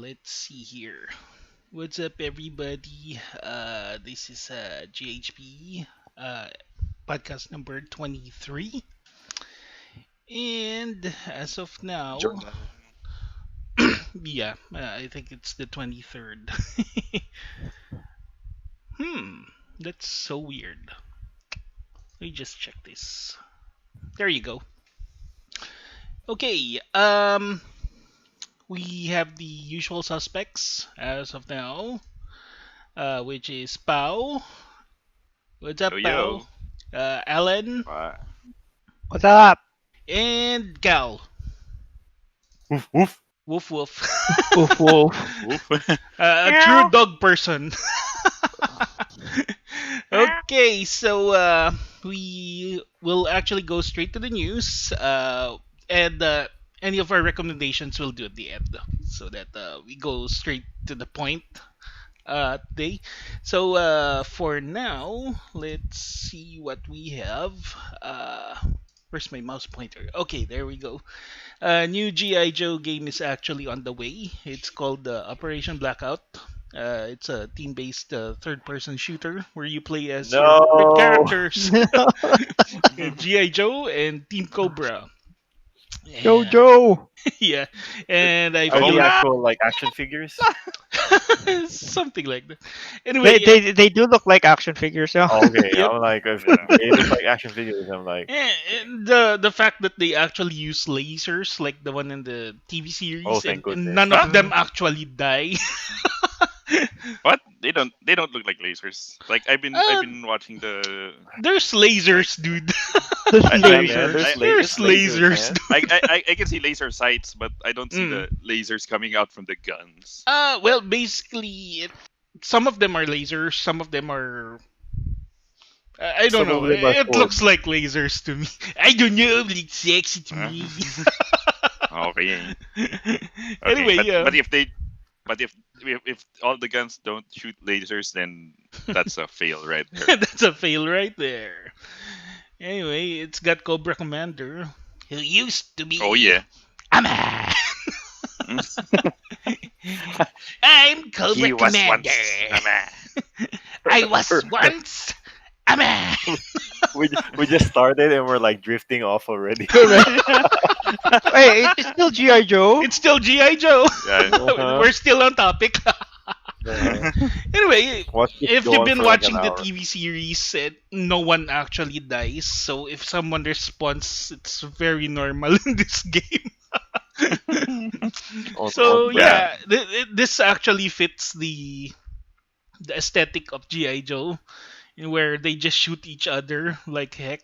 let's see here. What's up, everybody? This is GHP, uh, podcast number 23. And as of now, Journal. yeah, I think it's the 23rd. Hmm, that's so weird. Let me just check this. There you go. Okay, we have the usual suspects as of now, which is Pau. What's Yo, up, Pau? yo. Alan Uh, What's up? and Gal. woof, woof. Woof woof. Woof woof. Woof. A true dog person. Okay, so we will actually go straight to the news, and any of our recommendations we'll do at the end, so that we go straight to the point today. So for now, let's see what we have. Where's my mouse pointer? Okay, there we go. A new GI Joe game is actually on the way. It's called Operation Blackout. It's a team-based third-person shooter where you play as your favorite No. characters, GI Joe and Team Cobra. And, Jojo. yeah, and I Are feel they actual like action figures? something like that. Anyway, They do look like action figures, yeah. Okay, yep. I'm like, if they look like action figures, I'm like, And the fact that they actually use lasers like the one in the TV series, oh, thank and goodness. none of them actually die. What? They don't look like lasers. Like I've Uh, been watching the There's lasers, dude. I- Lasers. There's lasers. man. I can see laser sights, but I don't see the lasers coming out from the guns. Well, basically, some of them are lasers, some of them are. I don't Some know. of them are It swords. looks like lasers to me. I don't know, but it's sexy to me. Okay. Anyway, but, yeah. but if all the guns don't shoot lasers, then that's a fail right there. That's a fail right there. Anyway, it's got Cobra Commander, who used to be Oh yeah. a man. I'm Cobra He was Commander. once a man. I was once a man. we just started and we're like drifting off already. Wait, it's still G.I. Joe? It's still G.I. Joe. Yeah. Uh-huh. We're still on topic. Anyway, Watch this if go you've on been for like watching an the hour. TV series, no one actually dies. So if someone responds, it's very normal in this game. So yeah, this actually fits the aesthetic of GI Joe, where they just shoot each other like heck,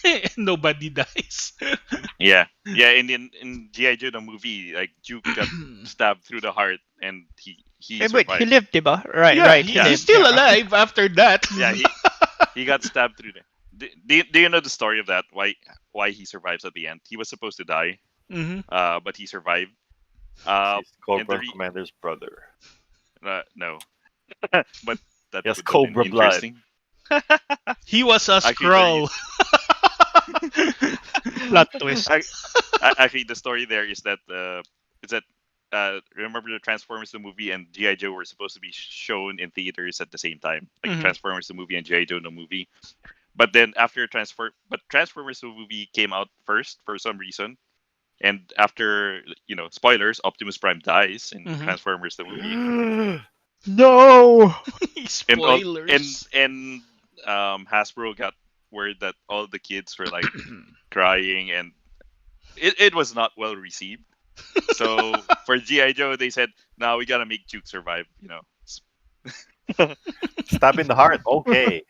and nobody dies. Yeah. In G.I. Joe the movie, like Duke got stabbed through the heart and he Wait, he survived. lived, diba? Right, Yeah, right. he's lived, still yeah. alive after that. Yeah, he got stabbed through the. Do you know the story of that? Why he survives at the end? He was supposed to die, Hmm. but he survived. Uh, He's Cobra and the re- Commander's brother. no, but that He has would have been Cobra blood. interesting. He was a Actually, scroll. Plot twist. Actually, the story there is that remember the Transformers the movie and GI Joe were supposed to be shown in theaters at the same time, like Mhm. Transformers the movie and GI Joe the movie. But then Transformers the movie came out first for some reason, and after spoilers, Optimus Prime dies in Mhm. Transformers the movie, No! Spoilers. and Hasbro got word that all the kids were like crying, and it was not well received. So for GI Joe, they said, "Now we gotta make Duke survive." Stab in the heart. Okay.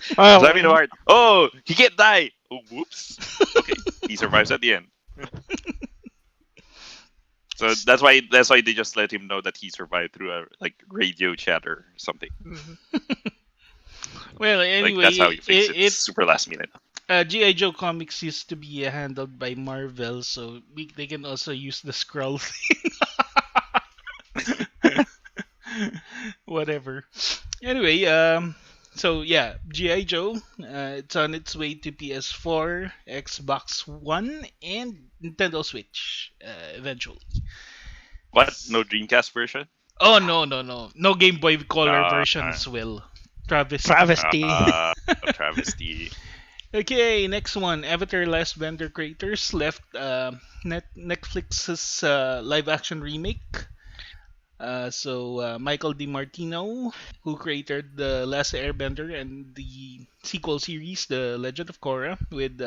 Stab in the heart. Oh, he can't die. Oh, whoops. Okay, he survives at the end. So that's why they just let him know that he survived through a radio chatter or something. Well, Like anyway, that's how you fix it. it's Super last minute. GI Joe comics used to be handled by Marvel, so they can also use the scroll thing. Whatever. Anyway, so yeah, GI Joe. It's on its way to PS4, Xbox One, and Nintendo Switch eventually. What? No Dreamcast version? Oh no, no, no, no Game Boy Color Uh, versions. Will travesty. Travesty. a travesty. Okay, next one. Avatar: Last Bender creators left Netflix's live action remake. Michael DiMartino, who created the Last Airbender and the sequel series, The Legend of Korra, with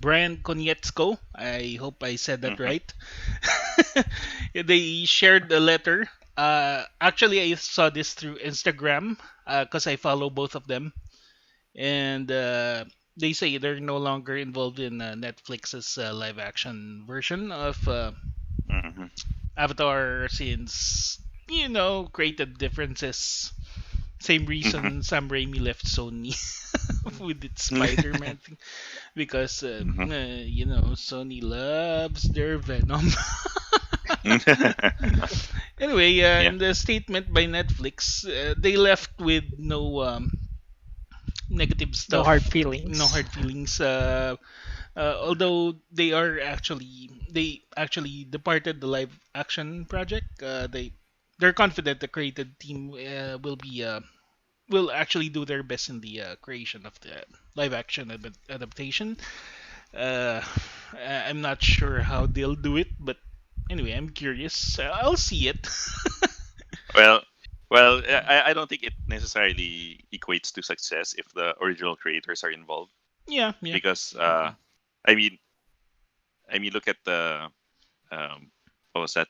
Brian Konietzko. I hope I said that Hmm. right. They shared a letter. Actually, I saw this through Instagram because I follow both of them, and they say they're no longer involved in Netflix's live action version of Hmm. Avatar since creative differences. Same Hmm. reason Sam Raimi left Sony with its Spider-Man thing because Hmm. Sony loves their Venom. Anyway, Yeah. in the statement by Netflix, they left with no negative No hard stuff, no feelings. hard feelings. Although they actually departed the live action project, they're confident the creative team will actually do their best in the creation of the live action adaptation. Uh, I'm not sure how they'll do it, but anyway, I'm curious. I'll see it. Well, well, I don't think it necessarily equates to success if the original creators are involved, Yeah, yeah. because Mhm. I mean, look at the what was that?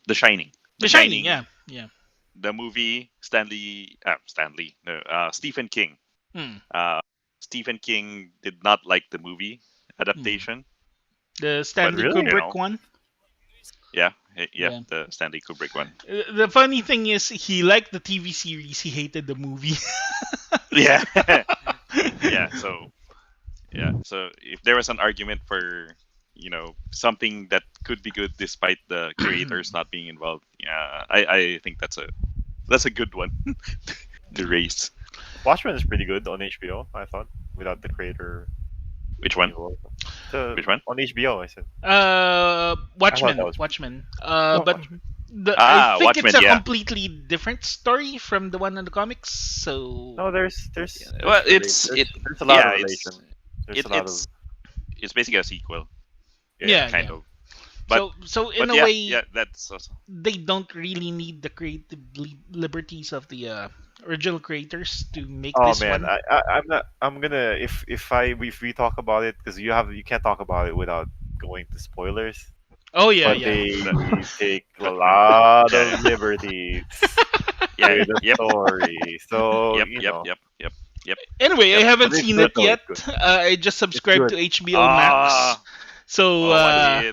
The Shining. The The Shining, Shining, yeah, yeah. the movie. Stanley, no, Stephen King. Hmm. Uh, Stephen King did not like the movie Hmm. adaptation, The but Stanley Really? you Kubrick know, one. yeah, yeah, Yeah. the Stanley Kubrick one. The funny thing is, he liked the TV series. He hated the movie. Yeah, yeah. So if there was an argument for something that could be good despite the creators not being involved, yeah, I think that's a good one to raise. Watchmen is pretty good on HBO. I thought without the creator Which being one? involved. The Which one? on HBO, I said. I thought that Watchmen, was pretty good. Watchmen. Oh, But Watchmen. I Ah, think it's Watchmen. a Yeah. completely different story from the one in the comics. No, So Well, there's a lot of yeah, relation. There's a lot of it's basically a sequel, yeah. yeah, kind yeah. of. But So in but a yeah, way, yeah, that's also, they don't really need the creative liberties of the original creators to make Oh this man, one. I'm not. I'm gonna if we talk about it because you can't talk about it without going to spoilers. Oh yeah, But yeah. that, they take a that lot yeah, of yeah, liberties yeah, with the yep, story. So yep, yep, yep, yep, yep, Anyway, I yep. haven't but it's seen good it though. yet. It's good. I just It's subscribed good. to HBO Max, Ah, so oh,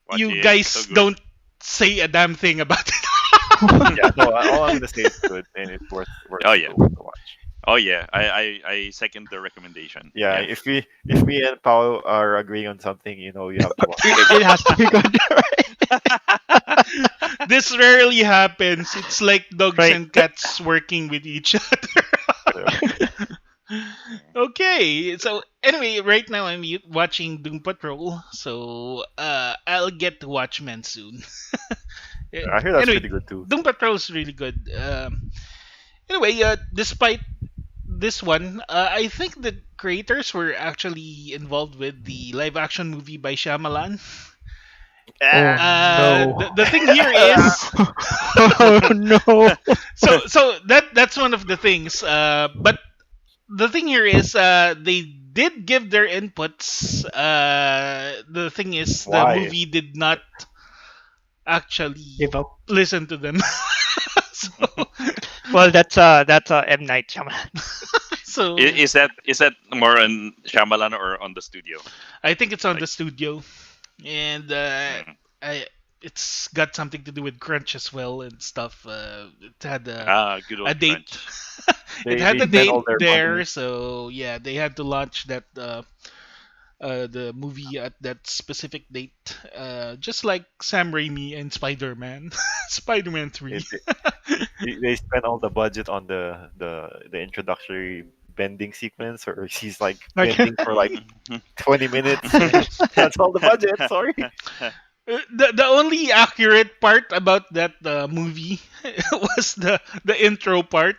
watch you it. It's so guys good. don't say a damn thing about it. Yeah, no. All I'm gonna say is good, and it's worth Oh yeah, to watch. oh yeah. I second the recommendation. Yeah, Yeah. if me and Paul are agreeing on something, you have to watch. It has to be good. This rarely happens. It's like dogs Right. and cats working with each Yeah. other. Okay, so anyway, right now I'm watching Doom Patrol, so I'll get to Watchmen soon. I hear that's Anyway, pretty good too. Doom Patrol is really good. Anyway, despite this one, I think the creators were actually involved with the live action movie by Shyamalan. Oh Ah, The no. thing here is, Oh no. that's one of the things. But the thing here is, they did give their inputs. The thing is, the why? movie did not actually Give up. listen to them. so, Well, that's M Night Shyamalan. so Is that more on Shyamalan or on the studio? I think it's on Like, the studio, and mm, I it's got something to do with crunch as well and stuff. It had good a old date. crunch. It They had a spend date all their there, money. so yeah, they had to launch the movie at that specific date. Just like Sam Raimi and Spider-Man, Spider-Man They, 3. they spend all the budget on the introductory bending sequence, or he's like Like bending for like Mhm. 20 minutes. And that's all the budget. Sorry. The only accurate part about that movie was the intro part.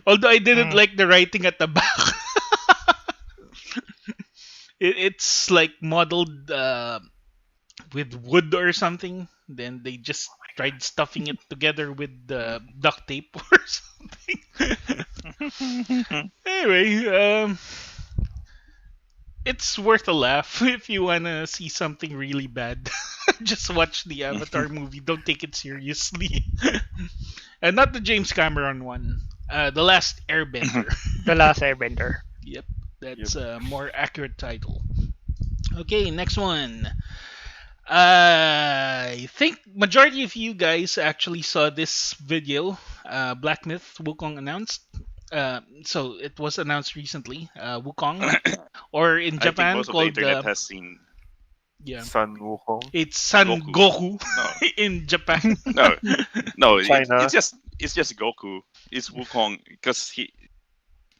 Although I didn't Mm. like the writing at the back. It's like modeled with wood or something. Then they just tried stuffing it together with duct tape or something. Anyway, it's worth a laugh if you wanna see something really bad. Just watch the Avatar movie. Don't take it seriously. And not the James Cameron one. The Last Airbender. The Last Airbender. Yep, Yep. that's a more accurate title. Okay, next one. I think majority of you guys actually saw this video. Black Myth Wukong announced. So it was announced recently. Wukong, or in I think Japan most of the called internet has seen. yeah, Sun Wukong. it's Son Goku. Goku in Japan. No, no, China. it's just Goku. It's Wukong because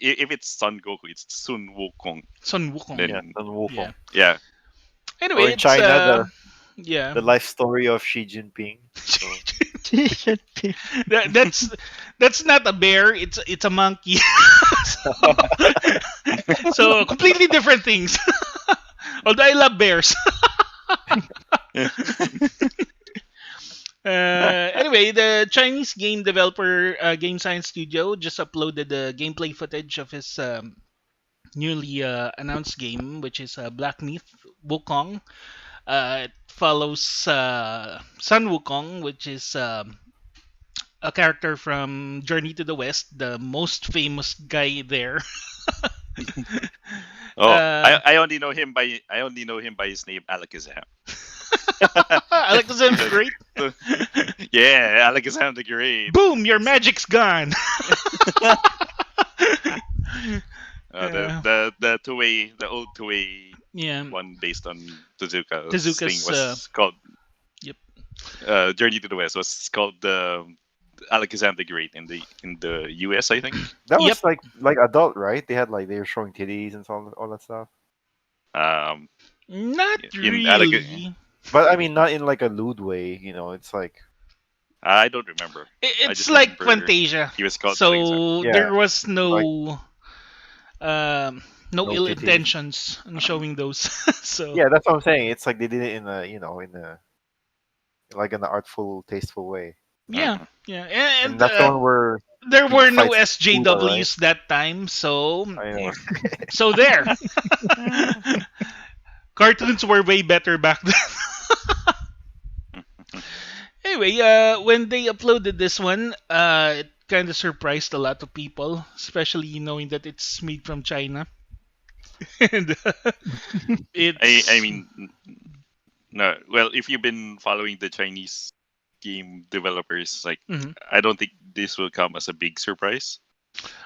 if it's Son Goku, it's Sun Wukong. Son Wukong. Then Yeah, Sun Wukong. Yeah. yeah, Anyway, Or in it's China, yeah. the life story of Xi Jinping. So, That's not a bear. It's a monkey. So completely different things. Although I love bears. Anyway, the Chinese game developer Game Science Studio just uploaded the gameplay footage of his newly announced game, which is Black Myth Wukong. It follows Sun Wukong, which is a character from Journey to the West, the most famous guy there. Oh, Uh, I only know him by his name Alakazam. Alakazam's great. Yeah, Alakazam the Great. Boom! Your magic's gone. The two-way, the old two-way Yeah. one based on Tezuka's Tezuka's, thing was called. yep. Journey to the West was called Alakazam the Great in the US, I think. that was Yep. like adult, right? They were showing titties and all that stuff. Um, Not In really. But I mean, not in like a lewd way. It's like I don't remember. I It's just like remember Fantasia. He was called Alakazam. So Yeah. there was no no No ill titties. intentions in showing those. So yeah, that's what I'm saying. It's like they did it in a like in an artful, tasteful way. yeah, yeah, And and that's the one where there were no fights Buddha, SJWs that time, so I know. so there. Cartoons were way better back then. Anyway, when they uploaded this one, it kind of surprised a lot of people, especially knowing that it's made from China. And it's I mean, no. Well, if you've been following the Chinese game developers, like Mhm. I don't think this will come as a big surprise.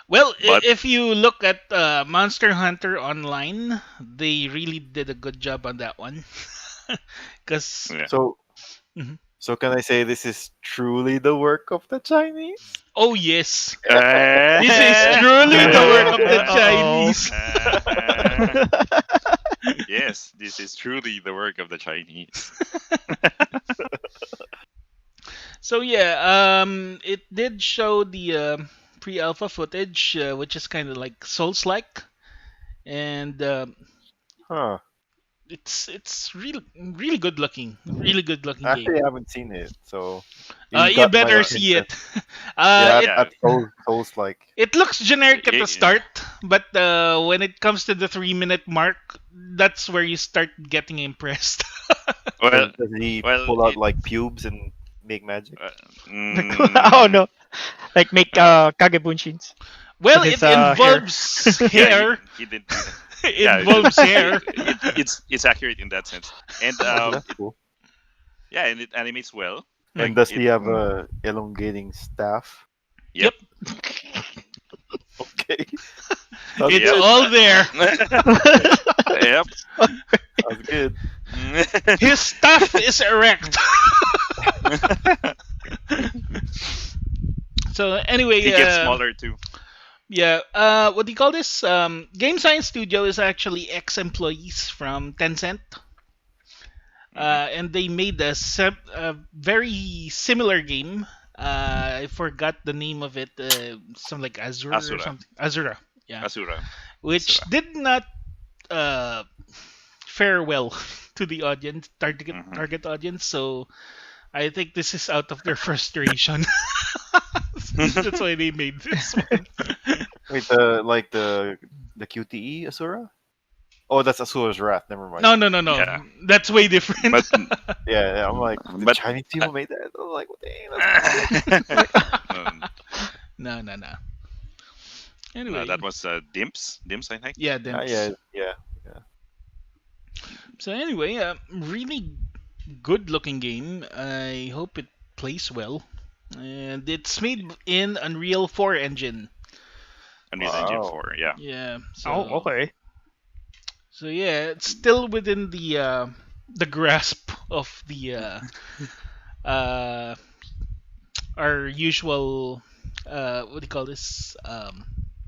Well, But- if you look at Monster Hunter Online, they really did a good job on that one. Because Yeah. So, Mhm. so can I say this is truly the work of the Chinese? oh yes, This this is truly the work of the Uh-oh. Chinese. Yes, this is truly the work of the Chinese. So yeah, it did show the pre-alpha footage, which is kind of like Souls-like, and Huh. it's really good looking, really good looking Actually, game. I haven't seen it, so You got my better see attention. it. Yeah, It, Yeah. that Souls like. it looks generic at the Yeah. start, but when it comes to the 3-minute mark, that's where you start getting impressed. Well, Does he well, pull out it- like pubes and make magic? Oh no, like make kagebunshins. Well, With it his, hair. involves Yeah, hair. he did. It Yeah, involves hair. It's accurate in that sense, and That's cool. yeah, and it animates well. And Like, does it- he have a elongating staff? Yep. Okay. It's Yeah. all there. Yep. That's good. His stuff is erect. So anyway, He gets smaller too. yeah. What do you call this? Game Science Studio is actually ex-employees from Tencent. And they made a very similar game. I forgot the name of it. Something like Azure or Asura. something. Azura, yeah. Asura. Which Asura. did not uh, fare well to the audience, Mhm. target audience. So I think this is out of their frustration. That's why they made this one. Wait, the QTE Asura? Oh, that's Asura's Wrath. Never mind. No, no, no, no. Yeah. That's way different. But Yeah, I'm like the but Chinese people made that. I'm like, dang, that's um, No, no, no. no, Anyway, that was Dimps. Dimps, I think. yeah, yeah, Dimps. yeah. So anyway, really good looking game. I hope it plays well. And it's made in Unreal 4 engine. Unreal Engine Wow. 4. Yeah. Yeah. So, Oh, okay. So yeah, it's still within the grasp of the uh our usual what do you call this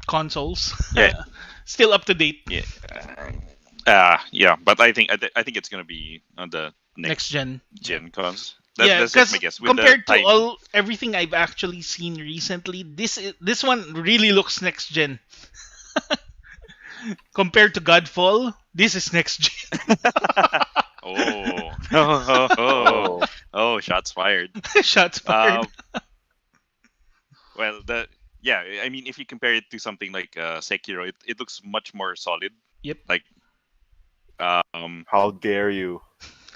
consoles. Yeah. Still up to date. Yeah. Yeah. But I think it's gonna be on the Next gen. gen cons. Yeah, That's just because my guess. With compared the to timing. everything I've actually seen recently, this one really looks next gen. Compared to Godfall, this is next gen. Oh. Oh. Oh, shots fired. Shots fired. Well, I mean, if you compare it to something like Sekiro, it looks much more solid. Yep. Like, um, How dare you?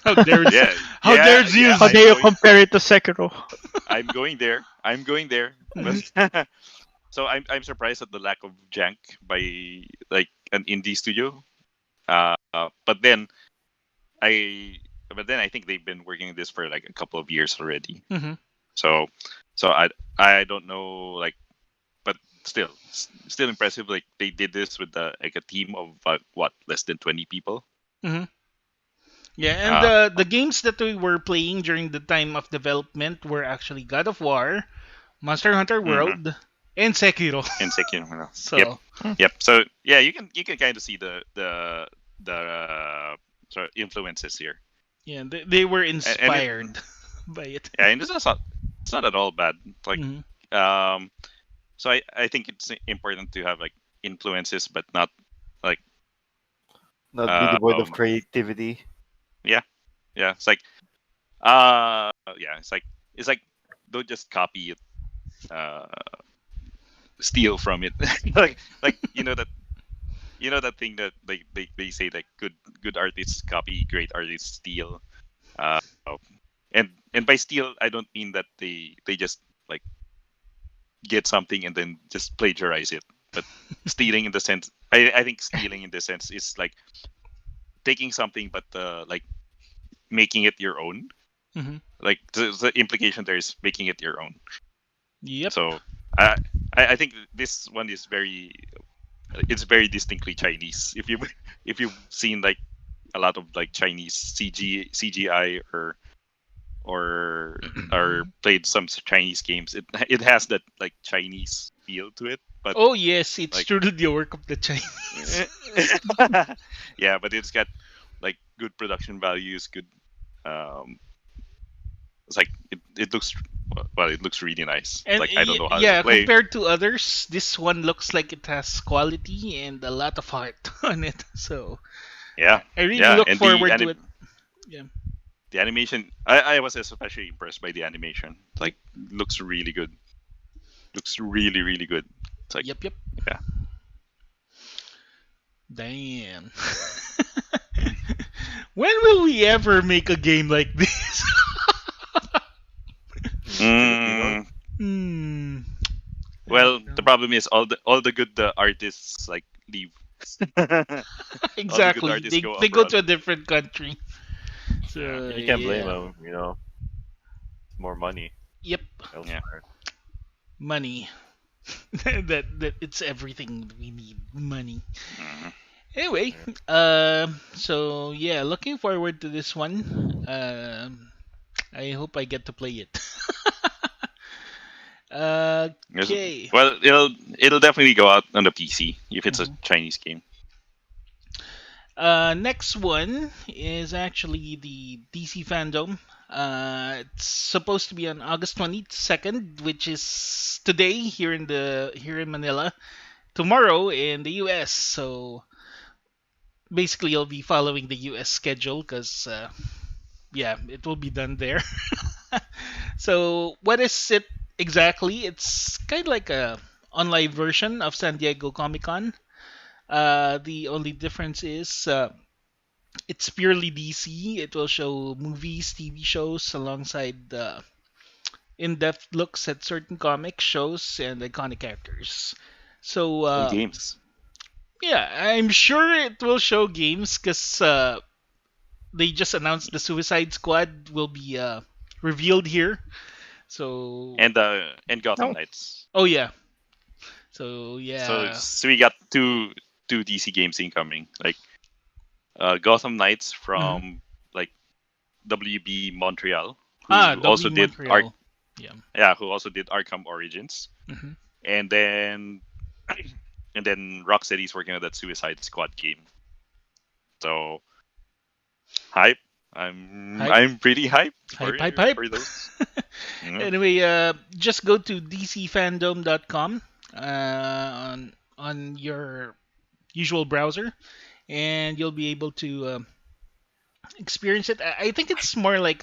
How dare yeah, How yeah, dare Zeus? How I'm dare you going- compare it to Sekiro? I'm going there. I'm going there. But- so I'm surprised at the lack of jank by like an indie studio. But then I I think they've been working on this for like a couple of years already. Mhm. So I don't know, like, but still impressive. Like they did this with like a team of what, less than 20 people. Yeah, and the games that we were playing during the time of development were actually God of War, Monster Hunter World, and Sekiro. In Sekiro. So Yep. So yeah, you can kind of see the sort of influences here. yeah, they were And inspired by it. Yeah, and it's not at all bad. Like Mhm. so I think it's important to have like influences, but not like Not be devoid of um, creativity. yeah. It's like yeah, it's like don't just copy it, steal from it. like you know that thing that they say like good artists copy, great artists steal. Uh, and by steal I don't mean that they just like get something and then just plagiarize it, but stealing in the sense I think stealing in the sense is like taking something but like making it your own. Mhm. Like the implication there is making it your own. Yep. So I think this one is it's very distinctly Chinese. If you've seen like a lot of like Chinese CGI or played some Chinese games, it has that like Chinese feel to it. But Oh yes, it's like- truly the work of the Chinese. yeah, but it's got like good production values, good it's like it looks it looks really nice. And Like I don't know how yeah, to play. compared to others, this one looks like it has quality and a lot of heart on it. So Yeah. I really Yeah, look and forward to it. Yeah. The animation, I was especially impressed by the animation. Like, looks really good. Looks really, really good. It's like, Yep. yeah. Damn. When will we ever make a game like this? Mm, Hmm. well, the problem is all the good artists like leave. Exactly. artists They, go they go abroad. to a different country. So Yeah. You can't blame yeah. them. You know, more money Yep. elsewhere. Money. that it's everything we need. Money. Mhm. Anyway, so yeah, looking forward to this one. I hope I get to play it. Yes. Okay. Well, it'll definitely go out on the PC if it's a Chinese game. Next one is actually the DC fandom. It's supposed to be on August 22nd, which is today here in Manila. Tomorrow in the US. So basically, you'll be following the US schedule because yeah, it will be done there. So what is it exactly? It's kind of like a online version of San Diego Comic Con. The only difference is it's purely DC. It will show movies, TV shows alongside in-depth looks at certain comic shows and iconic characters. So And games. yeah, I'm sure it will show games because they just announced the Suicide Squad will be revealed here. So And Gotham Oh, Knights. oh yeah, so So yeah. so we got two DC games incoming. Like Gotham Knights Mhm. from like WB Montreal, Ah, who also W did Ark Montreal. Yeah. yeah, who also did Arkham Origins. Hmm. And then and then Rocksteady's working on that Suicide Squad game. So hype. Hype, I'm pretty hyped hype, hype, hype. for those. Mhm. Anyway, just go to dcfandom.com on your usual browser, and you'll be able to experience it. I think it's more like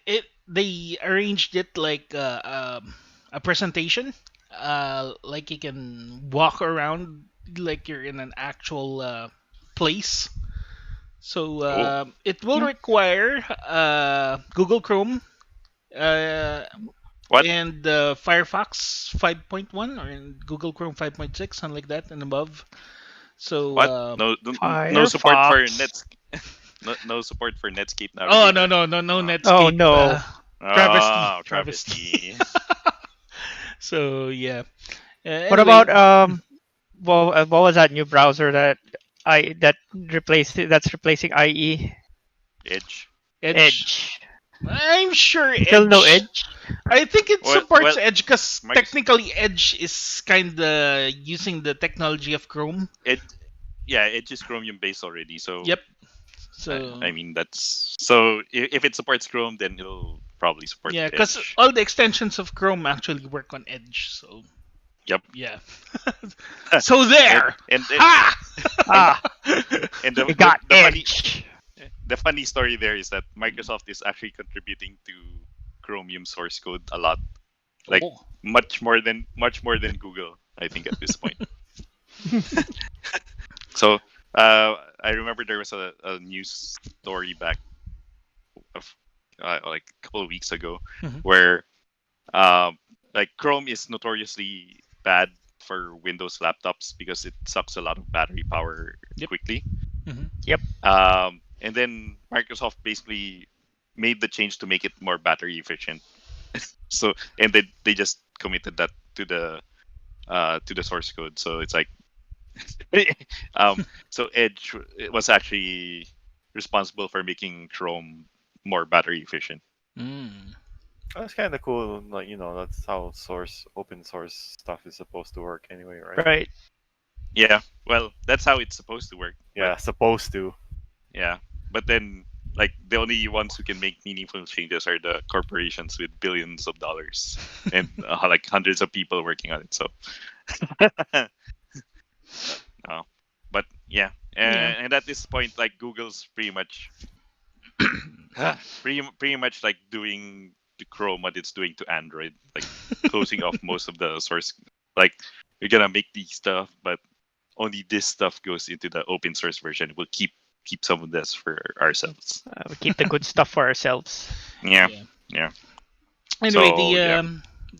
it they arranged it like a presentation. Like you can walk around like you're in an actual place. So Oh, it will yeah. require Google Chrome uh, what? and Firefox 5.1 or in Google Chrome 5.6, something like that and above. So What? No support for Firefox. no support for Netscape oh no Navigator. no no no Uh, Oh Netscape no. travesty oh, travesty. travesty. So yeah. What Anyway, about what was that new browser that that's replacing IE? Edge. Edge. Edge. I'm sure Still no Edge. Edge? I think it supports Well, Edge because Microsoft technically Edge is kind of using the technology of Chrome. Ed, yeah, Edge is Chromium based already. So Yep. I, So I mean that's so if it supports Chrome, then it'll probably support yeah, because Edge. all the extensions of Chrome actually work on Edge. So Yep. yeah. So there. And Ha! and Ah, and you got funny Edge. the funny story there is that Microsoft is actually contributing to Chromium source code a lot, like Oh. much more than Google, I think at this point. So I remember there was a news story back of like a couple of weeks ago Mhm. where um, like Chrome is notoriously bad for Windows laptops because it sucks a lot of battery power Yep. quickly. Mhm. And then Microsoft basically made the change to make it more battery efficient. So and they just committed that to the source code. So it's like so Edge was actually responsible for making Chrome more battery efficient. Mm. That's kind of cool. Like that's how open source stuff is supposed to work anyway, right? Right. Yeah, well, that's how it's supposed to work. Yeah, supposed to. Yeah, but then like the only ones who can make meaningful changes are the corporations with billions of dollars and like hundreds of people working on it. So, no, but yeah, Yeah. and at this point, like Google's pretty much pretty much like doing to Chrome what it's doing to Android, like closing off most of the source. Like we're gonna make these stuff, but only this stuff goes into the open source version. We'll keep some of this for ourselves. We keep the good stuff for ourselves. Yeah, Yeah. yeah. Anyway, So the yeah,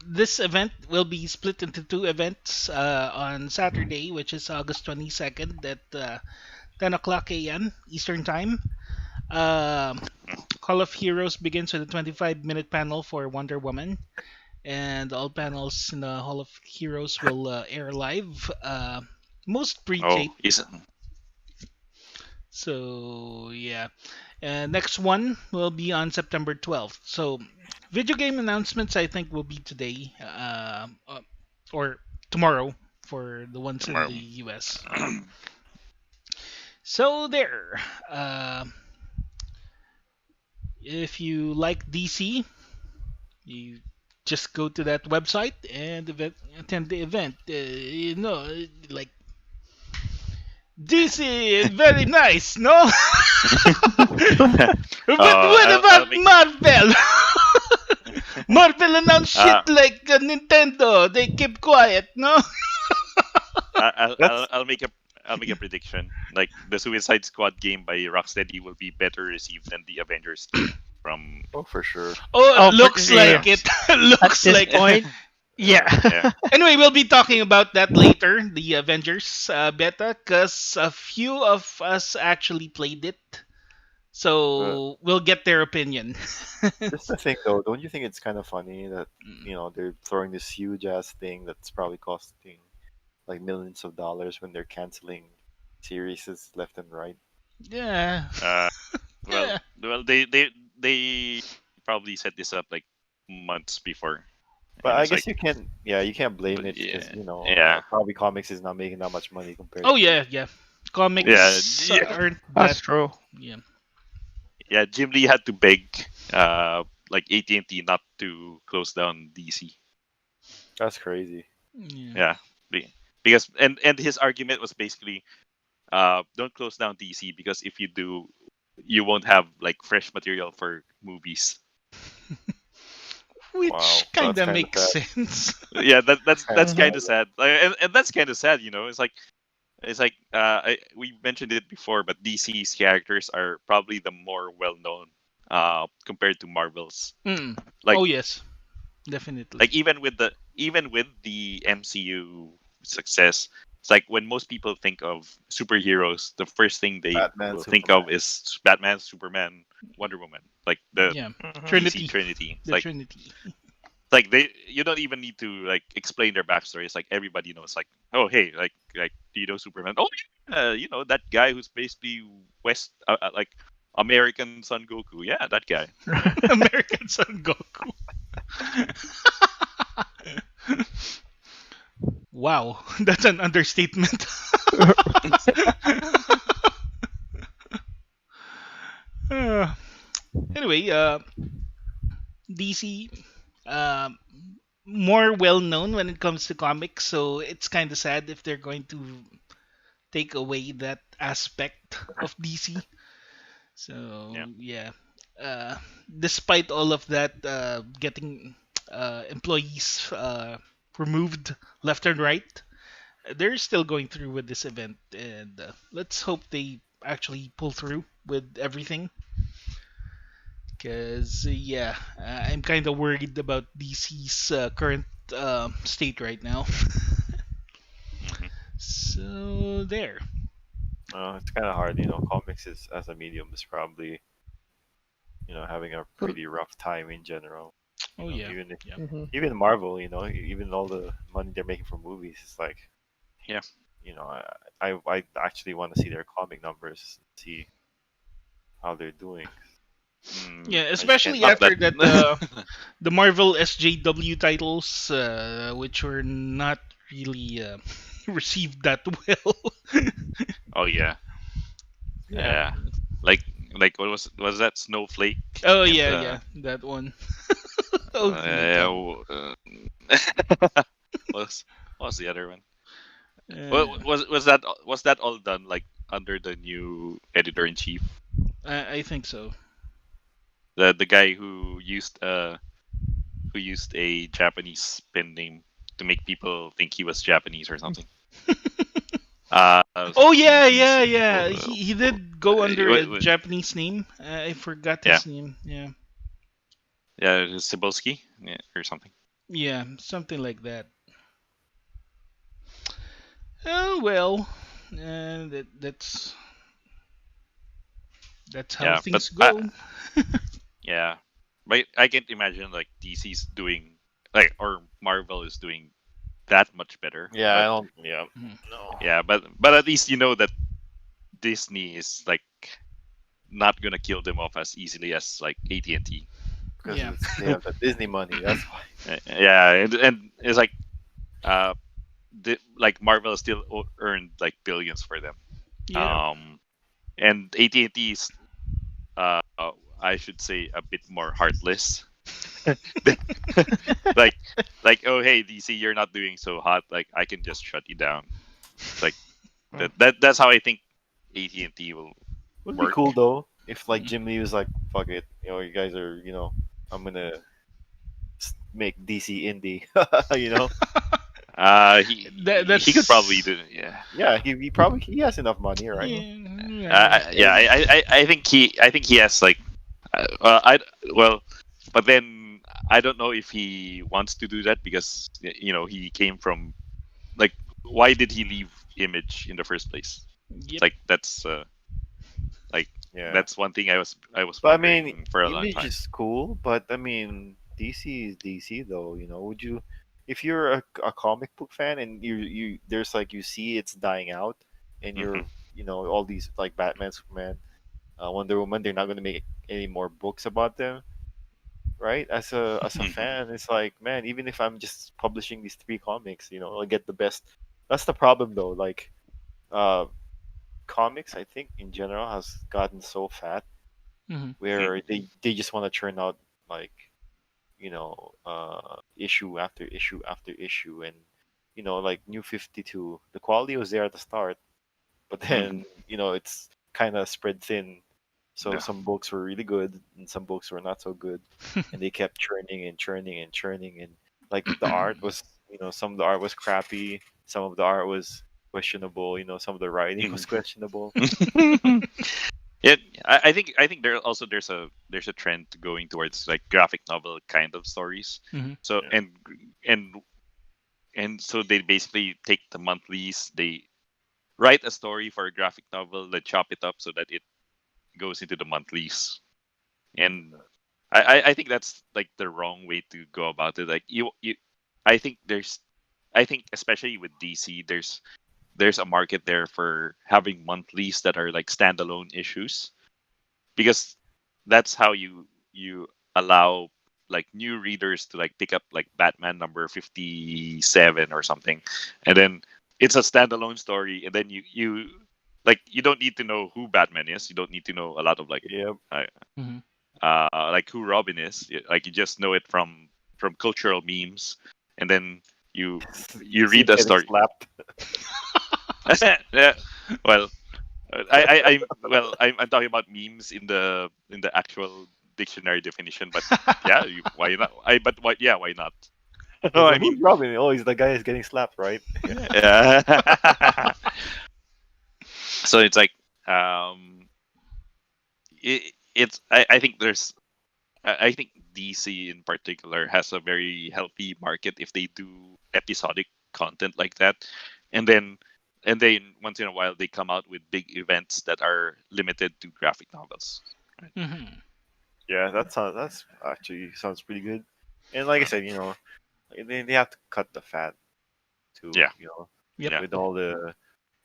this event will be split into two events on Saturday, which is August 22nd at 10 o'clock a.m. Eastern Time. Call of Heroes begins with a 25-minute panel for Wonder Woman, and all panels in the Hall of Heroes will air live. Most oh, pre-tape. is So yeah, next one will be on September 12th. So video game announcements I think will be today or tomorrow for the ones in tomorrow. the US. So there. Uh, if you like DC, you just go to that website and attend the event. Like DC is very nice, no? But what I'll about make Marvel? Marvel announced shit uh, like Nintendo. They keep quiet, no? That's I'll make a prediction. Like the Suicide Squad game by Rocksteady will be better received than the Avengers game from. oh for sure. Oh, Oh, looks yeah. like it. At Looks this like it. point, yeah. Yeah. Anyway, we'll be talking about that later, the Avengers beta, because a few of us actually played it. Uh, So we'll get their opinion. just the thing though, don't you think it's kind of funny that they're throwing this huge ass thing that's probably costing like millions of dollars when they're canceling series left and right? Yeah. Uh, Yeah. well, they probably set this up like months before, But and I it's guess like, you can't blame but it because yeah, probably comics is not making that much money compared Oh to. yeah, yeah. yeah, Comics yeah, aren't That's that. true. Yeah. yeah. Jim Lee had to beg, like AT&T not to close down DC. That's crazy. Yeah. Yeah, because and his argument was basically, don't close down DC because if you do, you won't have like fresh material for movies. Wow, Which kind that's of kind of makes sad. sense. Yeah, Kind of that's Mhm. kind sad. of sad. Like, and that's kind of sad, you know. It's like we mentioned it before, but DC's characters are probably the more well known compared to Marvel's. Mm. Like Oh yes, definitely. like even with the MCU success, it's like when most people think of superheroes, the first thing they Batman, will think Superman. of is Batman, Superman, Wonder Woman, like the Yeah. Mhm. DC Trinity. Trinity. The Trinity. It's like they you don't even need to like explain their backstory. It's like everybody knows. Like, oh hey, like do you know Superman? Oh yeah, you know that guy who's basically West like American Son Goku. Yeah, that guy. American Son Goku. Wow, that's an understatement. Uh, anyway, DC, um, more well known when it comes to comics, so it's kind of sad if they're going to take away that aspect of DC. So Yeah. yeah, uh, despite all of that, getting employees removed left and right, they're still going through with this event, and let's hope they actually pull through with everything. Because yeah, I'm kind of worried about DC's current state right now. Hmm. So there. It's kind of hard, Comics is as a medium is probably having a pretty rough time in general. Oh yeah, Even if yeah. Mhm. even Marvel, even all the money they're making from movies, it's like Yeah. I actually want to see their comic numbers, see how they're doing. Mm, Yeah, I just can't. especially not after that. that the Marvel SJW titles, which were not really received that well. Oh yeah, Yeah. yeah. Like what was that Snowflake Oh and yeah, yeah, that one. Oh my yeah, god. was what was the other one? Uh, Was that all done like under the new editor in chief, I think so. the guy who used a Japanese pen name to make people think he was Japanese or something. Oh yeah, He's yeah, yeah. He did go under a Japanese name. I forgot yeah, his name. Yeah, yeah, Cebulski, yeah, or something. yeah, something like that. Oh well, that's how Yeah, but things go. yeah, but I can't imagine like DC's doing like or Marvel is doing that much better. Yeah, I But don't. Yeah, Mhm. no, yeah, but at least you know that Disney is like not gonna kill them off as easily as like AT&T. because Yeah, they have the Disney money. That's why. Yeah, and it's like like Marvel still earned like billions for them. yeah. Yeah. Um, and AT&T is uh, I should say a bit more heartless. like oh hey DC, you're not doing so hot. Like I can just shut you down. It's like that's how I think AT&T will Would be work. cool though if like Jim Lee was like, "Fuck it, you guys are, I'm gonna make DC indie," you know. He could probably That's do, yeah. Yeah, he probably he has enough money, right? yeah. Yeah, And I think he has like, I well, but then I don't know if he wants to do that because he came from, like, why did he leave Image in the first place? It's Yep. like like yeah, that's one thing I was but I mean, wondering for a long Image time. is cool, but I mean, DC is DC though. Would you, if you're a comic book fan and you there's like you see it's dying out, and Hmm. you're all these like Batman, Superman, Wonder Woman, they're not gonna make any more books about them, right? As a fan, it's like, man, even if I'm just publishing these three comics, I'll get the best. That's the problem though. Like, uh, comics, I think in general has gotten so fat Hmm. where they just want to churn out like issue after issue after issue, and like New 52, the quality was there at the start, but Hmm. then it's kind of spread thin. So Yeah. some books were really good and some books were not so good, and they kept churning and churning and churning, and like the art was, some of the art was crappy, some of the art was questionable, some of the writing was questionable. Yeah, I think there's a trend going towards like graphic novel kind of stories. Hmm. So Yeah. and so they basically take the monthlies, they write a story for a graphic novel, then chop it up so that it goes into the monthlies. And I think that's like the wrong way to go about it. Like you I think I think especially with DC, there's a market there for having monthlies that are like standalone issues, because that's how you allow like new readers to like pick up like Batman number 57 or something, and then it's a standalone story, and then you don't need to know who Batman is, you don't need to know a lot of Yeah. uh, Hmm. like who Robin is. Like you just know it from cultural memes, and then you You you see read him a getting story. slapped. Yeah, well, I'm talking about memes in the actual dictionary definition, but yeah, why not? But why? Yeah, why not? He's I like, mean, who's Robin? Oh, he's the guy who's getting slapped, right? Yeah. yeah. So it's like, um, it's I think I think DC in particular has a very healthy market if they do episodic content like that, and then once in a while they come out with big events that are limited to graphic novels. Right? Hmm. Yeah, that's actually sounds pretty good. And like I said, they have to cut the fat too. Yeah, Yep. yeah. With all the,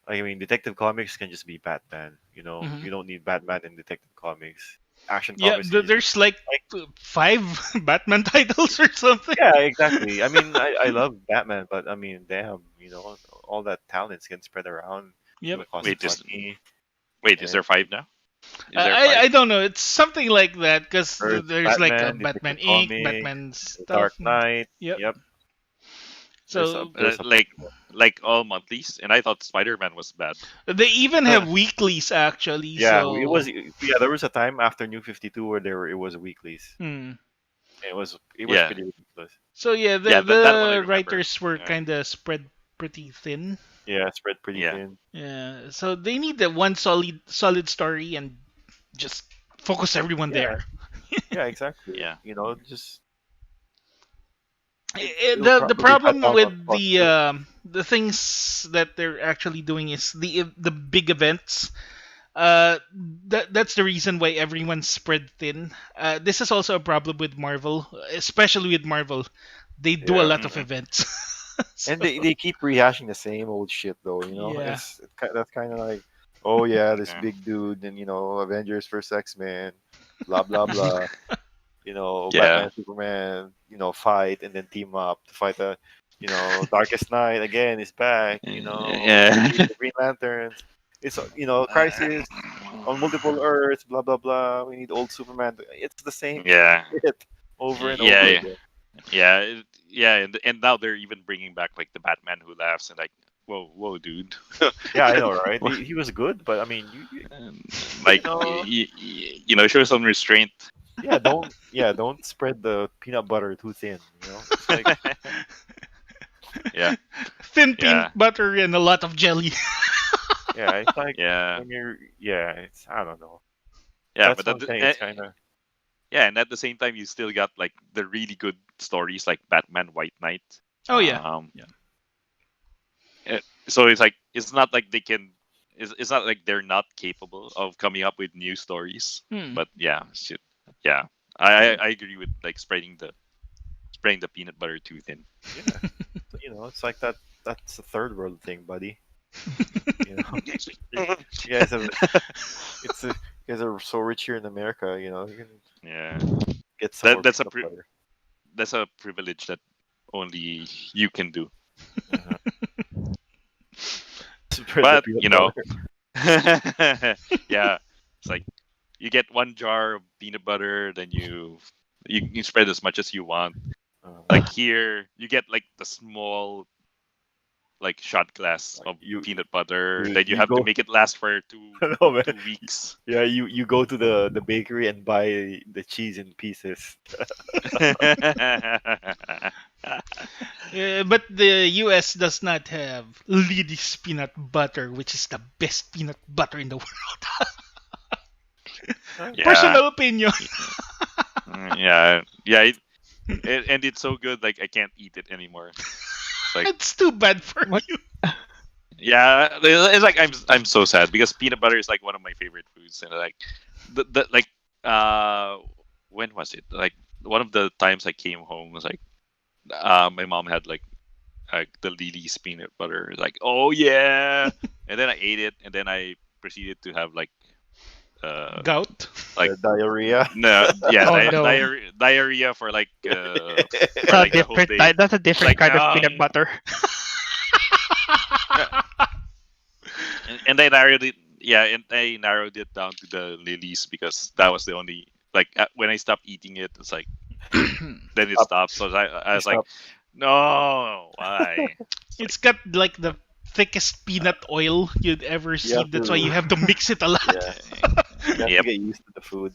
I mean, Detective Comics can just be Batman. Hmm. You don't need Batman in Detective Comics. Action Yeah, Comics can just be there's like like, five Batman titles or something. yeah, exactly. I mean, I love Batman, but I mean, damn, all that talents can spread around. It's Yep. gonna cost Wait, money, is and there five now? Is there I five? don't know. It's something like that because Earth there's like a Batman, Batman Detective Inc., Comics, Batman The stuff. Dark Knight. Yep. Yep, So there's a bunch Like of them. all monthlies, and I thought Spider Man was bad. they even have weeklies actually. Yeah, it So was. Yeah, there was a time after New 52 where it was weeklies. hmm. It was Yeah, pretty ridiculous. So yeah, yeah, that one I the remember. writers were Yeah, kind of spread pretty thin. Yeah, spread pretty yeah. thin. Yeah. So they need the one solid story and just focus everyone Yeah, there. yeah, exactly. Yeah. Just it'll The probably cut problem down on with costs. the things that they're actually doing is the big events. That's the reason why everyone's spread thin. This is also a problem with Marvel, especially with Marvel. They do a Yeah, lot of Hmm. events. So, and they keep rehashing the same old shit though. yeah. That's kind of like, oh yeah, this Yeah. big dude, and Avengers vs X-Men, blah blah blah. Yeah. Batman, Superman, fight and then team up to fight Darkest Night again is back. Yeah. The Green Lanterns. It's Crisis. on multiple Earths, blah blah blah. We need old Superman. It's the same Yeah, shit over and yeah, over yeah, again. yeah, yeah, and now they're even bringing back like the Batman who laughs and like, whoa, whoa, dude. Yeah, I know, right? He was good, but I mean, Like, know, show some restraint. don't spread the peanut butter too thin. It's like Yeah, Thin yeah, peanut butter and a lot of jelly. it's like yeah, when it's I don't know. yeah. That's But one thing. It's kind of yeah, and at the same time, you still got like the really good stories like Batman White Knight. Oh yeah. Um, Yeah. so it's like it's not like they can. It's not like they're not capable of coming up with new stories. Hmm. But yeah, shit. Yeah, I agree with like spreading the peanut butter too thin. yeah. It's like that's a third world thing, buddy. You know, you guys have you guys are so rich here in America. You can Yeah, get some more that's peanut butter. that's a privilege that only you can do. Uh-huh. Spread the But peanut butter. yeah, it's like you get one jar of peanut butter, then you spread as much as you want. Like here, you get like the small like shot glass Like, of you peanut butter. you Then you you have to go. make it last for two No man. 2 weeks. Yeah, you go to the bakery and buy the cheese in pieces. But the US does not have Liddy's peanut butter, which is the best peanut butter in the world. Huh? Yeah, Personal opinion. yeah, yeah. And it's so good, like I can't eat it anymore. It's like, It's too bad for What? you. yeah, it's like I'm so sad because peanut butter is like one of my favorite foods, and like the like when was it? Like one of the times I came home was like my mom had like the Lily's peanut butter. Like, oh yeah, and then I ate it, and then I proceeded to have uh Gout. like Diarrhea. no, yeah, Oh no, diarrhea for that's for a like the whole different day. that's a different Like, kind of peanut butter. And I narrowed it. Yeah, and I narrowed it down to the Lily's because that was the only like when I stopped eating it, it's like then it Stop. stopped. So I was like, Stop. no, why? It's got like the thickest peanut oil you'd ever see. have That's why you to- have to mix it a lot. Yeah, you have Yep. to get used to the food.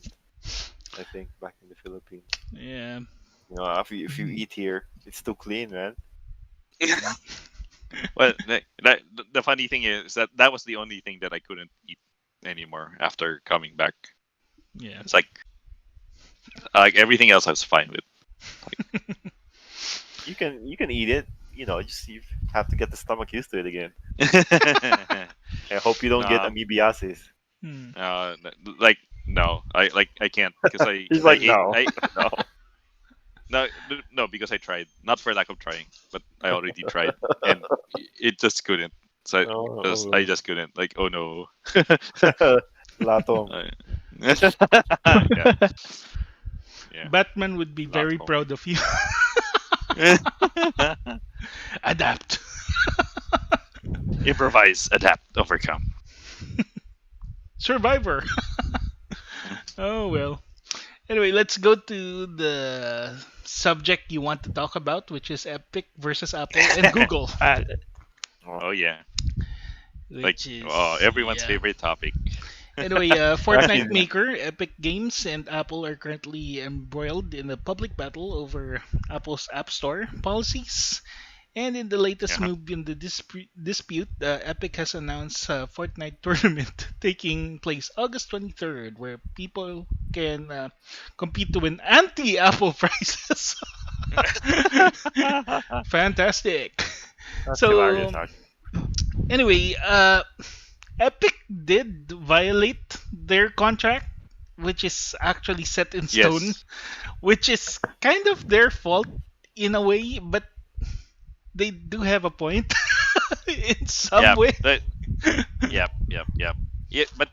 I think back in the Philippines. Yeah. If you eat here, it's too clean, man. Well, the funny thing is that was the only thing that I couldn't eat anymore after coming back. Yeah. It's like everything else I was fine with. You can eat it. Just you have to get the stomach used to it again. I hope you don't get Nah. amoebiasis. Hmm. Like no, I can't because He's I like, ate, no, I, no. no, because I tried, not for lack of trying, but I already tried and it just couldn't. So Oh, I just couldn't. Like, oh no. Latom. Yeah, yeah. Batman would be very Lot proud of you. Adapt. Improvise, adapt, overcome. Survivor. Oh well. Anyway, let's go to the subject you want to talk about, which is Epic versus Apple and Google. Oh yeah, Which is everyone's yeah. favorite topic. Anyway, Fortnite maker Epic Games and Apple are currently embroiled in a public battle over Apple's App Store policies. And in the latest Uh-huh. move in the dispute, Epic has announced a Fortnite tournament taking place August 23rd, where people can compete to win anti-Apple prizes. Fantastic. That's So, hilarious, actually. Anyway, Epic did violate their contract, which is actually set in stone, Yes. which is kind of their fault in a way, but they do have a point in some Yeah. way. Yep. Yeah, but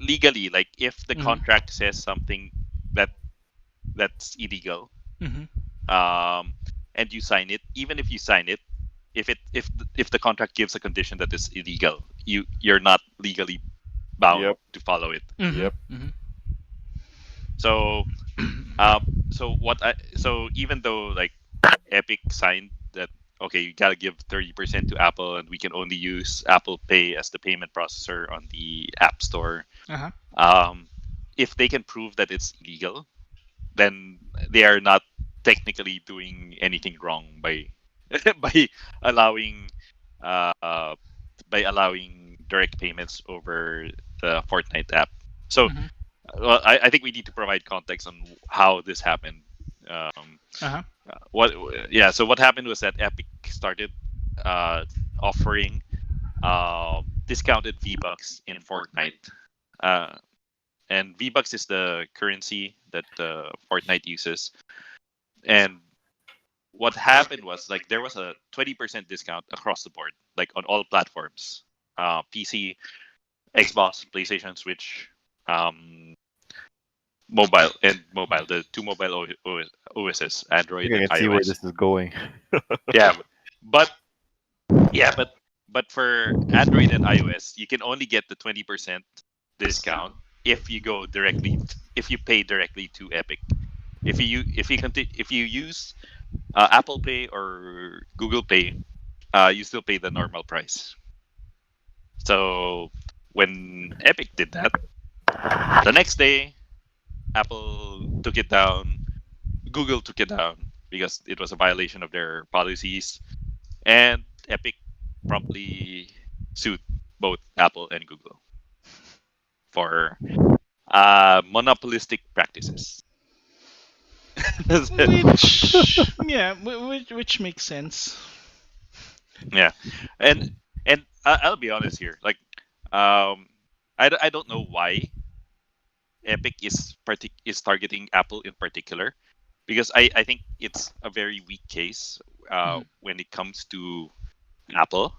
legally, like if the Mhm. contract says something that's illegal, Hmm. and you sign it, even if you sign it, if the contract gives a condition that is illegal, you're not legally bound Yep. to follow it. Mm-hmm. Yep. Mm-hmm. So so even though like Epic signed that, okay, you gotta give 30% to Apple, and we can only use Apple Pay as the payment processor on the App Store. Uh-huh. Um, if they can prove that it's illegal, then they are not technically doing anything wrong by by allowing uh, by allowing direct payments over the Fortnite app. So, Mm-hmm. well, I think we need to provide context on how this happened. Um, Uh-huh. what Yeah, so what happened was that Epic started uh, offering discounted V Bucks in Fortnite. Uh, and V Bucks is the currency that Fortnite uses. And what happened was like there was a 20% discount across the board, like on all platforms, PC, Xbox, PlayStation, Switch, um, mobile, the two mobile OSs, I Android think I and can see where iOS. this is going. Yeah, but yeah, but for Android and iOS, you can only get the 20% discount if you go directly, if you pay directly to Epic. If you use Apple Pay or Google Pay, you still pay the normal price. So when Epic did that, the next day Apple took it down, Google took it down because it was a violation of their policies, and Epic promptly sued both Apple and Google for monopolistic practices. That's it. Which makes sense. Yeah, and I'll be honest here. Like, I don't know why Epic is targeting Apple in particular, because I think it's a very weak case Mm-hmm. when it comes to Apple.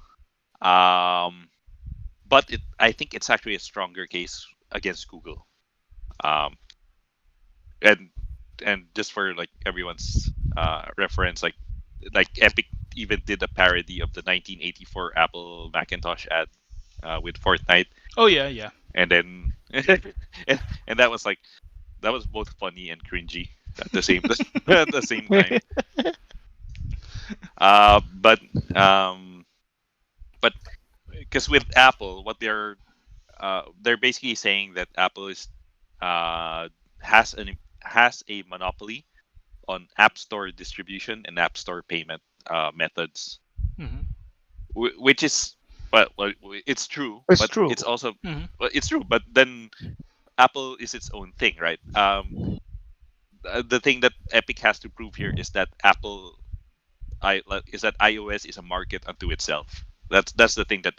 Um, but I think it's actually a stronger case against Google. Um, and just for like everyone's reference, like Epic even did a parody of the 1984 Apple Macintosh ad with Fortnite, Oh yeah, yeah. and then and that was both funny and cringy at the same at the same time. Uh, but um, but because with Apple, what they're basically saying that Apple is uh, has a monopoly on App Store distribution and App Store payment methods, Mm-hmm. which is, well, it's true, It's but true. it's also, Mm-hmm. well, it's true, but then Apple is its own thing, right? The thing that Epic has to prove here is that iOS is a market unto itself. That's the thing that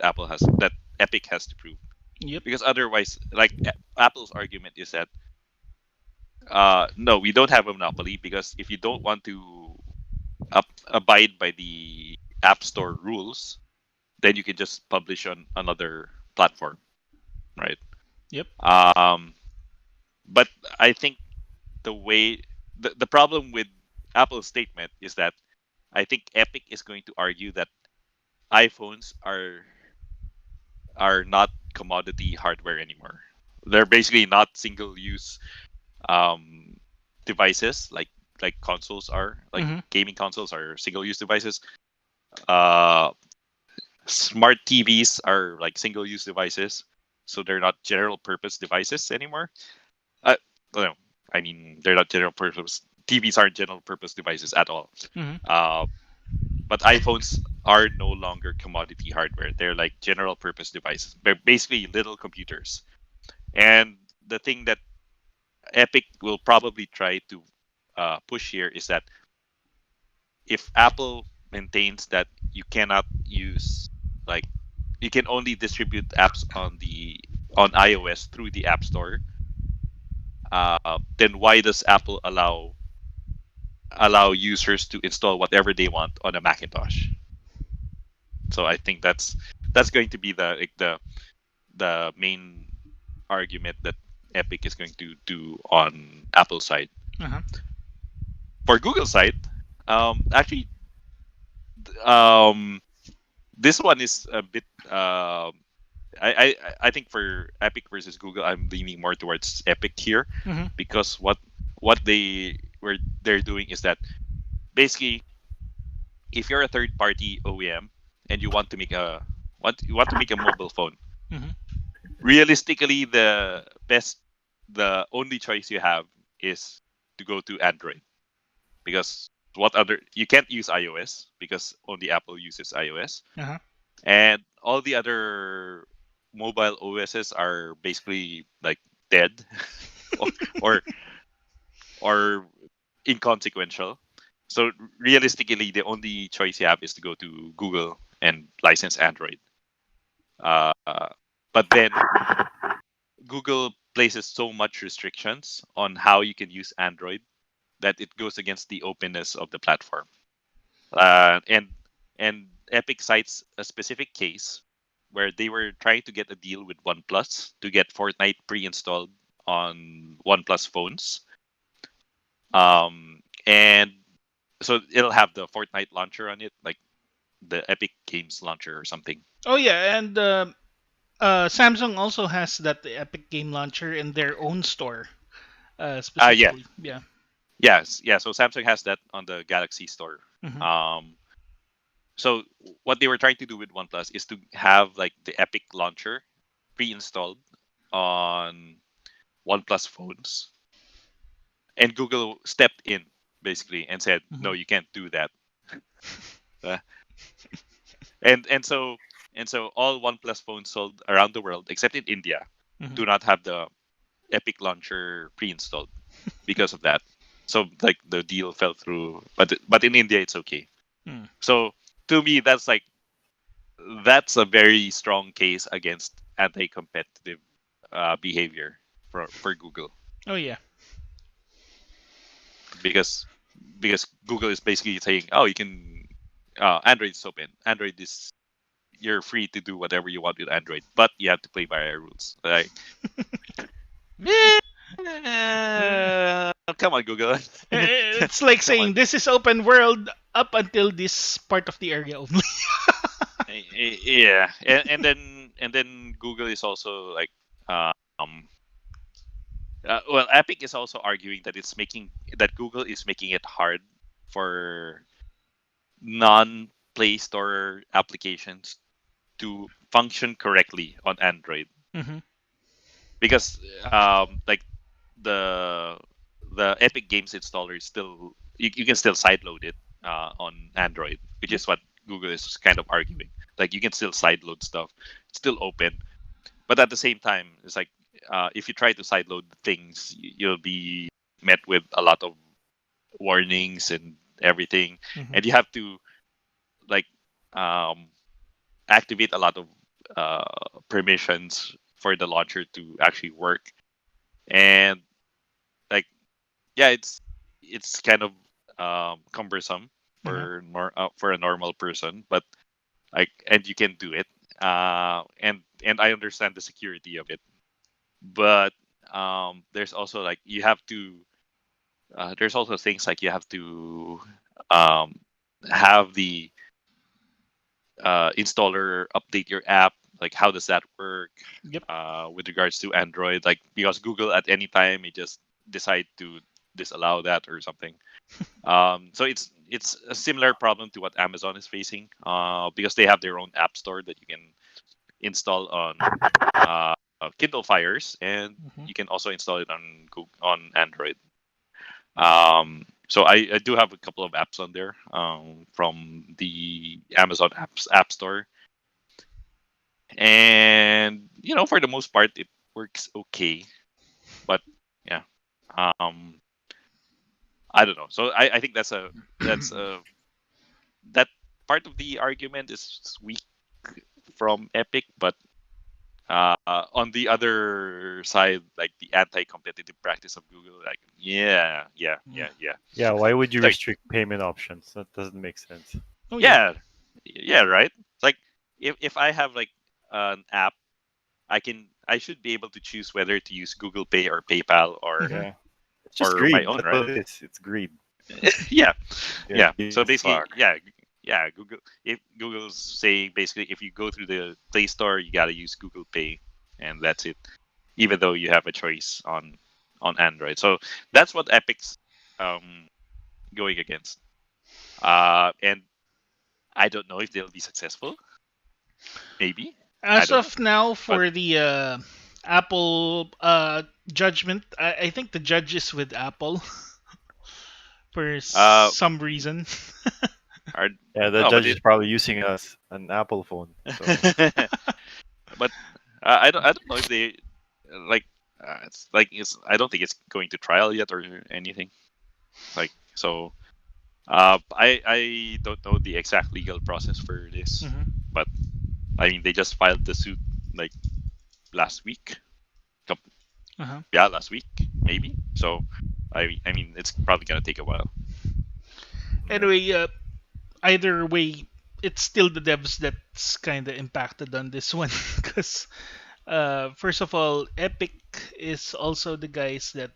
Epic has to prove, Yep. because otherwise, like Apple's argument is that no, we don't have a monopoly, because if you don't want to abide by the App Store rules, then you can just publish on another platform, right? Yep. Um, but I think the problem with Apple's statement is that I think Epic is going to argue that iPhones are not commodity hardware anymore. They're basically not single use um, devices like consoles are, like Mm-hmm. gaming consoles are single use devices. Uh, Smart TVs are like single use devices, so they're not general purpose devices anymore. No, I mean, they're not general purpose. TVs aren't general purpose devices at all. Mm-hmm. Uh, but iPhones are no longer commodity hardware. They're like general purpose devices. They're basically little computers. And the thing that Epic will probably try to push here is that if Apple maintains that you cannot use, like, you can only distribute apps on iOS through the App Store, then why does Apple allow users to install whatever they want on a Macintosh? So I think that's going to be the main argument that Epic is going to do on Apple's side. Uh-huh. For Google side, actually, um, this one is a bit I think for Epic versus Google, I'm leaning more towards Epic here, Mm-hmm. because what they're doing is that basically, if you're a third party OEM and you want to make a mobile phone, Mm-hmm. realistically the only choice you have is to go to Android, because what other you can't use iOS because only Apple uses iOS, Uh-huh. and all the other mobile OSs are basically like dead or or or inconsequential. So realistically, the only choice you have is to go to Google and license Android. Uh, but then Google places so much restrictions on how you can use Android that it goes against the openness of the platform. And Epic cites a specific case where they were trying to get a deal with OnePlus to get Fortnite pre-installed on OnePlus phones. And so it'll have the Fortnite launcher on it, like the Epic Games launcher or something. Oh yeah, and Samsung also has that Epic Game Launcher in their own store, Yeah, specifically. Yeah. yes, yeah. So Samsung has that on the Galaxy store. Mm-hmm. Um, so what they were trying to do with OnePlus is to have like the Epic launcher pre-installed on OnePlus phones, and Google stepped in basically and said, Mm-hmm. "No, you can't do that." Uh, and so all OnePlus phones sold around the world, except in India, Mm-hmm. do not have the Epic launcher pre-installed because of that. So like the deal fell through, but in India it's okay. Mm. So to me, that's a very strong case against anti-competitive behavior for Google, Oh yeah. because Google is basically saying, oh, you can Android is open. Android is You're free to do whatever you want with Android, but you have to play by our rules. Like, come on, Google. It's like Come on. saying this is open world up until this part of the area only. Yeah, and then Google is also like, um, well, Epic is also arguing that Google is making it hard for non-Play Store applications to function correctly on Android, Mm-hmm. because like the Epic Games installer is still you can still sideload it on Android, which Yep. is what Google is kind of arguing. Like you can still sideload stuff, it's still open, but at the same time, it's like if you try to sideload things, you'll be met with a lot of warnings and everything, Mm-hmm. and you have to like um, activate a lot of permissions for the launcher to actually work. And like, yeah, it's kind of cumbersome Uh-huh. for a normal person, but like, and you can do it. And I understand the security of it, but there's also like you have to. There's also things like you have to um, have the installer update your app. Like, how does that work Yep. with regards to Android? Like, because Google at any time may just decide to disallow that or something. So it's a similar problem to what Amazon is facing, because they have their own app store that you can install on Kindle Fires, and Mm-hmm. you can also install it on on Android. So I do have a couple of apps on there from the Amazon App Store, and for the most part it works okay. But yeah, um, I don't know. So I think that's that part of the argument is weak from Epic, but on the other side, like the anti-competitive practice of Google, like Mm. yeah. Yeah, why would you It's like, restrict payment options? That doesn't make sense. Oh yeah. yeah, yeah, right. It's like if I have like an app, I should be able to choose whether to use Google Pay or PayPal Mm-hmm. Yeah, it's just or my greed. own, That's right? what it is. It's greed. Yeah, Yeah, yeah. greed So as basically, fuck. yeah, yeah, Google. If Google's saying basically, if you go through the Play Store, you gotta use Google Pay, and that's it. Even though you have a choice on Android, so that's what Epic's um going against. And I don't know if they'll be successful. Maybe, I As don't know, of now, but for the Apple judgment, I think the judge is with Apple for uh, some reason. are Yeah, the no, but judge it, is probably using us an Apple phone. So but I don't know if they like it's I don't think it's going to trial yet or anything like so. I don't know the exact legal process for this, Hmm. but I mean they just filed the suit like last week. Coup- Uh-huh. Yeah, last week maybe. So I mean it's probably gonna take a while. yeah. Anyway, either way, it's still the devs that's kind of impacted on this one because first of all, Epic is also the guys that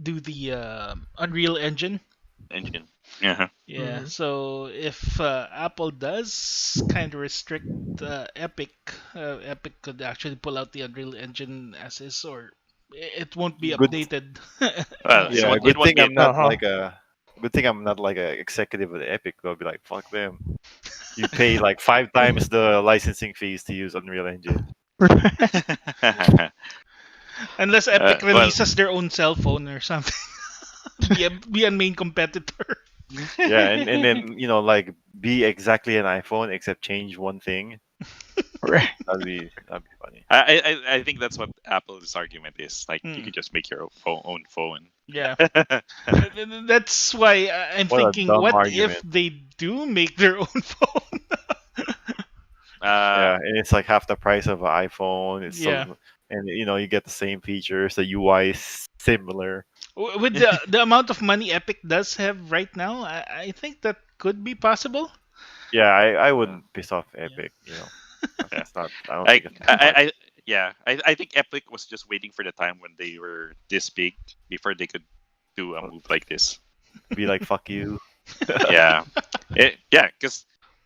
do the Unreal Engine. Engine. Yeah. Yeah, Mhm. so if Apple does kind of restrict Epic, Epic could actually pull out the Unreal Engine as is, or it won't be Good. updated. Well, Yeah. Yeah, it good won't thing be. I'm not Uh-huh. like a. Good thing I'm not like a executive at Epic. I'll be like, fuck them. You pay like 5 times the licensing fees to use Unreal Engine. Unless Epic Well, releases their own cell phone or something, be a main competitor. Yeah, and then like be exactly an iPhone except change one thing. Right. That'd be funny. I think that's what Apple's argument is. Like you Hmm. could just make your own phone. Yeah. That's why I'm What a thinking, dumb what if argument. they do make their own phone? uh, Yeah, and it's like half the price of an iPhone. It's Yeah. so, and you get the same features. The UI is similar. With the amount of money Epic does have right now, I think that could be possible. Yeah, I uh, wouldn't piss off Yeah. Epic. yeah. It's not. I don't think Like it's that hard. yeah. I think Epic was just waiting for the time when they were this big before they could do a Well, move like this. be like, fuck you. Yeah. Yeah. Because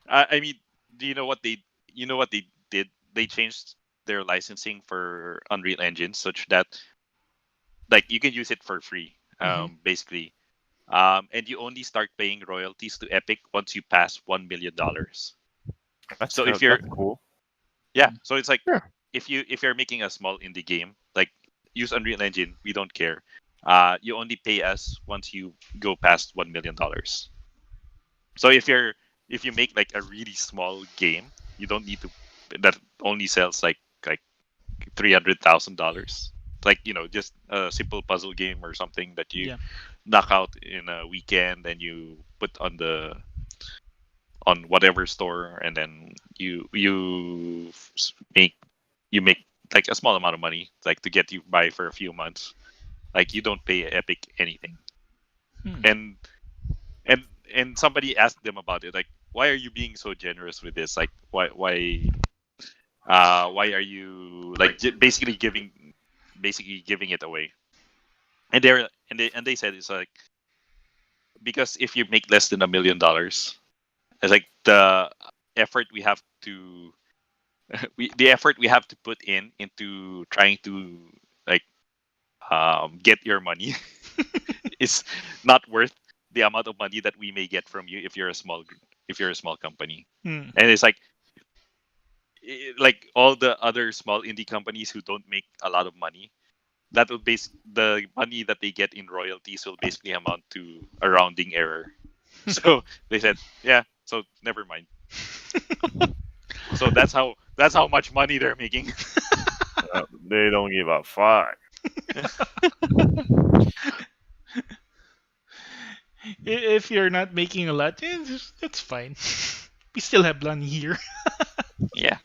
I mean, do you know what they? You know what they did? They changed their licensing for Unreal Engine such that like you can use it for free, Hmm. basically. And you only start paying royalties to Epic once you pass $1 million. So if you're That's cool. yeah, so it's like Sure. if you're making a small indie game, like use Unreal Engine, we don't care. You only pay us once you go past $1 million. So if you make like a really small game, you don't need to that only sells like $300,000. Like just a simple puzzle game or something that you Yeah. knock out in a weekend and you put on whatever store, and then make you make like a small amount of money like to get you by for a few months. Like you don't pay Epic anything. Hmm. and and and somebody asked them about it, like, why are you being so generous with this? Like why are you like basically giving it away? And they said it's like, because if you make less than $1 million, it's like the effort we have to the effort we have to put into trying to like get your money is not worth the amount of money that we may get from you if you're a small company. Hmm. And it's like like all the other small indie companies who don't make a lot of money, that will base the money that they get in royalties will basically amount to a rounding error. So they said, yeah, so never mind. So that's how much money they're making. They don't give a fuck. If you're not making a lot, it's fine. We still have money here. Yeah,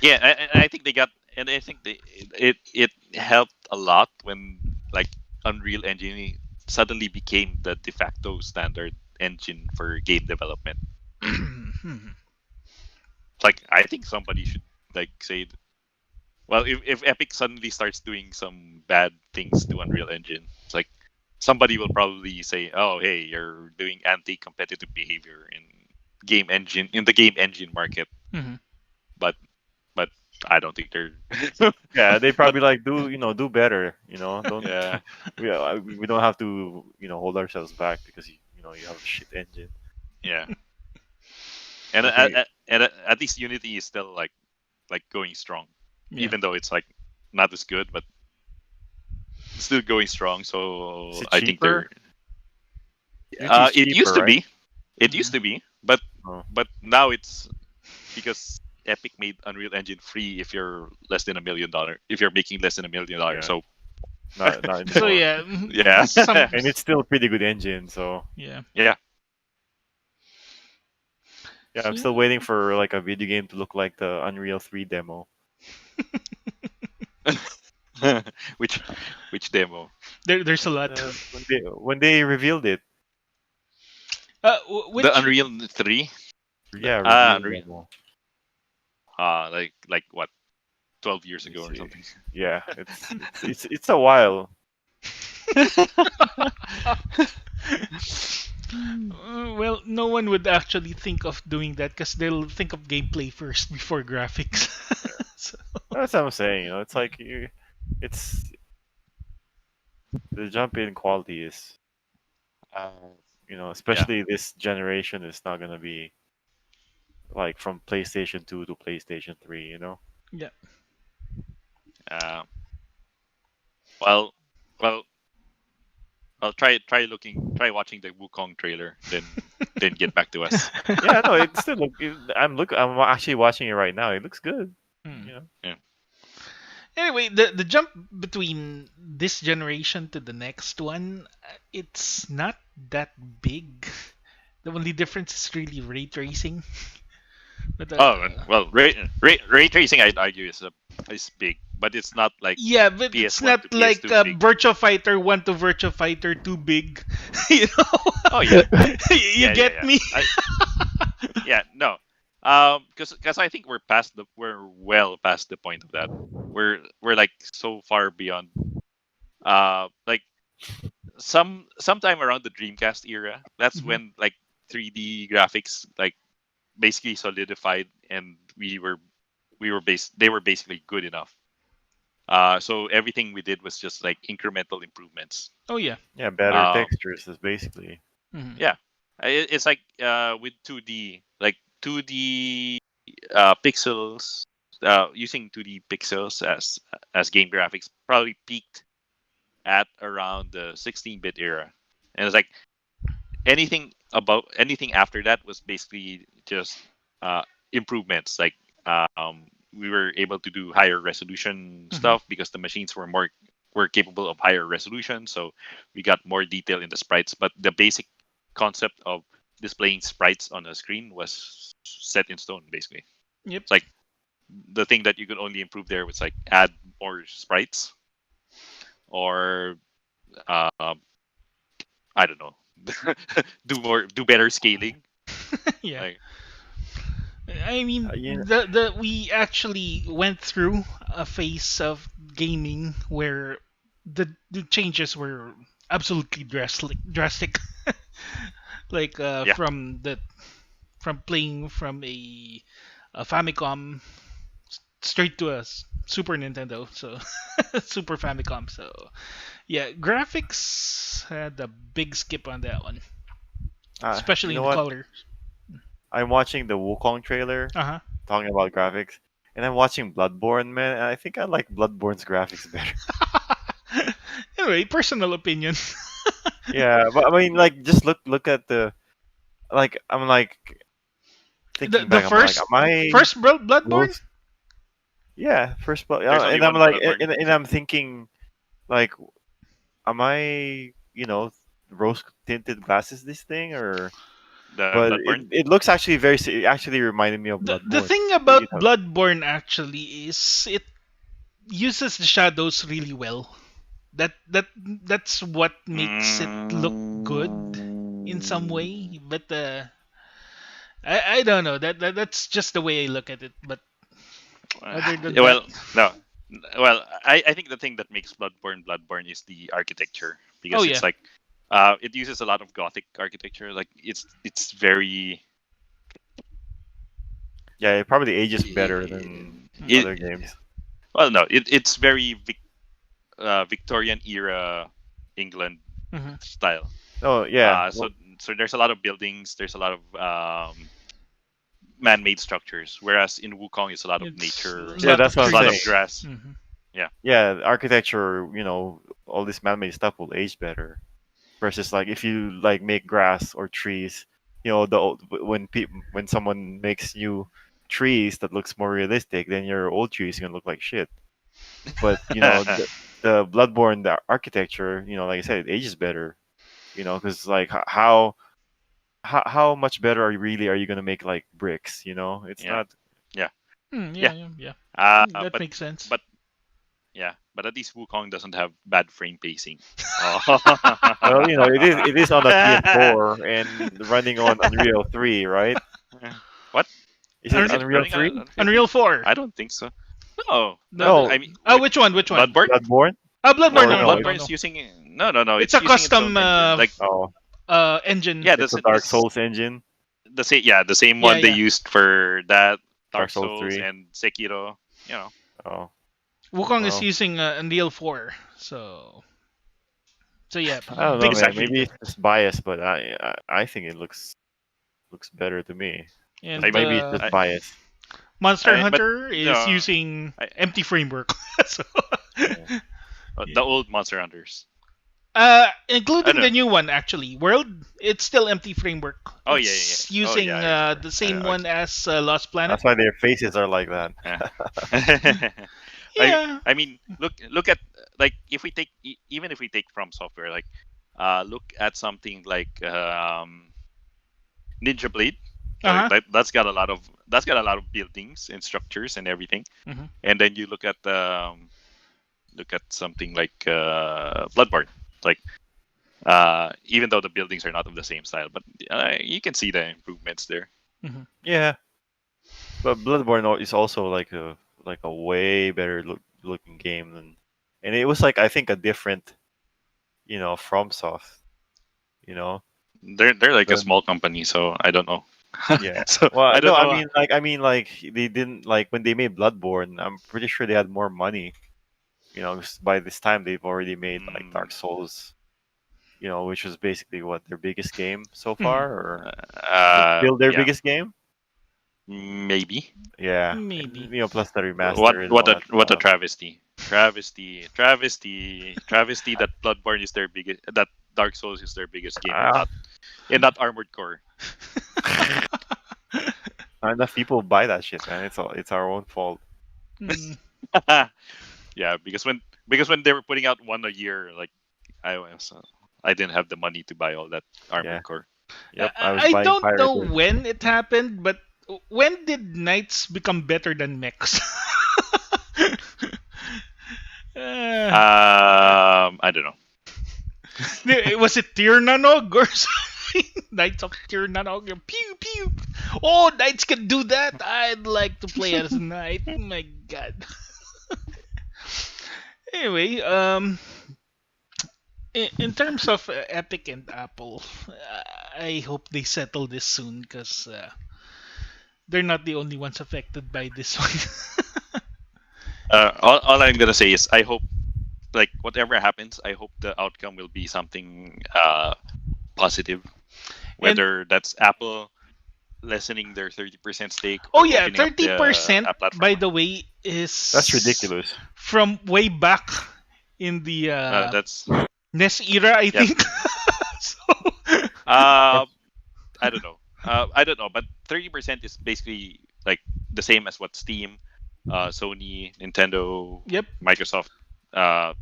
yeah, and I think they got, and I think it helped a lot when like Unreal Engine suddenly became the de facto standard engine for game development. Hmm. Like I think somebody should like say, well, if Epic suddenly starts doing some bad things to Unreal Engine, it's like somebody will probably say, "Oh, hey, you're doing anti-competitive behavior in the game engine market." Hmm. But but I don't think they're. Yeah, they but probably like do better. Don't yeah, we don't have to hold ourselves back because you have a shit engine. yeah, and I think at least Unity is still like going strong, Yeah. even though it's like not as good, but still going strong. is So it I think they're. cheaper? Unity is It used cheaper, to right? be, it used Mhm. to be, but Oh, now it's because Epic made Unreal Engine free if you're less than $1 million. If you're making less than $1 million, yeah, so not So anymore. yeah, yeah, some And it's still a pretty good engine, so yeah. yeah. yeah, So I'm still waiting for like a video game to look like the Unreal 3 demo. which which demo? there's a lot. When they revealed it, The Which Unreal 3. yeah, reveal Unreal. demo. Like what? 12 years Let me ago or see. something. Yeah, it's a while. well, no one would actually think of doing that because they'll think of gameplay first before graphics. So, That's what I'm saying. It's like it's the jump in quality is Uh, yeah. especially this generation is not gonna be like from PlayStation 2 to PlayStation 3. yeah. Uh, well, well, try watching the Wukong trailer, then get back to us. Yeah, no, it still I'm actually watching it right now. It looks good. Hmm. You know. Yeah. Anyway, the jump between this generation to the next one, it's not that big. The only difference is really ray tracing. But Oh, and, well, ray tracing, I'd argue, is big, but it's not like yeah, but it's PS1 not to like PS2 big. Virtua Fighter 1 to Virtua Fighter 2 big. You know? Oh yeah, You yeah, yeah, get yeah. me? Yeah, no, because I think we're well past the point of that. We're like so far beyond. Like sometime around the Dreamcast era, that's Mhm. when like 3D graphics like basically solidified, and they were basically good enough. So everything we did was just like incremental improvements. Oh yeah. Yeah, better Uh, textures is basically. Mhm. yeah, it's like with 2D, like 2D pixels, using 2D pixels as game graphics probably peaked at around the 16-bit era, and it's like anything after that was basically just uh, improvements. Like we were able to do higher resolution Mhm. stuff because the machines were capable of higher resolution, so we got more detail in the sprites. But the basic concept of displaying sprites on a screen was set in stone. Basically, Yep. it's like the thing that you could only improve there was like add more sprites or um, I don't know, do better scaling. Yeah. Like I mean, Yeah, the we actually went through a phase of gaming where the changes were absolutely drastic. Like yeah, from playing from a Famicom straight to a Super Nintendo, so Super Famicom. So yeah, graphics had a big skip on that one, you especially in know the what? color. I'm watching the Wukong trailer Uh huh. talking about graphics, and I'm watching Bloodborne, man. And I think I like Bloodborne's graphics better. Anyway, personal opinion. Yeah, but I mean, like, just look at the I'm like the thinking the back. I'm like, first am I Bloodborne. close? Yeah, first blood. there's only And I'm one like, Bloodborne. and I'm thinking, like, am I, rose tinted glasses this thing or? The But it, Bloodborne. it looks actually it actually reminded me of The Bloodborne. thing about Bloodborne actually is it uses the shadows really well. That's what makes it look good in some way. Mm, But I don't know. That's just the way I look at it. But other than that, well, no. Well, I think the thing that makes Bloodborne is the architecture. Oh because yeah. it's like it uses a lot of Gothic architecture. Like it's very Yeah, it probably ages better than it, other games. well no it's very Victorian era England Hmm. style. Oh yeah, So there's a lot of buildings. There's a lot of man-made structures, whereas in Wukong it's a lot of It's nature. a yeah, lot that's of what There's I'm a lot saying. of trees. grass. Hmm. Yeah. Yeah, the architecture, all this man-made stuff will age better versus like if you like make grass or trees, when someone makes new trees that looks more realistic, then your old trees gonna look like shit. But the Bloodborne, the architecture, like I said, it ages better. Because like how much better are you gonna make like bricks? It's yeah. not. Yeah. Yeah, Yeah. yeah, yeah. That But makes sense. but yeah, but at least Wukong doesn't have bad frame pacing. Oh. Well, it is on a PS4 and running on Unreal 3, right? What? Is it Is it Unreal running on 3? Unreal 3? Unreal 4. I don't think so. No, no. No, I mean, Oh, which one? Which one? Bloodborne? Bloodborne? Bloodborne. Or No, No, no, no, it's no, Bloodborne no. is using no. It's It's a using its own custom engine. Like oh, engine. yeah, it's a Dark this Souls engine, the same Yeah, one they yeah. used for that Dark Dark Souls Souls 3. and Sekiro. Oh, Wukong is well, using Unreal 4. So yeah, I don't know, big It's man. actually Maybe improvement. it's just biased, but I think it looks better to me. I And Maybe it's I just bias. Monster but Hunter is no, using I, empty framework. So Yeah. yeah. the old Monster Hunters. I Including don't the know. new one actually. World, it's still empty framework. Oh yeah, yeah, It's yeah. Oh using yeah, I remember. the same one Okay. as Lost Planet. That's why their faces are like that. Yeah. Yeah. I mean, look at like if we take even if we take from software, like look at something like Ninja Blade. Like Uh-huh. that's got a lot of buildings and structures and everything. Hmm. And then you look at something like Bloodborne. Like even though the buildings are not of the same style, but you can see the improvements there. Hmm. Yeah, but Bloodborne is also like a way better looking game and it was like I think a different FromSoft. You know, They're like a the small company, so I don't know. Yeah. So Well, I no, don't know. I mean, like they didn't like when they made Bloodborne. I'm pretty sure they had more money. 'Cause by this time they've already made like Mm, Dark Souls. Which was basically what their biggest game so Hmm. far, or is it still their yeah, biggest game? maybe. Yeah, Maybe. and plus the remaster and all that What a stuff. travesty that Bloodborne is their biggest, that Dark Souls is their biggest game, Ah, and not Armored Core. not enough people buy that shit, man. It's our own fault. Hmm. Yeah, because when they were putting out one a year, like I didn't have the money to buy all that Yeah. Armored Core. Yep, I was I buying don't know pirated. when it happened, but when did knights become better than mechs? Uh, I don't know. was it Tir Nanog or something? Knights of Tir Nanog. Pew pew. Oh, knights can do that. I'd like to play as a knight. Oh my god. Anyway, in terms of Epic and Apple, I hope they settle this soon because they're not the only ones affected by this one. All I'm gonna say is I hope, like, whatever happens, I hope the outcome will be something positive. And Whether that's Apple lessening their 30% stake oh or yeah, opening up the 30% app by platform. the way That's is ridiculous. from way back in the That's NES era, I yeah. think. So, Uh, I don't know, but 30% is basically like the same as what Steam, Sony, Nintendo, yep. Microsoft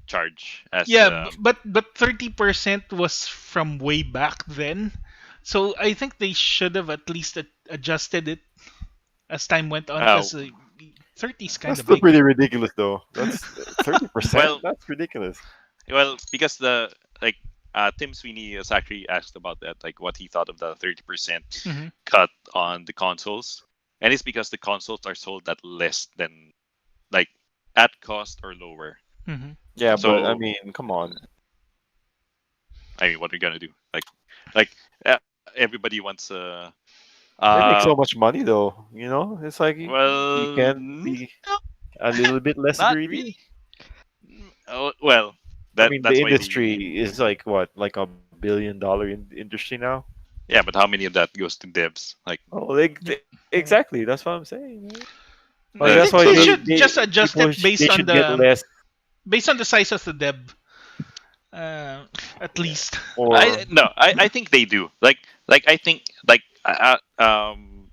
charge as. Yeah, but 30% was from way back then. So I think they should have at least adjusted it as time went on Uh, because 30 is kind That's of still big. pretty ridiculous, though. That's 30%. well, That's ridiculous. because the like Tim Sweeney has actually asked about that, like what he thought of the 30% Hmm. cut on the consoles, and it's because the consoles are sold at less than, like, at cost or lower. Hmm. Yeah, but I So mean, come on. I mean, what are you gonna do? Like everybody wants They make so uh, much money though. It's like you well, can't be a little bit less not really. greedy. Oh, well, I mean, that's the why they. industry is like what, like $1 billion industry now. Yeah, but how many of that goes to devs? Like, Oh, Yeah. exactly. That's what I'm saying. Man. Like I that's think why so they that should just adjust people it they should get less. based on the size of the deb, uh, at Yeah. least. Or I think they do. I think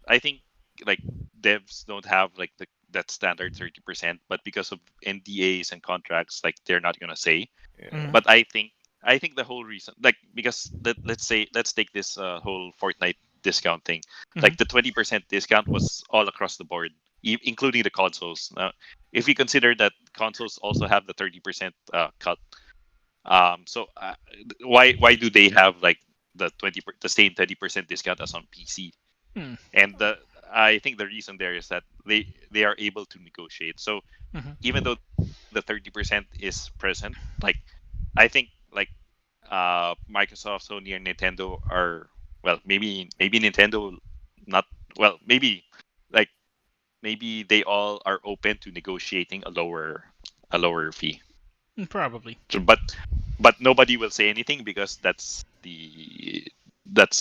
I think like devs don't have like that standard 30%, but because of NDAs and contracts, like they're not gonna say. yeah. Mhm. But I think the whole reason, like, because let's take this whole Fortnite discount thing. Mhm. Like the 20% discount was all across the board, including the consoles. Now, if we consider that consoles also have the 30% cut, so why do they have like the same 30% discount as on PC? Hmm. And I think the reason there is that they are able to negotiate. So Mhm. even though the 30% is present, like I think like Microsoft, Sony, and Nintendo are, well, maybe Nintendo not, well, like maybe they all are open to negotiating a lower fee. Probably. So, but nobody will say anything because that's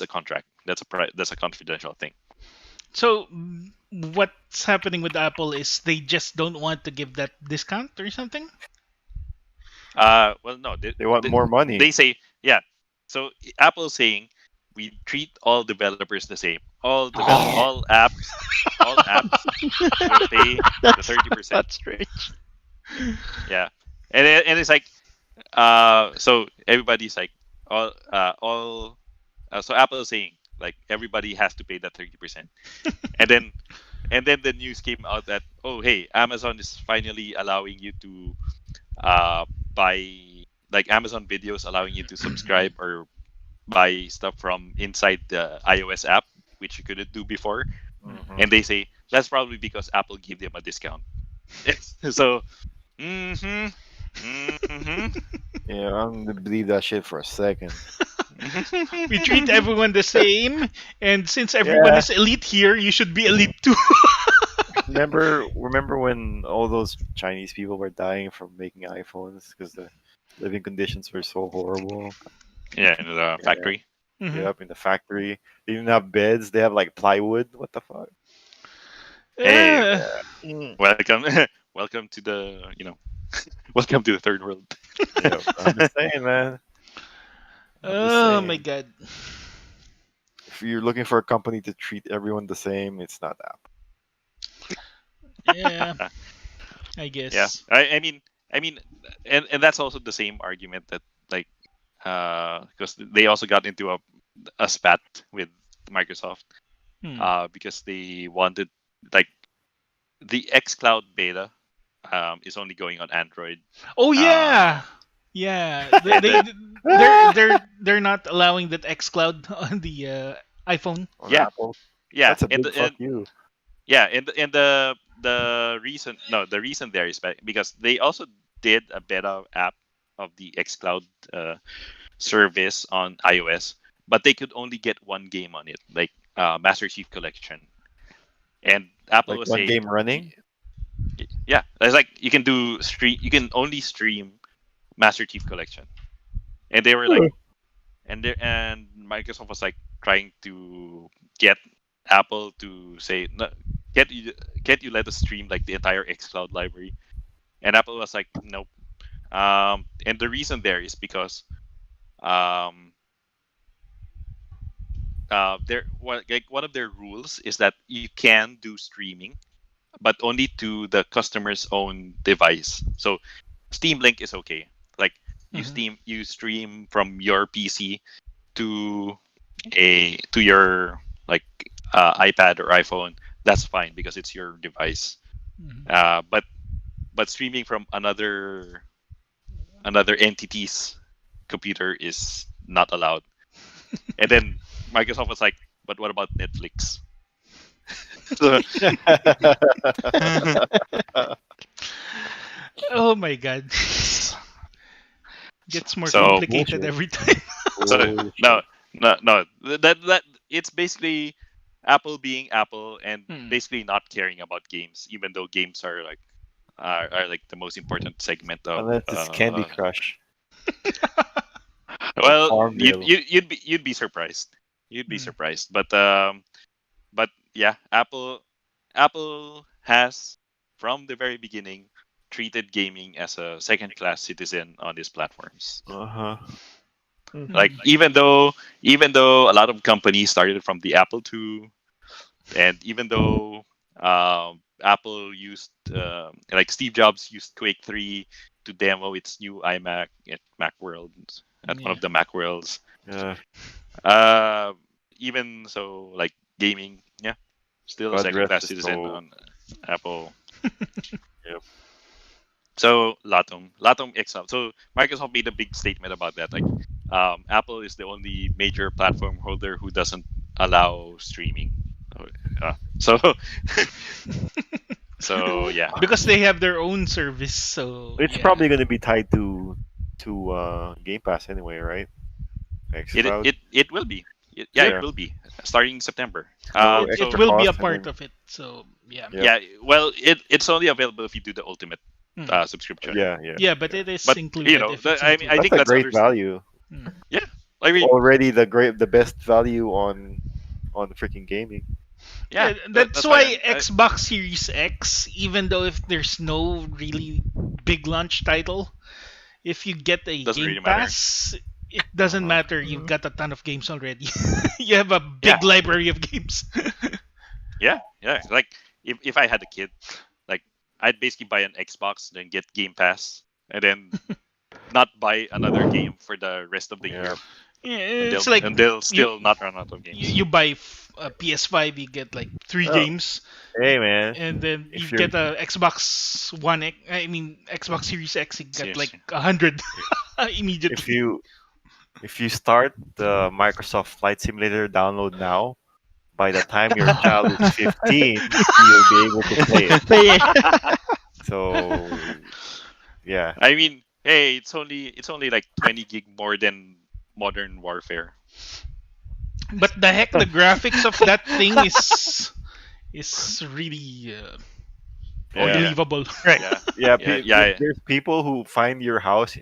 a contract. That's a confidential thing. So what's happening with Apple is they just don't want to give that discount or something. Well, no, They want they, more money. they say, yeah. So Apple's saying we treat all developers the same. Oh. All apps will pay the That's 30%. that's strange. Yeah, and it's like so everybody's like all so Apple's saying like everybody has to pay that 30%, and then the news came out that, oh, hey, Amazon is finally allowing you to uh buy, like, Amazon Videos allowing you to subscribe or buy stuff from inside the iOS app, which you couldn't do before. Hmm. And they say that's probably because Apple gave them a discount. So, mm-hmm, mm-hmm. Yeah, I'm gonna believe that shit for a second. We treat everyone the same, and since everyone Yeah. is elite here, you should be elite too. Remember when all those Chinese people were dying from making iPhones because the living conditions were so horrible? Yeah, in the Yeah. factory. Mhm. Yep, in the factory. They didn't have beds. They have like plywood. What the fuck? Hey, Uh, Mm. welcome, welcome to the welcome to the third world. Yeah, I'm just saying, man. I'm just oh my saying. god. If you're looking for a company to treat everyone the same, it's not Apple. Yeah, I Yeah, guess. I mean, and that's also the same argument that, like, because they also got into a spat with Microsoft, Hmm. because they wanted, like, the xCloud beta is only going on Android, Oh uh, yeah, yeah. and then They're not allowing that xCloud on the iPhone. On yeah, Apple, yeah, that's a and big fuck you. yeah, and the reason there is because they also did a beta app of the xCloud uh, service on iOS, but they could only get one game on it, like Master Chief Collection. And Apple Like was one saying, game running. yeah, it's like you can only stream Master Chief Collection, and they were like, and Microsoft was like trying to get Apple to say, no, can't you can't you let us stream like the entire xCloud library? And Apple was like, nope. And the reason there is because um, like, one of their rules is that you can do streaming, but only to the customer's own device. So Steam Link is okay. Like, Mhm. you stream from your PC to your, like, iPad or iPhone. That's fine because it's your device. Mhm. But streaming from another entity's computer is not allowed. And then Microsoft was like, but what about Netflix? So, Oh my god. Gets more That's so complicated bullshit. every time. So no, Bullshit. no. That it's basically Apple being Apple and Hmm. basically not caring about games, even though games are like the most important segment of. Unless it's Candy Crush or Well, Farmville. you'd be surprised. You'd be Hmm. surprised, but yeah, Apple has from the very beginning treated gaming as a second class citizen on these platforms. Uh-huh. Like Hmm. even though a lot of companies started from the Apple II, and even though Apple used like Steve Jobs used Quake 3 to demo its new iMac at Macworld at one Yeah. of the Macworlds. Yeah. Uh, Even so, like gaming, yeah, still a God second rest class his citizen soul. on Apple. Yep. So Latam XL. So Microsoft made a big statement about that. Like, Apple is the only major platform holder who doesn't allow streaming. So, so yeah, Because they have their own service, so It's yeah. probably gonna be tied to Game Pass anyway, right? it xCloud. it it will be. Yeah, it Yeah. Yep. will be starting September. So It extra So will be a cost and part then of it. So yeah. yep. yeah, well, it's only available if you do the ultimate Hmm. subscription. Yeah, yeah, Yeah, but yeah. it is But included if it's I mean, I included. That's think a that's great understood. value. Hmm. Yeah, I mean, Already the best value on freaking gaming. yeah, Yeah, that's that's why why Xbox Series X, even though if there's no really big launch title, if you get a doesn't Game really matter. Pass, it doesn't Uh-huh. matter. You've got a ton of games already. You have a Yeah, big library of games. yeah. Like if I had a kid, like I'd basically buy an Xbox, then get Game Pass, and then not buy another game for the rest of the Yeah. year, Yeah, and it's like they'll you still not run out of games. you buy a PS5, you get like three Oh, games, hey man, and then you if you're get a Xbox One X. I mean Xbox Series X, you get like Seriously. 100 if immediately. you if you start the Microsoft Flight Simulator download now, by the time your child is 15, you'll be able to play it. Play it. So yeah, I mean, hey, it's only like 20 gig more than Modern Warfare. But the heck, the graphics of that thing is really yeah, Yeah, unbelievable. Right. yeah, yeah. yeah. There's people who find your house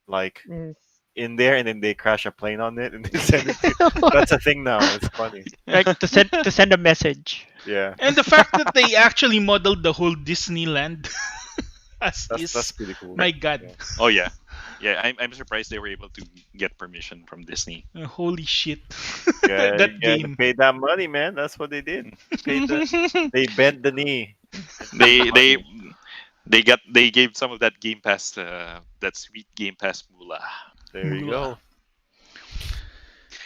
like Mm. in there, and then they crash a plane on it, and they send it to you. That's a thing now. It's funny. Like to send a message. Yeah, And the fact that they actually modeled the whole Disneyland as that's is, pretty cool. my God, Yeah. Oh yeah, yeah. I'm surprised they were able to get permission from Disney. holy shit, Yeah, that you gotta game. pay that money, man. That's what they did. They bent the knee. And paid they the they money. they gave some of that Game Pass, that sweet Game Pass moolah. There you Mula. go.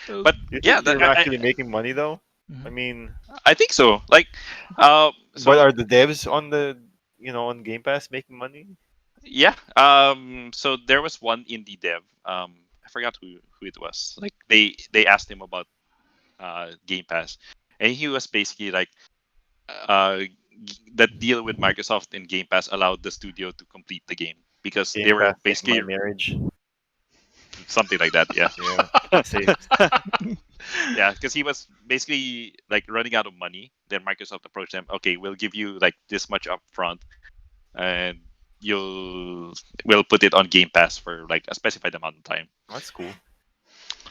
So, But You yeah, think they're actually making money though? I mhm. mean, I think so. Like, but so are the devs on the on Game Pass making money? yeah, so there was one indie dev. I forgot who it was. Like they asked him about Game Pass, and he was basically like, that deal with Microsoft and Game Pass allowed the studio to complete the game because Game they were Pass is my basically marriage. something like that. Yeah. Yeah, same. Yeah, because he was basically like running out of money. Then Microsoft approached him. Okay, we'll give you like this much upfront, and you'll we'll put it on Game Pass for like a specified amount of time. That's cool.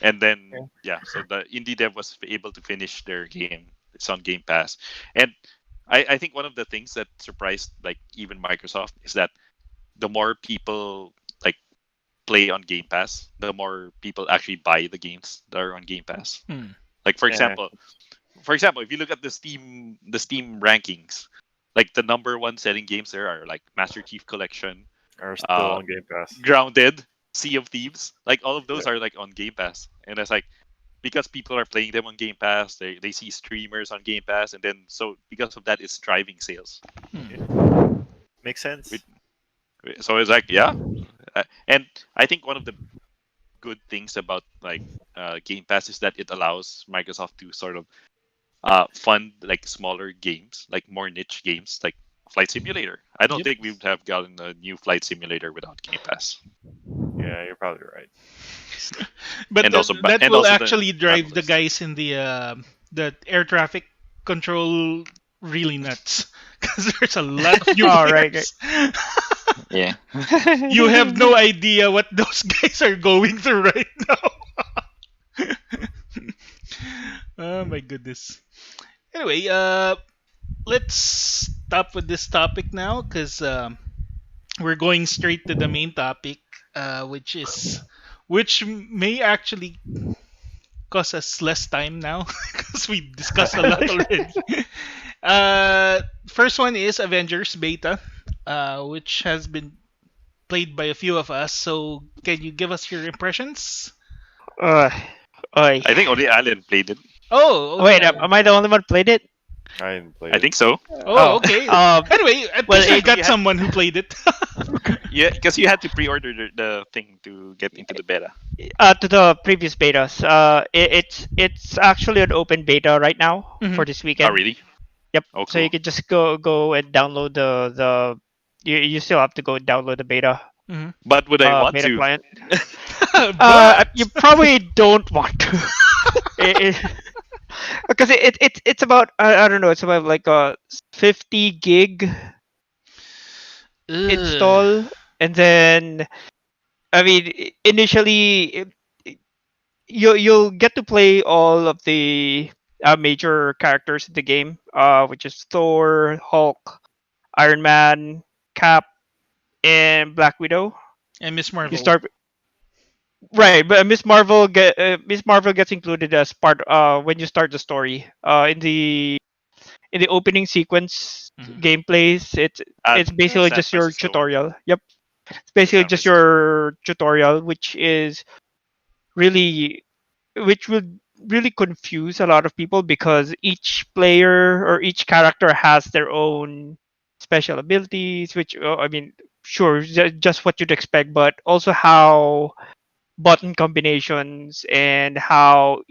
And Yeah. then yeah, so the indie dev was able to finish their game. It's on Game Pass, and I think one of the things that surprised like even Microsoft is that the more people like play on Game Pass, the more people actually buy the games that are on Game Pass. Hmm. Like Yeah, for example, if you look at the Steam rankings, like the number one selling games there are like Master Chief Collection, are still uh, on Game Pass. Grounded, Sea of Thieves. Like all of Yeah. those are like on Game Pass, and it's like because people are playing them on Game Pass, they see streamers on Game Pass, and then so because of that, it's driving sales. Hmm. Makes sense. So it's like yeah, and I think one of the good things about like Game Pass is that it allows Microsoft to sort of fund like smaller games, like more niche games, like Flight Simulator. I don't Yep. think we would have gotten a new Flight Simulator without Game Pass. Yeah, you're probably right. But And also that and will also the actually drive the battlers. guys in the air traffic control really nuts because there's a lot of new Oh, right. players. Yeah. You have no idea what those guys are going through right now. Oh my goodness. Anyway, let's stop with this topic now because we're going straight to the main topic, which may actually cost us less time now because we discussed a lot already. First one is Avengers Beta, which has been played by a few of us. So, can you give us your impressions? Uh, Oi. I think only Alan played it. Oh, only Wait, Alan. am I the only one played it? I didn't play I it. think so. Oh, okay. Anyway, at well, least we it- got you had- someone who played it. Yeah, because you had to pre-order the thing to get into the beta. to the previous betas. It's actually an open beta right now for Mhm. this Oh, weekend. really? Yep. Oh, So you cool. can just go and download the you still have to go and download the beta Mhm. But would I want beta to? client. But You probably don't want to. Because it's about I don't know, it's about like a 50 gig Ugh. install, and then I mean initially you'll get to play all of the major characters in the game, which is Thor, Hulk, Iron Man, Cap, and Black Widow. and Miss You Marvel. start right, but Miss Marvel gets included as part when you start the story. In the opening sequence Mhm. gameplays, it's basically San just your Francisco one. tutorial. Yep, it's The basically San just Francisco. your tutorial, really which would really confuse a lot of people because each player or each character has their own special abilities, which I mean, sure, just what you'd expect, but also how button combinations and how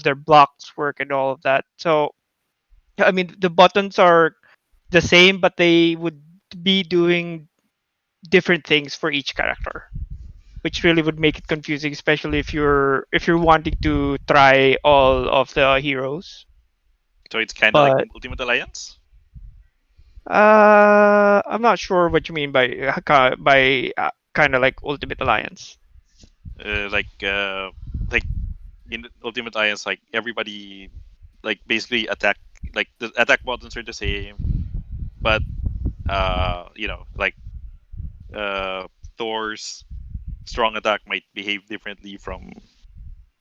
their blocks work and all of that. So I mean, the buttons are the same, but they would be doing different things for each character, which really would make it confusing, especially if you're wanting to try all of the heroes. So it's kind of like But Ultimate Alliance. I'm not sure what you mean by kind of like Ultimate Alliance. Like in Ultimate Alliance, like everybody, like basically attack. Like the attack buttons are the same, but like uh, Thor's strong attack might behave differently from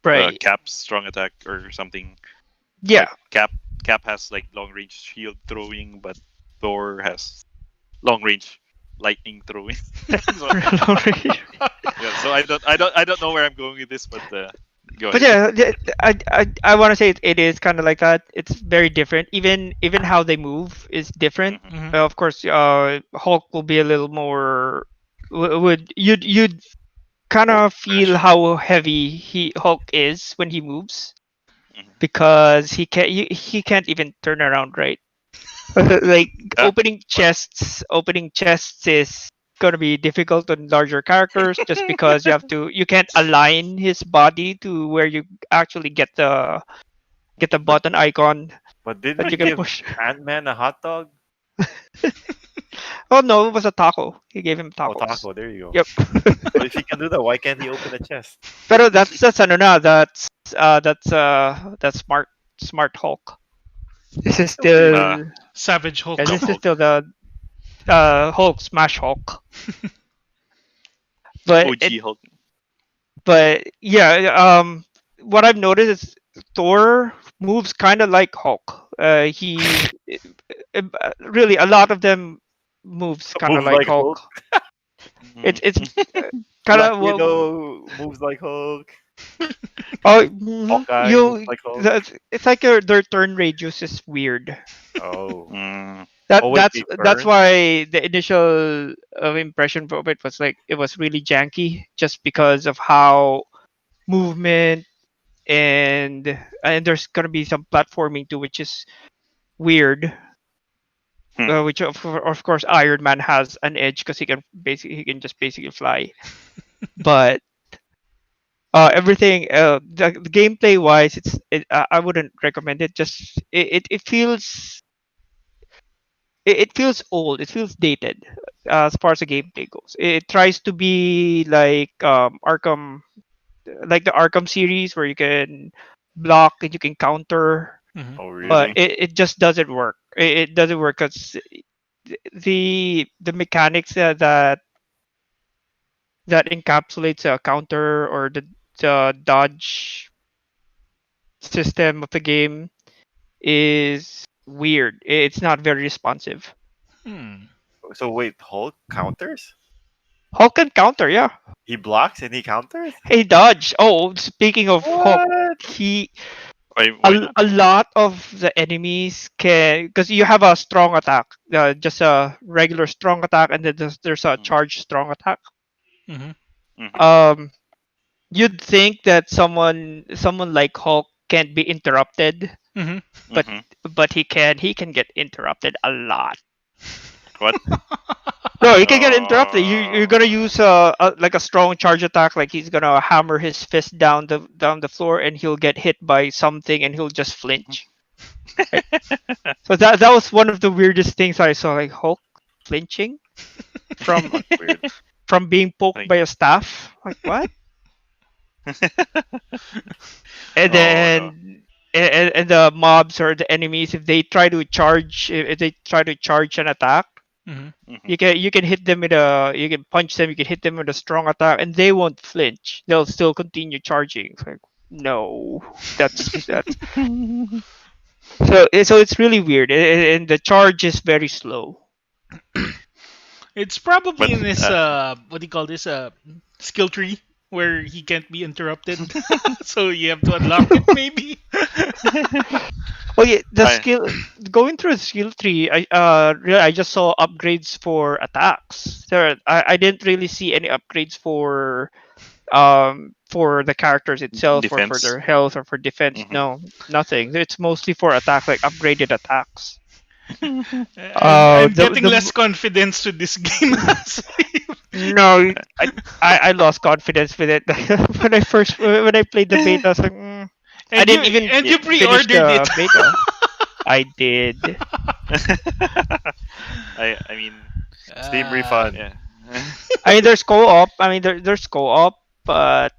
Right. Cap's strong attack or something. Yeah. Like Cap has like long range shield throwing, but Thor has long range lightning throwing. So, yeah, so I don't know where I'm going with this, but go But ahead. yeah, I want to say it is kind of like that. It's very different. Even how they move is different. Mhm. Mhm. Of course, Hulk will be a little more. Would you'd kind Hulk of feel smash. how heavy Hulk is when he moves Mhm. because he can't even turn around right. Like Ah, opening chests is gonna be difficult on larger characters just because you can't align his body to where you actually get the But button icon but didn't that he you can give push. Ant-Man a hot dog? Oh no, it was a taco. He gave him Oh, tacos. taco. There you go. Yep. But if he can do that, why can't he open a chest? Pero that's ano na, that's smart Hulk. This is uh, still Savage Hulk. this is Hulk. still the Hulk Smash Hulk. But OG Hulk. yeah, what I've noticed is Thor moves kind of like Hulk. Really a lot of them moves kind of Moves like like Hulk. Hulk. It's kind Black of Widow moves like Hulk. oh Hawkeye moves you like Hulk. it's like their turn radius is weird. Oh. Mm, Oh wait, they That's turn? why the initial impression of it was like it was really janky just because of how movement and there's gonna be some platforming too, which is weird. Hmm. Which of course Iron Man has an edge because he can just basically fly. But Everything, the gameplay wise, I wouldn't recommend it. Just it feels it feels old. It feels dated as far as the gameplay goes. It tries to be like Arkham, like the Arkham series where you can block and you can counter, Mhm. Oh, but really? it just doesn't work. It doesn't work because the mechanics that encapsulates a counter or the dodge system of the game is weird. It's not very responsive. Hmm. So wait, Hulk counters? Hulk can counter, yeah. He blocks and he counters? Hey, dodge. Oh, speaking of Hulk, What? he Why not? a lot of the enemies can, because you have a strong attack, just a regular strong attack, and then there's a Mm-hmm. charged strong attack. Mhm. Mm-hmm. Um, you'd think that someone like Hulk can't be interrupted, Mhm. but Mm-hmm. he can get interrupted a lot. What? No, he can get interrupted. You're gonna Oh. use like a strong charge attack, like he's gonna hammer his fist down the floor, and he'll get hit by something, and he'll just flinch. Right? So that was one of the weirdest things I saw, like Hulk flinching from That's weird. being poked Like, by a staff. Like what? And oh no. then and the mobs or the enemies, if they try to charge an attack, Mhm. Mm-hmm. you can hit them with a you can punch them, you can hit them with a strong attack, and they won't flinch. They'll still continue charging. It's like, no, that's so it's really weird, and the charge is very slow. It's probably But in this what do you call this skill tree where he can't be interrupted. So you have to unlock it maybe. Oh yeah, the I skill going through the skill tree. I just saw upgrades for attacks. I didn't really see any upgrades for the characters itself, or for defense. their health, or for defense. Mm-hmm. No, nothing. It's mostly for attack, like upgraded attacks. I'm getting The less confidence with this game. No, I lost confidence with it when I played the beta. I was like, I and you didn't even and Yeah. you finish pre-ordered it. the beta. I did. I mean, Steam uh, refund. yeah. I mean, there's co-op. I mean, there's co-op, but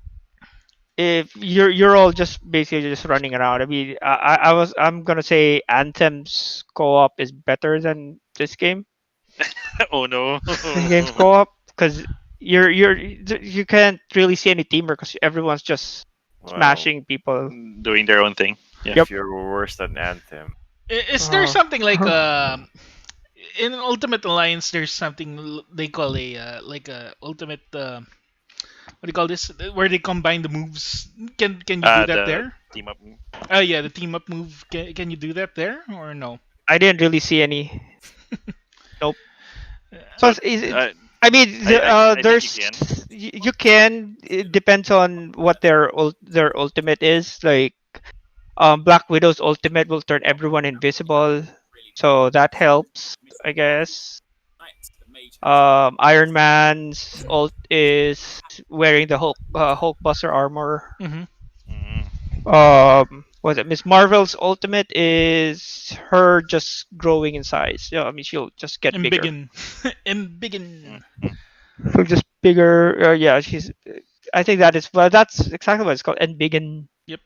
if you're all just basically just running around. I mean, I'm gonna say Anthem's co-op is better than this game. Oh no. This game's co-op, because you can't really see any teamwork because everyone's just Well, smashing people. Doing their own thing. Yeah. Yep. if you're worse than Anthem. is there Uh, something like in Ultimate Alliance? There's something they call a like a ultimate what do you call this? Where they combine the moves. Can you do that The there? team up. Oh yeah, the team up move. Can you do that there or no? I didn't really see any. Nope. So Plus, I mean, I think you there's can. you can. It depends on what their ultimate is. Like, Black Widow's ultimate will turn everyone invisible, so that helps, I guess. Iron Man's ult is wearing the Hulkbuster armor. Mm-hmm. Mm. Was it Miss Marvel's ultimate is her just growing in size. Yeah, I mean she'll just get And bigger. begin. And begin. Mm. She'll just bigger. Yeah, she's. I think that is. Well, that's exactly what it's called. And begin. Yep.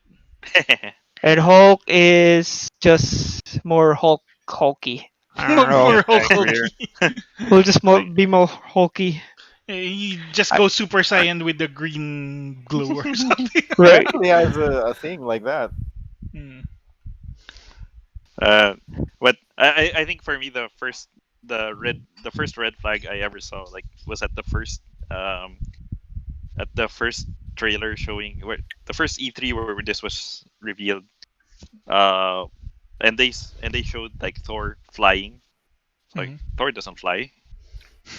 And Hulk is just more hulky. I don't know. More Hulk Angrier. Hulky. He'll just Like, be more hulky. He just I, goes Super Saiyan with the green glow or something. He right. actually has a thing like that. Hmm. uh, but I think for me the first red flag I ever saw like was um at the first trailer showing where the first E3 where this was revealed. Uh, and they showed like Thor flying. It's like Mhm. Thor doesn't fly.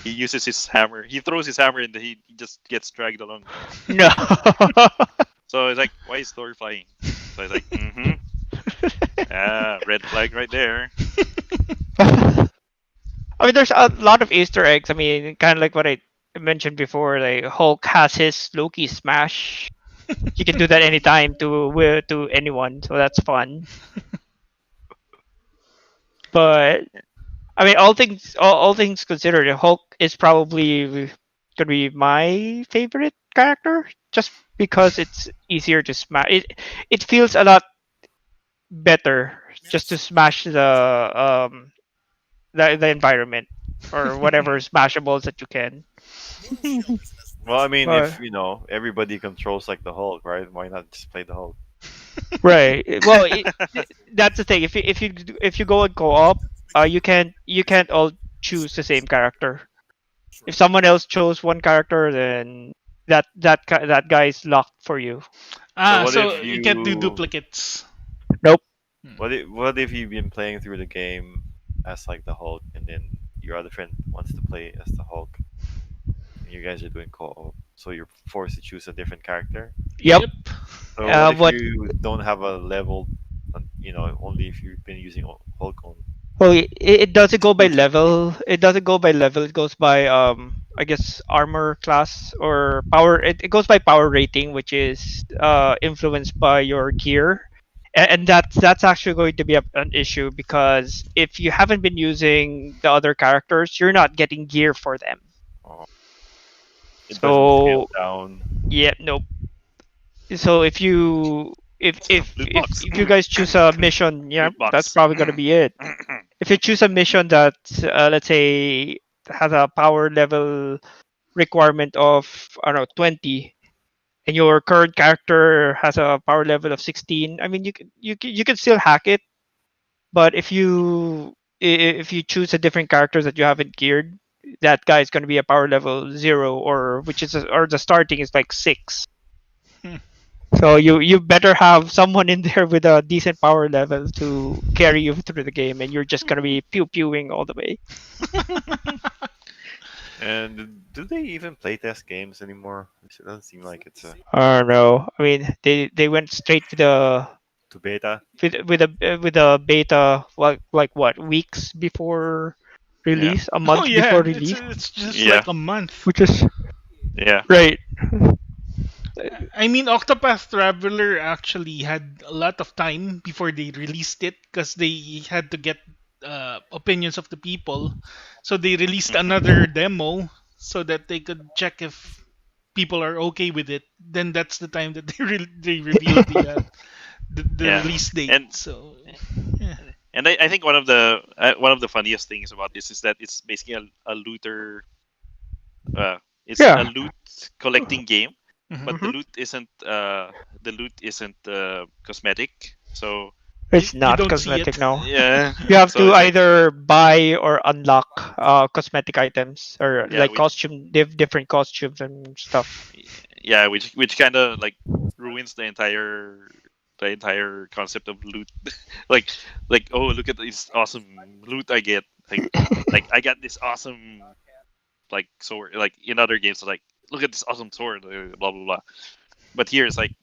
He uses his hammer. He throws his hammer and he just gets dragged along. No. So it's like, why is Thor flying? So it's like, red flag right there. I mean, there's a lot of Easter eggs. I mean, kind of like what I mentioned before. Like Hulk has his Loki smash. You can do that anytime to anyone, so that's fun. But I mean, all things considered, Hulk is probably gonna be my favorite character, just because it's easier to smash. It feels a lot better just to smash the environment or whatever smashables that you can. Well, I mean, But if everybody controls like the Hulk, right? Why not just play the Hulk? right, well, that's the thing. If you go and co-op, you can't all choose the same character. If someone else chose one character, then that guy is locked for you. So Ah, what so if you can't do you duplicates. Nope. Hmm. what if you've been playing through the game as like the Hulk, and then your other friend wants to play as the Hulk, and you guys are doing co-op, so you're forced to choose a different character. Yep. Yep. So what if What you don't have a level, only if you've been using Hulk on? Well, it doesn't go by level. It doesn't go by level. It goes by I guess armor class or power. It goes by power rating, which is influenced by your gear, and that's actually going to be an issue because if you haven't been using the other characters, you're not getting gear for them. Oh, it doesn't scale So down. yeah, nope. So if you Loot box. if you guys choose a mission, yeah, Loot that's box. probably gonna be it. If you choose a mission that let's say has a power level requirement of I don't know 20 and your current character has a power level of 16, I mean you can still hack it, but if you choose a different character that you haven't geared, that guy is going to be a power level 0 or which is or the starting is like 6. Hmm. So you better have someone in there with a decent power level to carry you through the game, and you're just gonna be pew pewing all the way. And do they even playtest games anymore? It doesn't seem like it's a I don't know. I mean, they went straight to beta. with a beta like what weeks before Yeah. release, a Oh month before yeah, it's release, it's just Yeah. like a month. which is Yeah. right. I mean, Octopath Traveler actually had a lot of time before they released it because they had to get opinions of the people. So they released another demo so that they could check if people are okay with it. Then that's the time that they revealed the Yeah. release date. And So yeah. and I think one of the funniest things about this is that it's basically a looter. It's a Yeah. loot collecting game, Mhm. but Hmm. the loot isn't cosmetic. So You, It's you not don't see cosmetic it. now. yeah. You have So to it's like either buy or unlock cosmetic items or yeah, like costume different costumes and stuff. yeah, which kind of like ruins the entire concept of loot. like oh, look at this awesome loot I get. Like I got this awesome like sword. Like in other games, like look at this awesome sword. Blah blah blah. But here it's like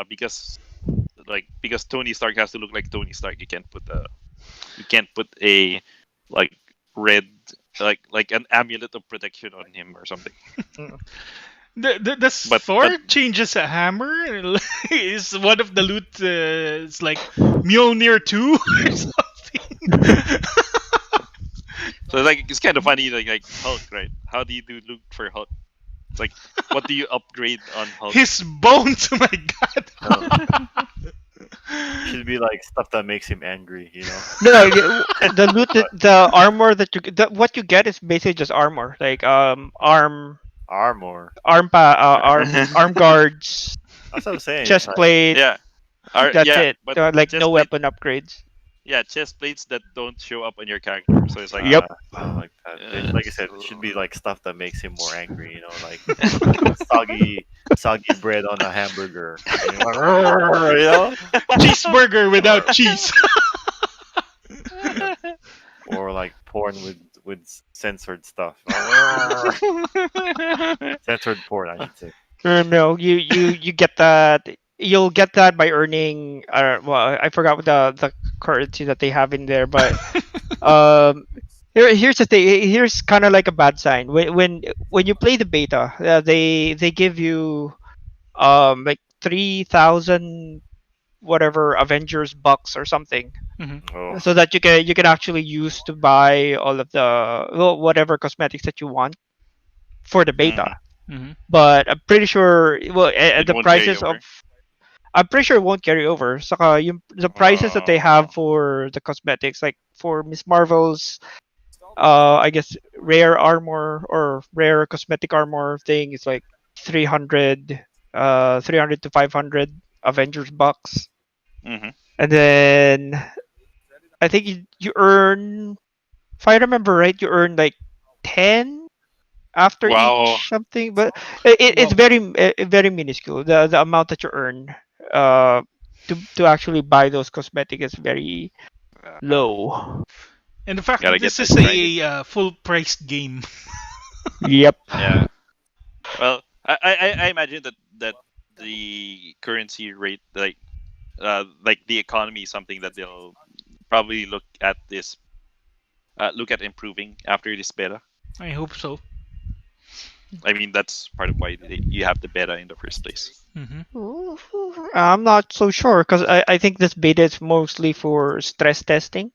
because Tony Stark has to look like Tony Stark. You can't put a like red like an amulet of protection on him or something. The But sword changes a hammer is one of the loot. It's like Mjolnir 2 or something. so like it's kind of funny like Hulk, right? How do you do loot for Hulk? It's like what do you upgrade on Hulk? His bones, oh my Uh, god. should be like stuff that makes him angry. No, the loot, the armor what you get is basically just armor, like Armor. arm guards, That's what I'm saying. It's chest like plate. yeah, That's yeah, it. but Like no chest plate, weapon upgrades. yeah, chest plates that don't show up on your character. So it's like Yep. something like that. Uh, Like I said, it should be like stuff that makes him more angry. Like soggy bread on a hamburger. You know? Cheeseburger without cheese. Or like porn with censored stuff. Censored porn, I should say. No, you get that. You'll get that by earning. Well, I forgot what the currency that they have in there, but um, here's the thing. Here's kind of like a bad sign. When you play the beta, they give you like 3,000 whatever Avengers bucks or something, Hmm. Oh, so that you can actually use to buy all of the, well, whatever cosmetics that you want for the beta. Mhm. Hmm. But I'm pretty sure, well, It the won't carry prices over. of, I'm pretty sure it won't carry over. Saka the prices that they Oh. have for the cosmetics, like for Miss Marvel's, I guess rare armor or rare cosmetic armor thing is like 300, 300 to 500 Avengers bucks, Mhm. and then I think you earn, if I remember right, you earn like 10 after Wow. each something, but it's Wow. very minuscule. The amount that you earn uh to actually buy those cosmetics is very Uh, low. And the fact Gotta that get this that is grinded. a full-priced game. Yep. Yeah. Well, I imagine that the currency rate, like the economy, is something that they'll probably look at improving after this beta. I hope so. I mean, that's part of why you have the beta in the first place. Hmm. I'm not so sure because I think this beta is mostly for stress testing,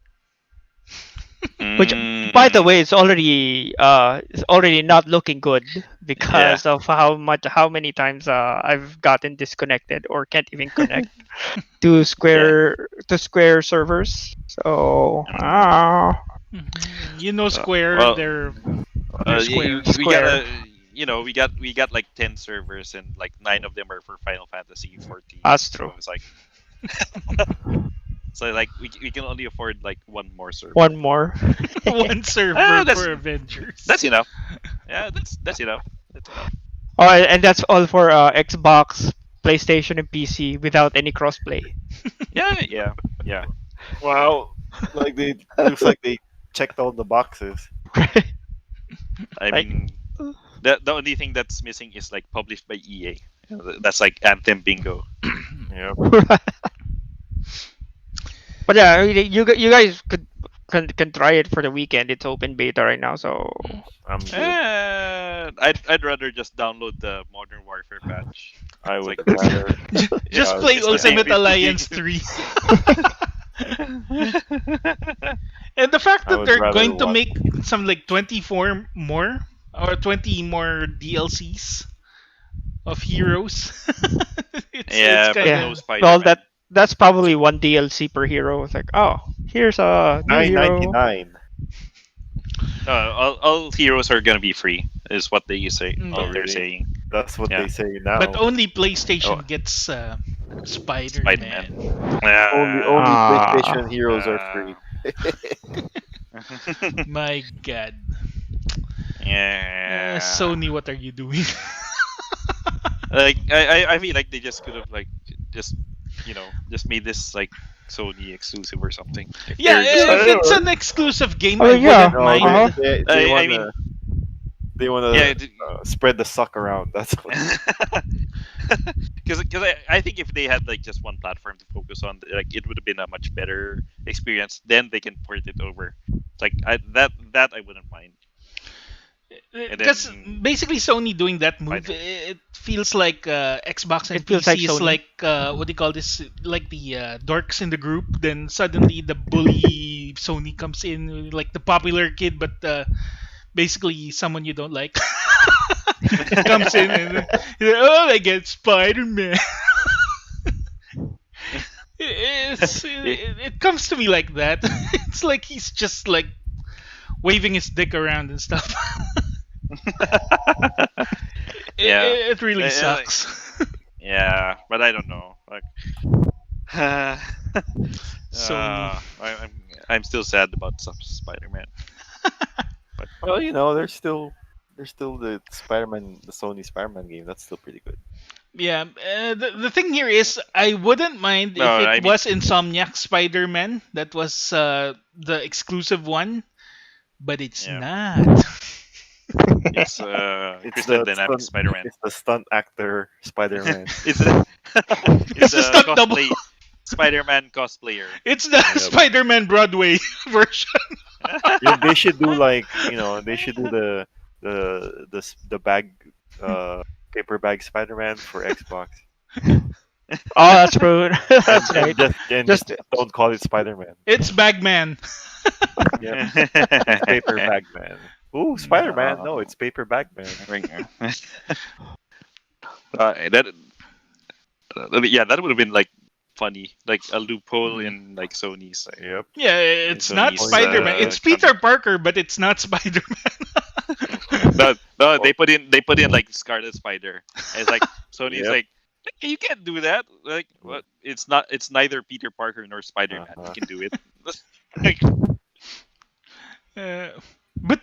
which, by the Mm, way, is already not looking good yeah. because of how many times I've gotten disconnected or can't even connect Yeah. to Square servers. So Mm. You know, Square, Well, they're Square. we Square gotta, we got like 10 servers, and like 9 of them are for Final Fantasy 14. Astro. So it's like, we can only afford like one more server. One more. One Ah, server that's for Avengers. that's enough. Yeah, that's enough. That's enough. Oh, and that's all for Xbox, PlayStation, and PC without any crossplay. Yeah, yeah, yeah. wow! Like they looks like they checked all the boxes. I Like, mean, the only thing that's missing is like published by EA. That's like Anthem Bingo. Yep. but yeah, I mean, you guys can try it for the weekend. It's open beta right now, so I'm good. I'd rather just download the Modern Warfare patch. I It's would like rather. Just Yeah, play it's the same Ultimate 50 Alliance gig. 3. And the fact I that would they're rather going to watch. make some like 24 more or 20 more DLCs of heroes. It's Yeah, but kind yeah. no of Well, Spider-Man. that's probably one DLC per hero. It's like, oh, here's a new hero. $9.99. All heroes are gonna be free, is what Oh, they're really? saying. That's what Yeah. they say but now. only Oh, PlayStation gets Spider-Man. Spider-Man. Only Ah. PlayStation heroes are free. My god. yeah. Sony, what are you doing? Like I feel like they just could have like just just made this like Sony exclusive or something. If Yeah, they're just if gonna, it's an exclusive game, Oh I yeah. wouldn't No, mind. Uh-huh. they I wanna mean, they wanna yeah. spread the suck around. That's what. Because I think if they had like just one platform to focus on, like it would have been a much better experience. Then they can port it over. It's like that I wouldn't mind. And Because then basically Sony doing that move, Spider. it feels like Xbox and It feels like PC is Sony. like what do you call this? Like the dorks in the group. Then suddenly the bully Sony comes in, like the popular kid, but basically someone you don't like comes in and oh, I get Spider Man. It comes to me like that. It's like he's just like waving his dick around and stuff. Yeah. It really Like, sucks. yeah, but I don't know. Like, Sony. I'm still sad about some Spider-Man. But Well, there's still the Sony Spider-Man game. That's still pretty good. Yeah, the thing here is, I wouldn't mind no, if it I mean was Insomniac Spider Man. That was the exclusive one, but it's yeah, not. it's It's Crystal the Dynamics stunt. Spider-Man. It's the stunt actor Spider-Man. It's the It's it's the a stunt double. cosplay Spider-Man cosplayer. It's the Yep. Spider Man Broadway version. Yeah, they should do like they should do the bag paper bag Spider-Man for Xbox. Oh, that's true. That's And right. just Just don't call it Spider-Man. It's Bagman. Yep, it's Paper Bagman. Ooh, Spider-Man. No, it's Paper Bagman. That yeah, that would have been like funny, like a loophole Hmm. in like Sony's Yep. Yeah, it's not Sony's, Spider-Man. It's Peter Parker, but it's not Spider-Man. no, no, Oh, they put in like Scarlet Spider. And it's like Sony's yep. like, "Hey, you can't do that. Like, what? It's not. It's neither Peter Parker nor Spider Man. You Uh-huh. can do it." Like, Uh, but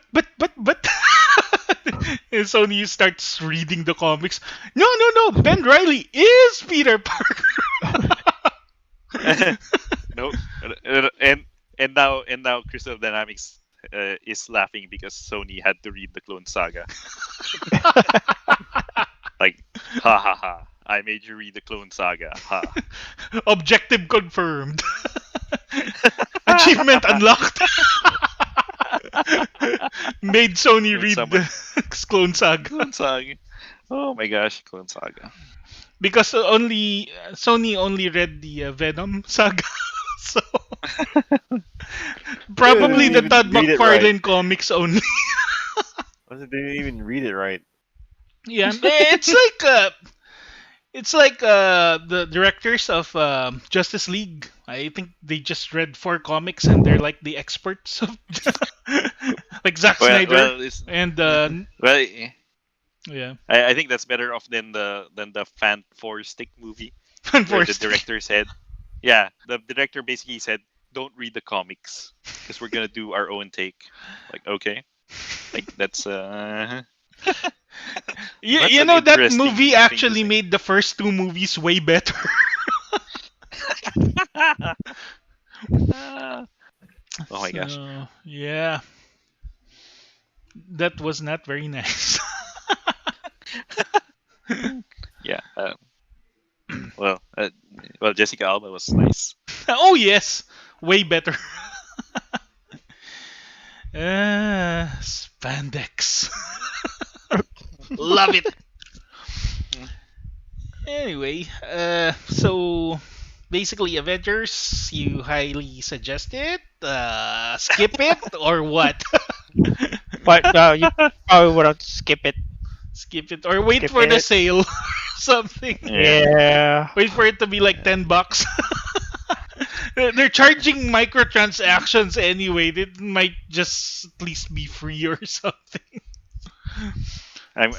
and Sony starts reading the comics. No, no, no. Ben Riley is Peter Parker. no, and now Crystal Dynamics is laughing because Sony had to read the Clone Saga. Like, ha ha ha! I made you read the Clone Saga. Ha. Objective confirmed. Achievement unlocked. Made Sony Clone read Saga. the Clone Saga Clone Saga. Oh my gosh, Clone Saga. because only Sony only read the Venom saga. So They probably didn't the even Todd read it right. McFarlane comics only. They didn't even read it right. Yeah, it's like the directors of Justice League. I think they just read 4 comics and they're like the experts of like Zack Well, Snyder well, it's, and well, yeah, I think that's better off than the Fan Four Stick movie where the unforced. director said, yeah, the director basically said, don't read the comics because we're gonna do our own take. Like, okay, like that's You, that's you an know that interesting movie thing to actually say. made the first 2 movies way better. Oh my gosh. So yeah, that was not very nice. Yeah. Well, well, Jessica Alba was nice. Oh yes, way better. Spandex. Love it. Anyway, so basically Avengers, you highly suggest it? Skip it or what? but you probably would have to skip it. Skip it or wait Skip for the it. sale or something. Yeah. Yeah. Wait for it to be like $10. They're charging microtransactions anyway. It might just at least be free or something. I'm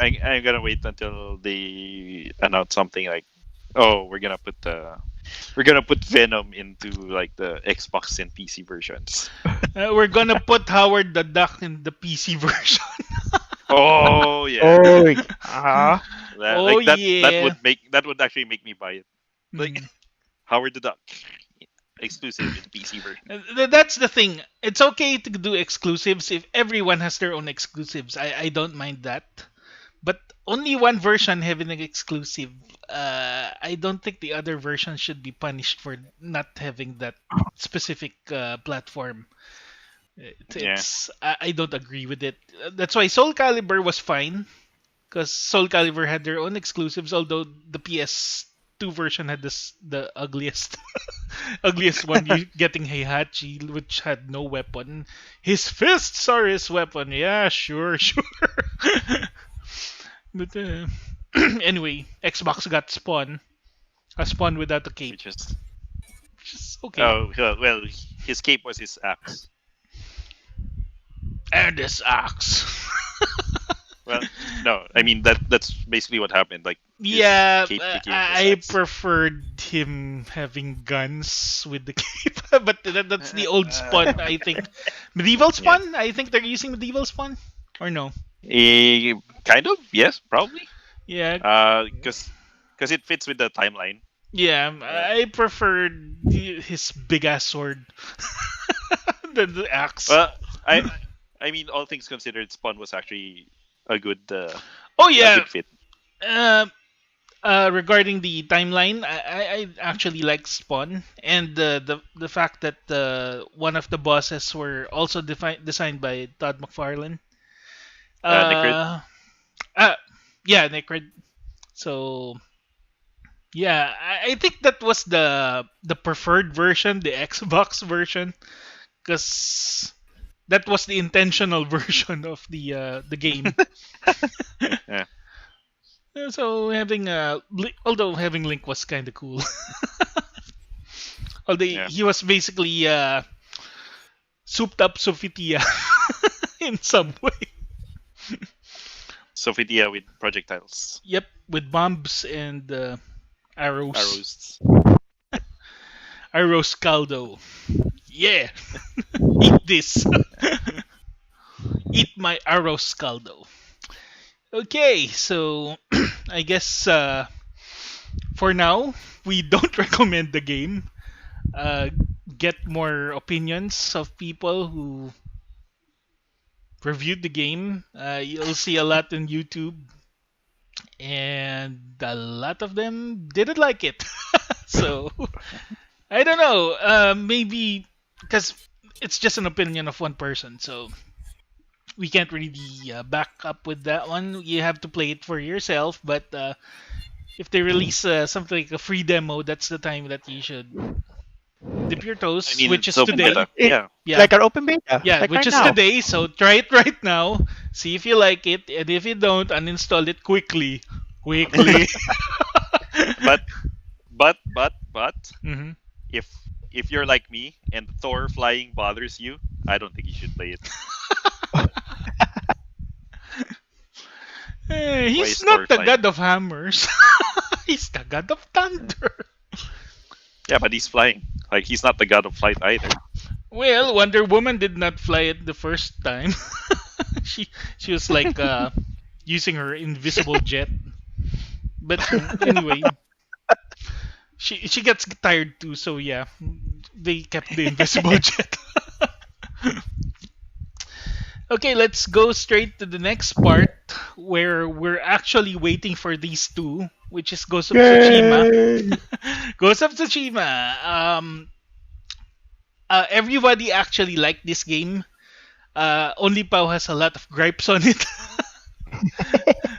gonna wait until they announce something like, oh, we're gonna put Venom into like the Xbox and PC versions. We're gonna put Howard the Duck in the PC version. Oh yeah, Oh, uh-huh. Oh like that yeah. that would actually make me buy it. Like Mm. Howard the Duck, exclusive in the PC version. That's the thing. It's okay to do exclusives if everyone has their own exclusives. I don't mind that. But only one version having an exclusive. I don't think the other version should be punished for not having that specific platform. Yeah. I don't agree with it. That's why Soul Calibur was fine because Soul Calibur had their own exclusives. Although the PS2 version had the ugliest ugliest one, you getting Heihachi, which had no weapon. His fists are his weapon. Yeah, sure, sure. But anyway, Xbox got Spawn. A Spawn without a cape. Which is Which is okay. well, his cape was his axe. And this axe. Well, no, I mean that's basically what happened. Like his Yeah, cape became his I axe. preferred him having guns with the cape, but that's the old Spawn. I think medieval Spawn. I think they're using medieval Spawn, or no? Kind of, yes, probably. Yeah, Because it fits with the timeline. yeah. Yeah. I preferred his big ass sword than the axe. Well, I mean, all things considered, Spawn was actually a good Oh a yeah. good fit. Uh, Regarding the timeline, I actually like Spawn and the fact that one of the bosses were also designed by Todd McFarlane. Necrid. Uh, uh yeah, Necrid. So Yeah, I think that was the preferred version, the Xbox version, because that was the intentional version of the game. Yeah, So having although having Link was kind of cool. Although yeah. he was basically souped up Sofitia in some way. Sophia with projectiles, Yep, with bombs and arrows. arrows. Arrows caldo. Yeah, eat this. Eat my arroz caldo. Okay, so I guess for now we don't recommend the game. Uh, get more opinions of people who reviewed the game. You'll see a lot on YouTube, and a lot of them didn't like it. So I don't know. Maybe because it's just an opinion of one person, so we can't really back up with that one. You have to play it for yourself. But if they release something like a free demo, that's the time that you should dip your I toes, mean, which it's is open today. beta. Yeah, Yeah, Like an open beta, yeah, like which right is now. today. So try it right now. See if you like it, and if you don't, uninstall it quickly. Quickly. but but hmm if if you're like me and Thor flying bothers you, I don't think you should play it. Why He's is Thor not the flying? god of hammers. He's the god of thunder. Yeah, but he's flying. Like he's not the god of flight either. Well, Wonder Woman did not fly it the first time. she she was like using her invisible jet. But anyway, she gets tired too. So yeah, they kept the invisible jet. Okay, let's go straight to the next part where we're actually waiting for these two, which is Ghost of Tsushima. Yay! Ghost of Tsushima. Everybody actually liked this game. Only Pau has a lot of gripes on it.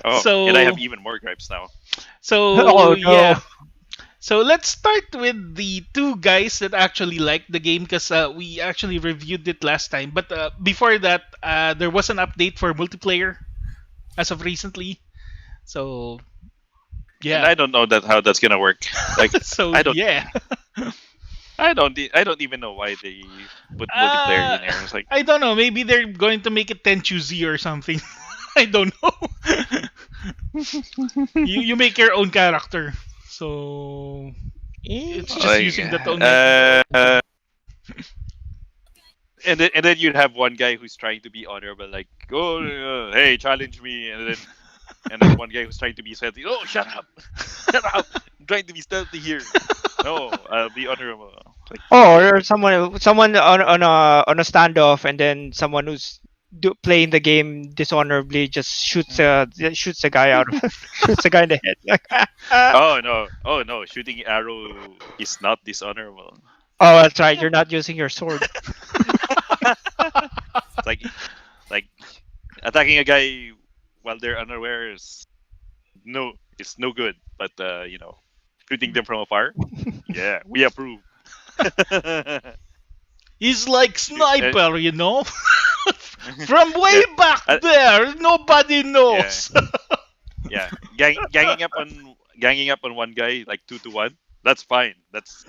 Oh, and I so have even more gripes now. so Oh no! yeah. So let's start with the two guys that actually liked the game because we actually reviewed it last time. But before that, there was an update for multiplayer as of recently. So And yeah. I don't know that how that's gonna work. Like So I don't yeah. I don't even know why they put multiplayer Uh, in there. It's like I don't know. Maybe they're going to make it Tenchu Z or something. I don't know. You make your own character, so it's just like using that own. and then you'd have one guy who's trying to be honorable, like, oh, hey, challenge me, and then one guy who's trying to be stealthy. Oh, shut up, shut up! I'm trying to be stealthy here. No, I'll be honorable. Like, Oh, or someone on a standoff, and then someone who's playing the game dishonorably just shoots a guy out of shoots a guy in the head. Like, oh no, shooting arrow is not dishonorable. oh, that's right. You're not using your sword. It's like attacking a guy while they're unaware is it's no good. But shooting them from afar, yeah, we approve. He's like Shoot, sniper, from way back uh, there. Nobody yeah, knows. yeah, ganging up on one guy like 2-1. That's fine. That's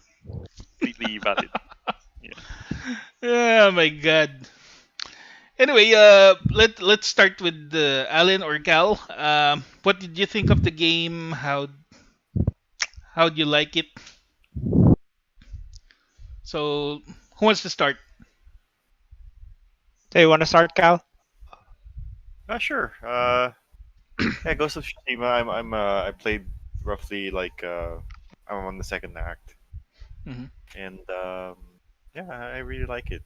completely valid. Yeah. Oh my god. Anyway, let's start with Alan or Cal. What did you think of the game? How'd you like it? So, who wants to start? Do you want to start, Cal? Sure. Yeah, Ghost of Tsushima. I played roughly like I'm on the second act, hmm and yeah, I really like it.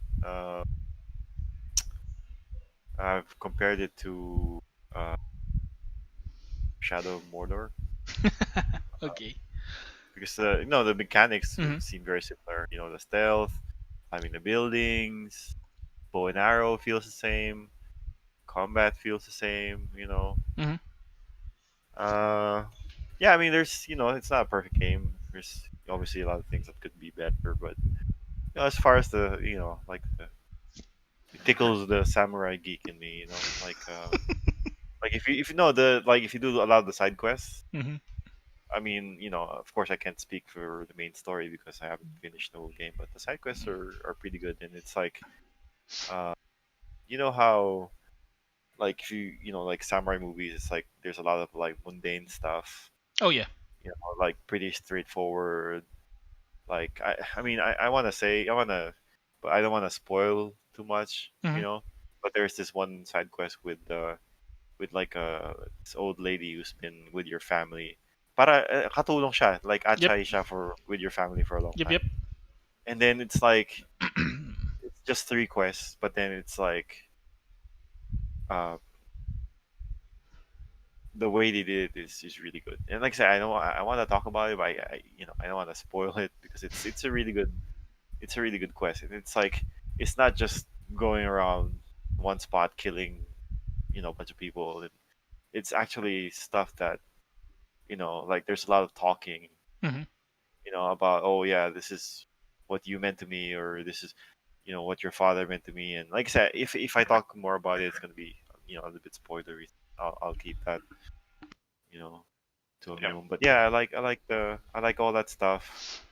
I've compared it to uh, Shadow of Mordor okay. because the mechanics hmm seem very similar. The stealth, climbing the buildings, bow and arrow feels the same, combat feels the same. hmm Uh, yeah, I mean, there's it's not a perfect game. There's obviously a lot of things that could be better, but as far as the like it tickles the samurai geek in me. Like if you know the like if you do a lot of the side quests. Hmm. I mean, of course, I can't speak for the main story because I haven't finished the whole game, but the side quests are pretty good, and it's like, uh, how like if like samurai movies, it's like there's a lot of like mundane stuff, Oh yeah. like pretty straightforward. Like I mean, I want to say I want to, but I don't want to spoil too much, Hmm. But there's this one side quest with like this old lady who's been with your family. Para katulong siya, like Yep. atchay siya for with your family for a long Yep. time. Yep. And then it's like it's just three quests, but then it's like uh the way they did it is really good. And like I said, I want to talk about it, but I don't want to spoil it because it's a really good quest. And it's like it's not just going around one spot killing a bunch of people. It's actually stuff that like there's a lot of talking Hmm. about, oh yeah, this is what you meant to me, or this is what your father meant to me. And like I said, if I talk more about it, it's gonna be a little bit spoilery. I'll keep that you know to a Yeah. minimum. But yeah, I like all that stuff.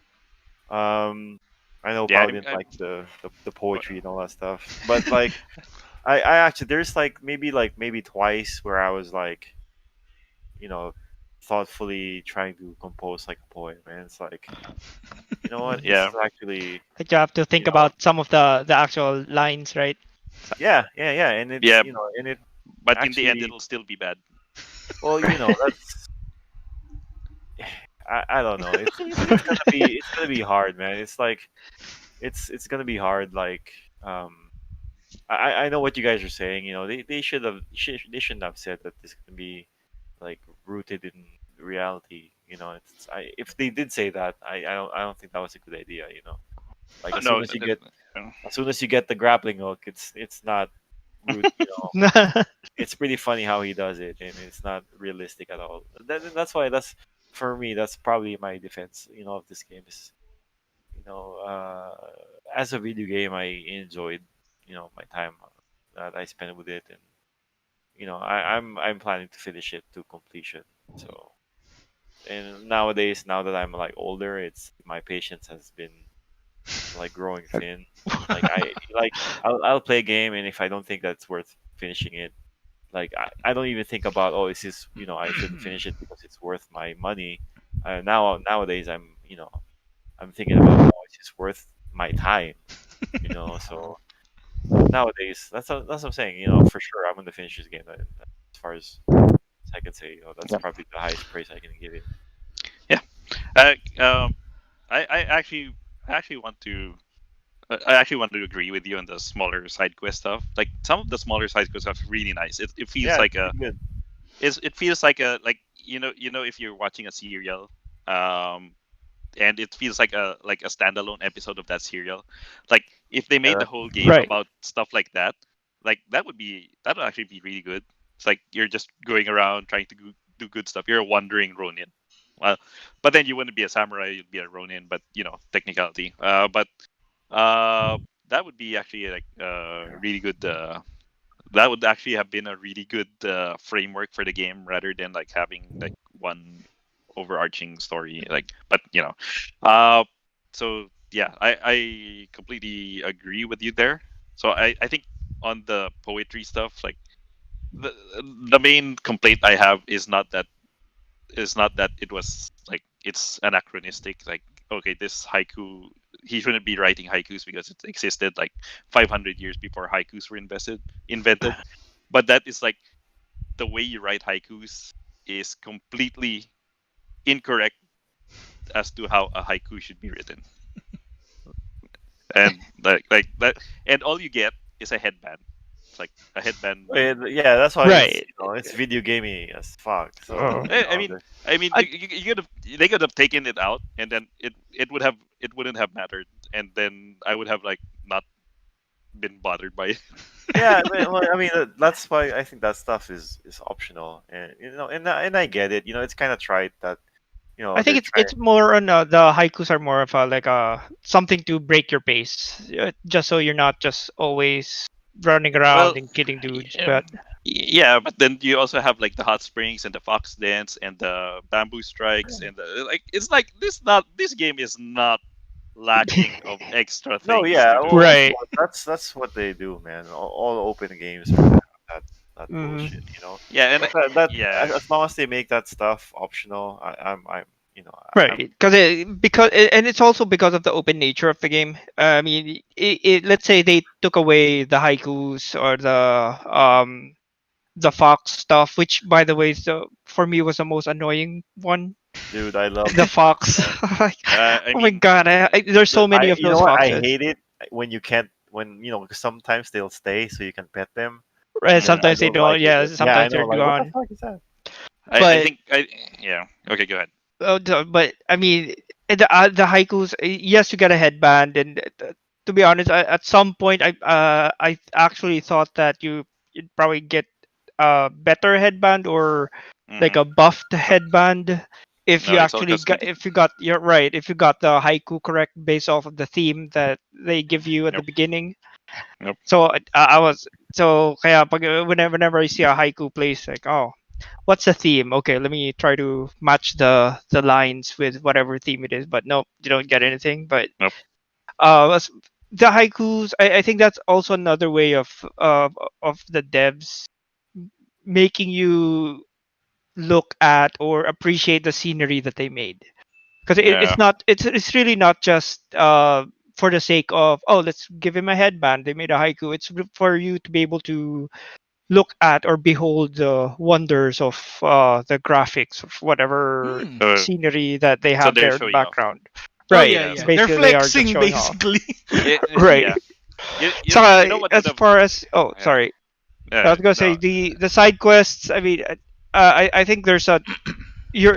um I know Yeah. Paladin like the What- poetry and all that stuff, but like I actually there's like maybe twice where I was like you know thoughtfully trying to compose like a poem, and it's like, you know what, this yeah. is actually Like you have to you think know about some of the actual lines, right? yeah, and it's Yeah. and it But in the end, actually, it'll still be bad. well, that's I don't know, it's gonna be hard, man. It's like it's gonna be hard, like I know what you guys are saying. They they shouldn't have said that this can be like rooted in reality. If they did say that, I don't think that was a good idea. Like No. as soon as you get the grappling hook, it's not root. It's pretty funny how he does it, and it's not realistic at all. That's why for me that's probably my defense. Of this game is you know as a video game I enjoyed my time that I spent with it, and I'm planning to finish it to completion. So, and nowadays, now that I'm like older, it's my patience has been like growing thin. Like I'll play a game, and if I don't think that's worth finishing it, like I don't even think about, oh, is this I shouldn't finish it because it's worth my money. Nowadays I'm thinking about, oh, is this worth my time? So nowadays that's what I'm saying. For sure I'm gonna finish this game. As far as I can say, that's probably the highest praise I can give it. Yeah. Uh, um, I actually want to. I actually want to agree with you on the smaller side quest stuff. Like some of the smaller side quests are really nice. It feels Yeah, it's like a pretty good. it feels like a like if you're watching a serial, um, and it feels like a standalone episode of that serial. Like if they Yeah, made the that's whole game Right. about stuff like that would actually be really good. It's like you're just going around trying to do good stuff. You're a wandering Ronin. Well, but then you wouldn't be a samurai. You'd be a Ronin. But technicality. But uh, that would be actually like really good. That would actually have been a really good framework for the game rather than like having like one overarching story. Like, but uh, so yeah, I completely agree with you there. So I think on the poetry stuff, like the the main complaint I have is not that it was like it's anachronistic. Like, okay, this haiku, he shouldn't be writing haikus because it existed like 500 years before haikus were invented. But that is like the way you write haikus is completely incorrect as to how a haiku should be written. And like that, and all you get is a headband. It's like a headband. yeah, that's why it's Right. it's video gamey as fuck. So Uh, I mean, I, you could have they could have taken it out, and then it wouldn't have mattered, and then I would have like not been bothered by it. Yeah, I mean, that's why I think that stuff is optional, and and I get it. It's kind of trite that I think they're trying. it's more on the haikus are more of a like something to break your pace, just so you're not just always running Well, around and killing dudes. yeah, But yeah, but then you also have like the hot springs and the fox dance and the bamboo strikes and like it's like this game is not lacking of extra No, things yeah, to do. well, right. that's what they do, man. All open games are gonna have that Hmm. bullshit. Yeah, and But that yeah, as long as they make that stuff optional, I'm Right, I'm and it's also because of the open nature of the game. I mean, let's say they took away the haikus or the fox stuff, which by the way, for me was the most annoying one. dude, I love The the fox, yeah. like, I oh my mean, god, there's so many I of you know those what I foxes. hate it when you can't when 'cause sometimes they'll stay so you can pet them, Right, and then I sometimes they don't like don't. it. Yeah, Yeah, I sometimes know. they're Like, what the gone. fuck is that? I But think yeah. Okay, go ahead. but I mean, the haikus. Yes, you get a headband, and to be honest, at some point, I actually thought that you'd probably get a better headband or like Hmm. a buffed headband if No, you it's all actually got cosmetic. if you got you're right if you got the haiku correct based off of the theme that they give you at the Yep, beginning. yep, So I was so kaya pag whenever I see a haiku place like, oh, what's the theme? Okay, let me try to match the lines with whatever theme it is. But no, you don't get anything. But yep. the haikus, I think that's also another way of the devs making you look at or appreciate the scenery that they made. Because Yeah, it's really not just for the sake of, oh, let's give him a headband. They made a haiku. It's for you to be able to look at or behold the wonders of the graphics of whatever Hmm. so scenery that they so have they're there in the showing off. background. Oh Right. yeah, Yeah, yeah. so They're Basically, they are just flexing showing off. basically. Right. yeah. So You know what would as have far as yeah. sorry, I was gonna say No, the side quests. I mean, I think there's a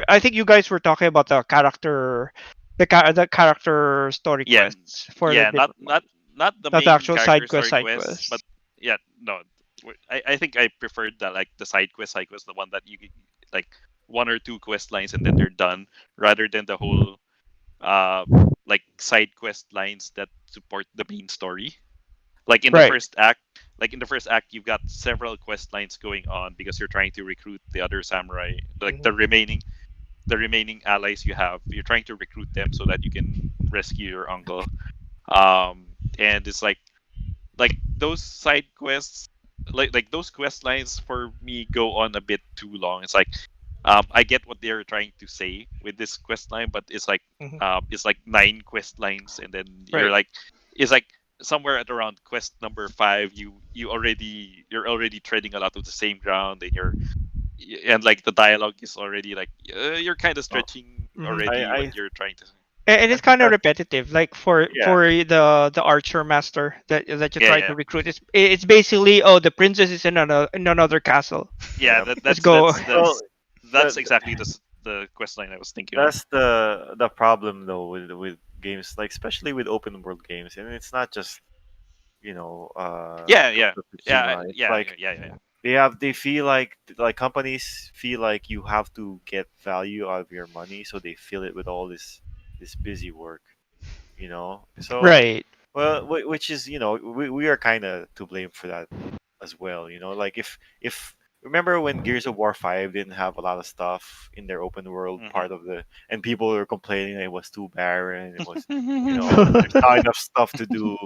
I think you guys were talking about the character, the character story yeah, quests for the yeah, different ones, not the not the main actual character side quest, story side quests, but quests. yeah, no. I think I preferred that like the side quest, the one that you like one or two quest lines and then they're done, rather than the whole uh like side quest lines that support the main story. Like in the Right. first act, you've got several quest lines going on because you're trying to recruit the other samurai, like Mhm. the remaining allies you have. You're trying to recruit them so that you can rescue your uncle. And it's like those side quests, like those quest lines for me go on a bit too long. It's like I get what they're trying to say with this quest line, but Mhm. it's like nine quest lines, and then Right. it's like somewhere at around quest number five, you're already treading a lot of the same ground, and and like the dialogue is already like you're kind of Oh, stretching Mhm. I already what I you're trying to. And I it's think kind of that repetitive, like yeah. for the archer master that you Yeah, try to yeah, recruit. It's basically, oh, the princess is in another castle. yeah. Yeah. Let's go. Well, That's the exactly the quest line I was thinking of. that's the problem though with games like especially with open world games, and it's not just Yeah, yeah, Ghost of yeah, Tsushima. It's yeah, like yeah, yeah. they feel like companies feel like you have to get value out of your money, so they fill it with all this busy work. So Right. well, which is we are kind of to blame for that as well. Like if remember when Gears of War 5 didn't have a lot of stuff in their open world Hmm. part of the and people were complaining that it was too barren, it was there's Yeah, not enough stuff to do.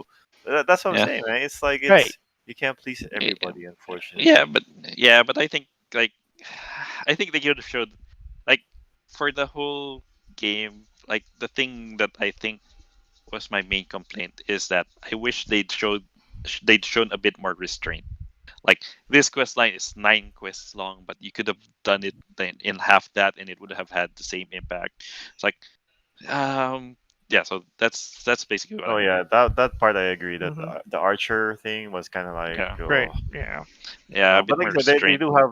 That's what I'm yeah, saying, man. It's like Right. you can't please everybody, yeah, unfortunately. but I think like I think they could have showed like for the whole game, like the thing that I think was my main complaint is that I wish they'd shown a bit more restraint. Like this quest line is nine quests long, but you could have done it then in half that, and it would have had the same impact. It's like, yeah. So that's basically what Oh I mean. yeah, that part I agree that Hmm. the Archer thing was kind of like Yeah, Right. Yeah. yeah, a but bit like more I said, they restraint. do have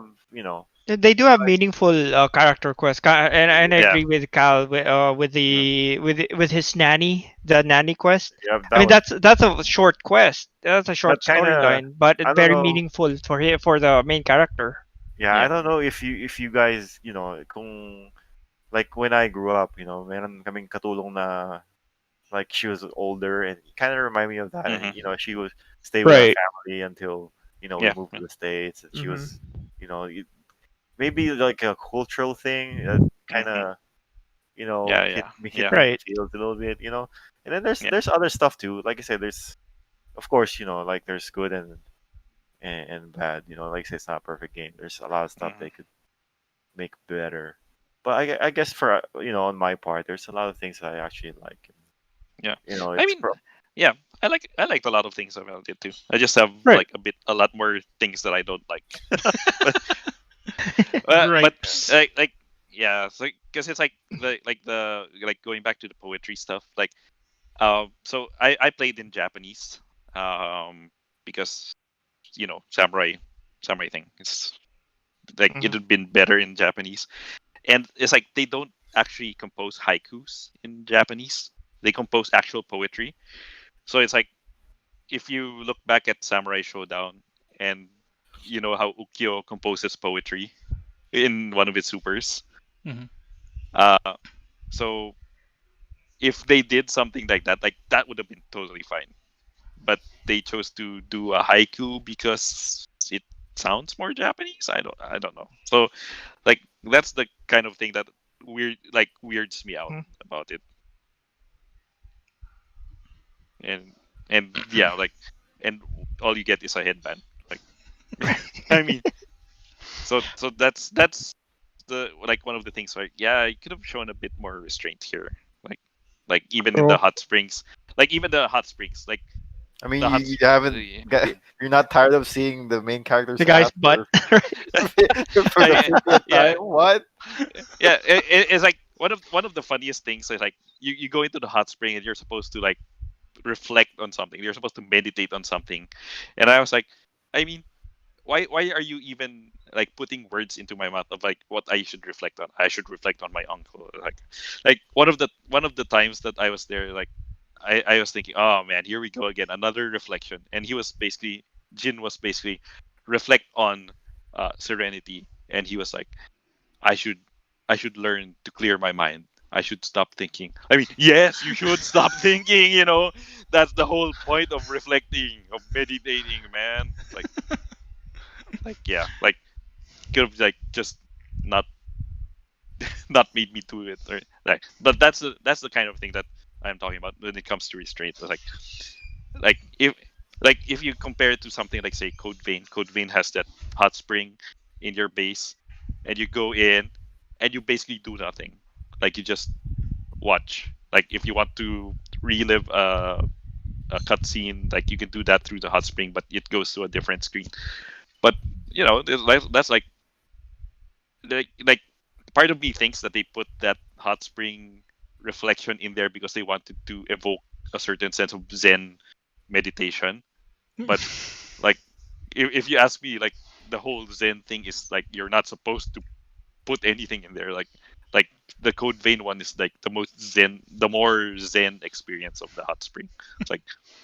They do have meaningful character quests, and I Yeah. agree with Cal with Mhm. with his nanny, the nanny quest. Yeah, I that mean, was. that's a short quest. That's a But short kind of, storyline, but it's I don't very know. meaningful for for the main character. Yeah, I Yeah. don't know if you guys, kung like when I grew up, meron kaming katulong na like she was older and it kind of remind me of that. And Hmm. she was stay with our Right. family until we Yeah. moved to the states. And she Hmm. was, maybe like a cultural thing that kind Hmm. of Yeah. hit Yeah. me hit Yeah. me in the Right. feels a little bit. And then there's Yeah. there's other stuff too. Like I said, there's of course like there's good and bad. Like I say, it's not a perfect game. There's a lot of stuff Hmm. they could make better. But I guess for on my part, there's a lot of things that I actually like. Yeah. I It's mean, yeah. I liked a lot of things about it too. I just have Right. like a lot more things that I don't like. but but Gripes. like yeah, so because it's like going back to the poetry stuff. Like so I played in Japanese because samurai thing. It's like it Mhm. had been better in Japanese, and it's like they don't actually compose haikus in Japanese. They compose actual poetry. So it's like if you look back at Samurai Showdown and you know how Ukyo composes poetry in one of its supers. Mhm. Uh, so if they did something like that would have been totally fine. But they chose to do a haiku because it sounds more Japanese. I don't know. So like that's the kind of thing that weirds me out Mhm. about it. And yeah, like and all you get is a headband. Like I mean, so that's the like one of the things like yeah, you could have shown a bit more restraint here. Like even in the True. hot springs, like even the hot springs, like I mean, the hot you haven't got, yeah. you're not tired of seeing the main character's The guy's ass butt. for Right. for Yeah, the yeah, 50th time. yeah, What? yeah. It's like one of the funniest things is like you go into the hot spring and you're supposed to like reflect on something. You're supposed to meditate on something, and I was like, I mean, why are you even like putting words into my mouth of like what I should reflect on? I should reflect on my uncle. Like one of the times that I was there, like I was thinking, oh man, here we go again, another reflection. And Jin was basically reflect on serenity, and he was like, I should I should learn to clear my mind. I should stop thinking. I mean, yes, you should stop thinking. That's the whole point of reflecting, of meditating, man. Yeah, like could have like just not not made me do it. Or, like, but that's the kind of thing that I'm talking about when it comes to restraint. Like if you compare it to something like say Code Vein has that hot spring in your base, and you go in and you basically do nothing. Like you just watch. Like if you want to relive a cutscene, like you can do that through the hot spring, but it goes to a different screen. But that's like part of me thinks that they put that hot spring reflection in there because they wanted to evoke a certain sense of Zen meditation. But like if you ask me, like the whole Zen thing is like you're not supposed to put anything in there. Like the Code Vein one is like the more Zen experience of the hot spring. It's like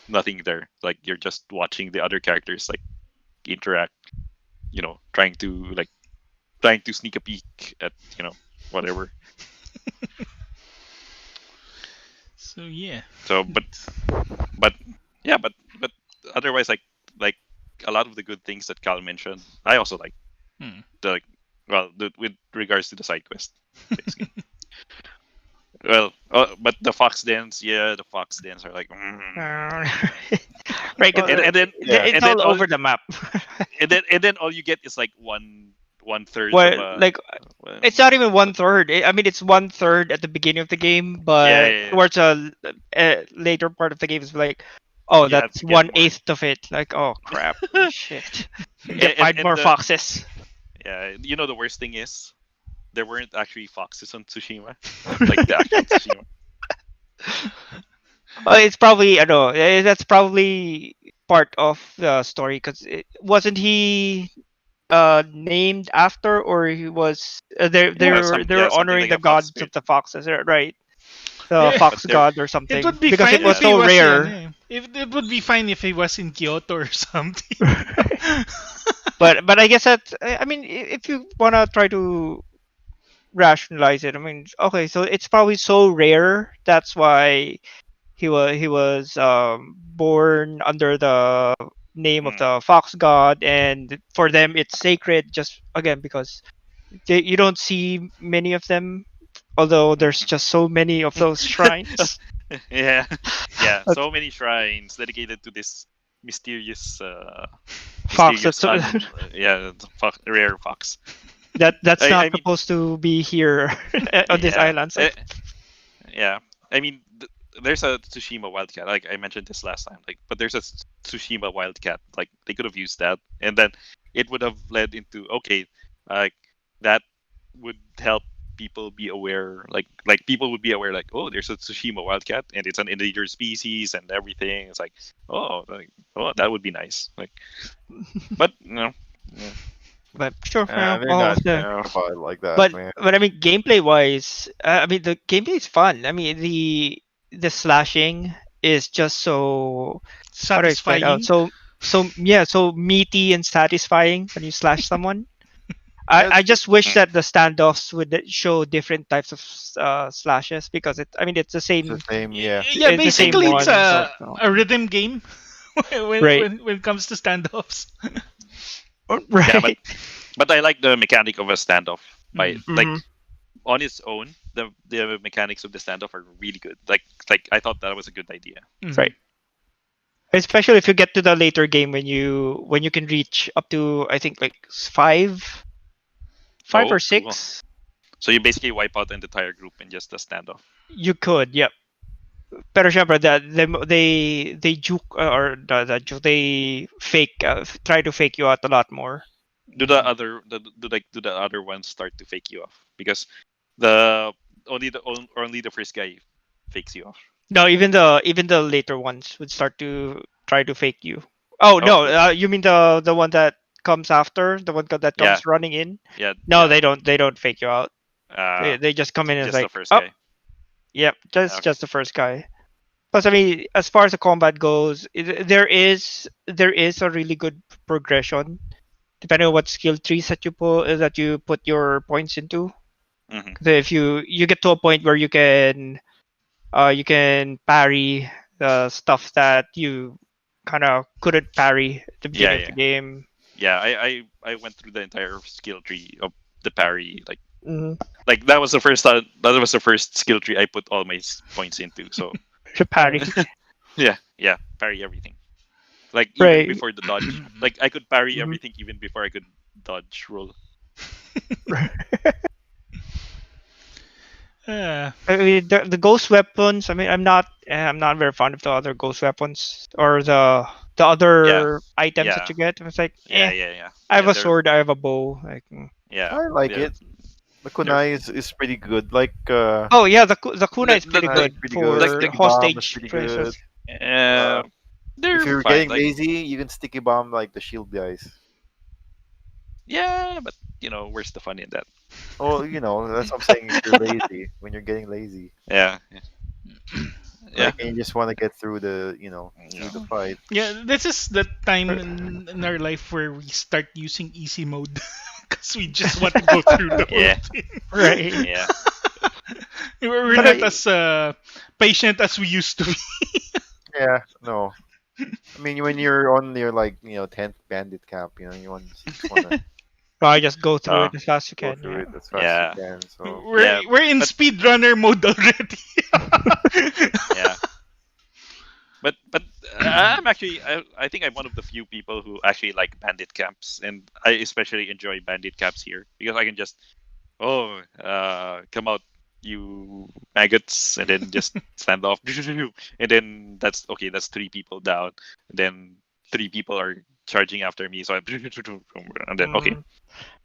nothing there. Like you're just watching the other characters like interact. Trying to sneak a peek at whatever. So yeah. So but yeah, but otherwise like a lot of the good things that Cal mentioned, I also like Hmm. the with regards to the side quest basically. Well, but the fox dens, yeah, the fox dens are like, Right, 'cause, Well, yeah. it's and then all over the map. all you get is like one third of Well, a like well, it's not even one third. I mean, it's one third at the beginning of the game, yeah, but yeah, yeah. towards a later part of the game is like, oh, You have that's to get one more. eighth of it. Like, oh crap, shit. and, Get and five and more the foxes. yeah, the worst thing is there weren't actually foxes on Tsushima, like the actual Tsushima. Well, it's probably I don't know. That's probably part of the story because wasn't he? named after, or he was Yeah, some they're yeah something honoring like the a fox gods of spirit. the foxes, right? The Yeah, But fox they're god or it something, would be because it fine was if he so was yan. rare. Eh. If it would be fine if he was in Kyoto or something. But I guess that, I mean, if you wanna try to rationalize it, I mean, okay, so it's probably so rare, that's why he was born under the name of mm, the fox god, and for them it's sacred, just again because you don't see many of them, although there's mhm. just so many of those shrines. Yeah, yeah. But So many shrines dedicated to this mysterious, fox, that's yeah, rare fox. that's I not mean, supposed to be here on this yeah, island. It's like, yeah. I mean, there's a Tsushima wildcat. Like I mentioned this last time. Like, but there's a Tsushima wildcat. Like they could have used that, and then it would have led into okay, like that would help people be aware. Like people would be aware. Like, oh, there's a Tsushima wildcat, and it's an endangered species and everything. It's like, oh, that would be nice. Like, but no, yeah. but sure, yeah, They're well, not thinking about it like that, man. but I mean, gameplay wise, I mean, the gameplay is fun. I mean, the slashing is just so, how do I explain? Satisfying. So yeah, so meaty and satisfying when you slash someone. Yeah, I it's just wish Mm. that the standoffs would show different types of slashes, because it. I mean, it's the the same. same. Yeah, Yeah, It's the same basically it's one, but a rhythm game right, when it comes to standoffs. Yeah, but right. but I like the mechanic of a standoff. By Mm. like Hmm. on its own, the mechanics of the standoff are really good. Like I thought that was a good idea. Mhm. Right. Especially if you get to the later game, when you can reach up to, I think, like five or Oh, cool. six. So you basically wipe out an entire group in just a standoff. You could, yep. Pero syempre, that they juke, or they fake, try to fake you out a lot more. Do do the other ones start to fake you off? Because the only the first guy fakes you off. No, even the later ones would start to try to fake you. Oh Oh, no, cool. you mean the one that comes after, the one that Yeah, comes running in? yeah, No, yeah. they don't fake you out. Uh, They just come in and it's just the like, first oh, guy. yep, Yeah, just okay. just the first guy. Plus, I mean, as far as the combat goes, there is a really good progression depending on what skill trees that you put your points into. Hmm. 'Cause if you get to a point where you can parry the stuff that you kind of couldn't parry at the Yeah, beginning of the yeah, game. yeah. I went through the entire skill tree of the parry. Hmm. Like that was the first time. That was the first skill tree I put all my points into. So To parry, yeah, yeah, parry everything. Like even right? before the dodge. Like I could parry Mhm. everything even before I could dodge roll. Uh, I mean, the ghost weapons. I mean, I'm not very fond of the other ghost weapons, or the Yeah, other items that yeah, you get. It's like, yeah, yeah, yeah, I have yeah. a They're sword, I have a bow. Like, yeah, I like yeah. it. The They're kunai is pretty good. Like oh yeah, the kunai is pretty kunai is good pretty good. like for the Sticky bomb is hostage pretty good. places. uh, If they're you're fine. getting Like lazy, you can sticky bomb like the shield guys. yeah, but where's the fun in that? Oh, that's what I'm saying. If you're lazy, when you're getting lazy, Yeah, yeah, like, and you just want to get through through the yeah. fight. yeah, this is the time Uh, in our life where we start using easy mode because we just want to go through the whole Yeah, thing. Right. yeah. We're But not as patient as we used to be. Yeah, no. I mean, when you're on your 10th bandit camp, just want to I just go through Uh, it as fast as you go can. through Yeah. it as fast as you yeah, can. So yeah, We're in but speedrunner mode already. yeah, but I'm actually I think I'm one of the few people who actually like bandit camps, and I especially enjoy bandit camps here because I can just come out you maggots and then just stand off and then that's okay, that's three people down, and then three people are charging after me, so I and then okay, Mhm.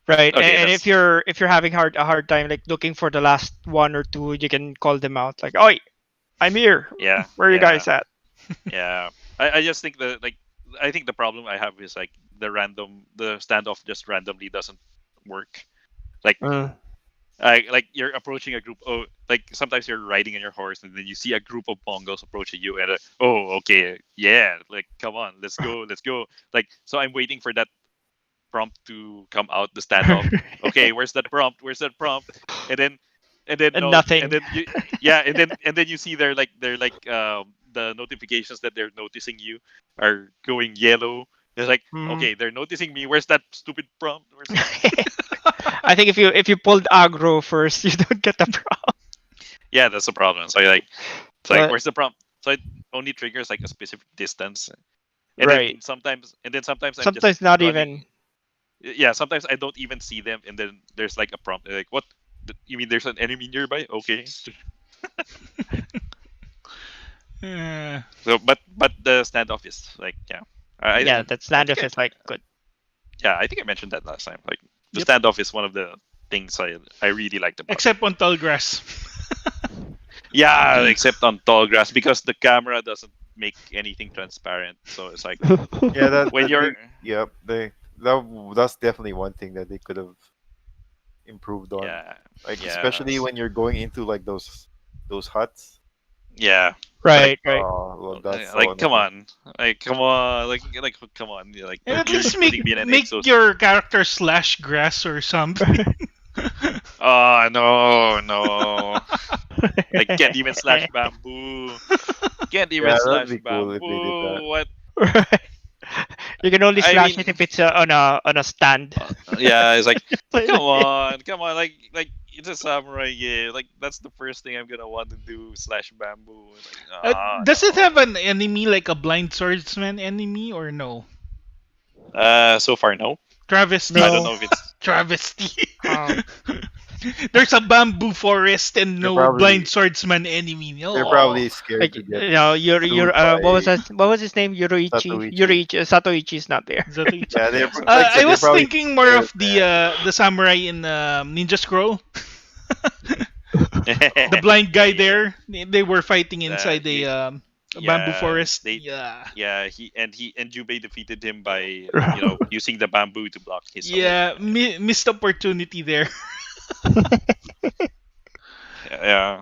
Right. okay, And if that's you're having a hard time like looking for the last one or two, you can call them out like, "Oi, I'm here. yeah, Where are you yeah, guys at?" yeah. I just think that like I think the problem I have is like the standoff just randomly doesn't work. Like like you're approaching a group. Oh, like sometimes you're riding on your horse and then you see a group of Mongols approaching you, and oh, okay, yeah, like come on, let's go, let's go. Like so, I'm waiting for that prompt to come out, the standoff. Okay, where's that prompt? Where's that prompt? And then And no, nothing. and then you yeah, and then you see they're like the notifications that they're noticing you are going yellow. It's like okay, they're noticing me. Where's that stupid prompt? Where's that? I think if you pulled aggro first, you don't get the prompt. Yeah, that's the problem. So like, it's like But- where's the prompt? So it only triggers like a specific distance, and Right. then sometimes I'm Sometimes just not running. even. Yeah, sometimes I don't even see them, and then there's like a prompt like, "What? You mean there's an enemy nearby?" Okay. Uh, So, but the standoff is like, yeah, Yeah, that I think standoff is like good. yeah, I think I mentioned that last time. Like the Yep. standoff is one of the things I really liked about. except on tall grass. Yeah, except on tall grass because the camera doesn't make anything transparent. So it's like Yeah, when you're yep, that's definitely one thing that they could have improved on. yeah, Like yeah, especially when you're going into like those huts. yeah. Right, right. Oh, well, that's so Like come annoying. on, come on, like come on, like And at you're least putting me in an make exos. your character slash grass or something. Oh no, like can't even slash bamboo. Can't even Yeah, slash that'd be cool if they did that. bamboo. What? Right. You can only I slash mean- it if it's on a stand. Yeah, it's like come on, like it's a samurai game. Like that's the first thing I'm gonna want to do slash bamboo. Like, Does it no. have an enemy like a blind swordsman enemy or no? So far no. Travesty. I don't know if it's Travesty. Um, There's a bamboo forest and no probably- blind swordsman enemy. No. They're probably scared like to get. you know, your sued by what was his name? Satoichi. Satoichi is not there. Zatoichi. Yeah, they're. Uh, like I said, I they're was probably thinking more scared of the samurai in Ninja Scroll. The blind guy there. They were fighting inside he- a bamboo yeah, forest. they- Yeah. Yeah, he and Jubei defeated him by using the bamboo to block his. Yeah, missed opportunity there. Yeah.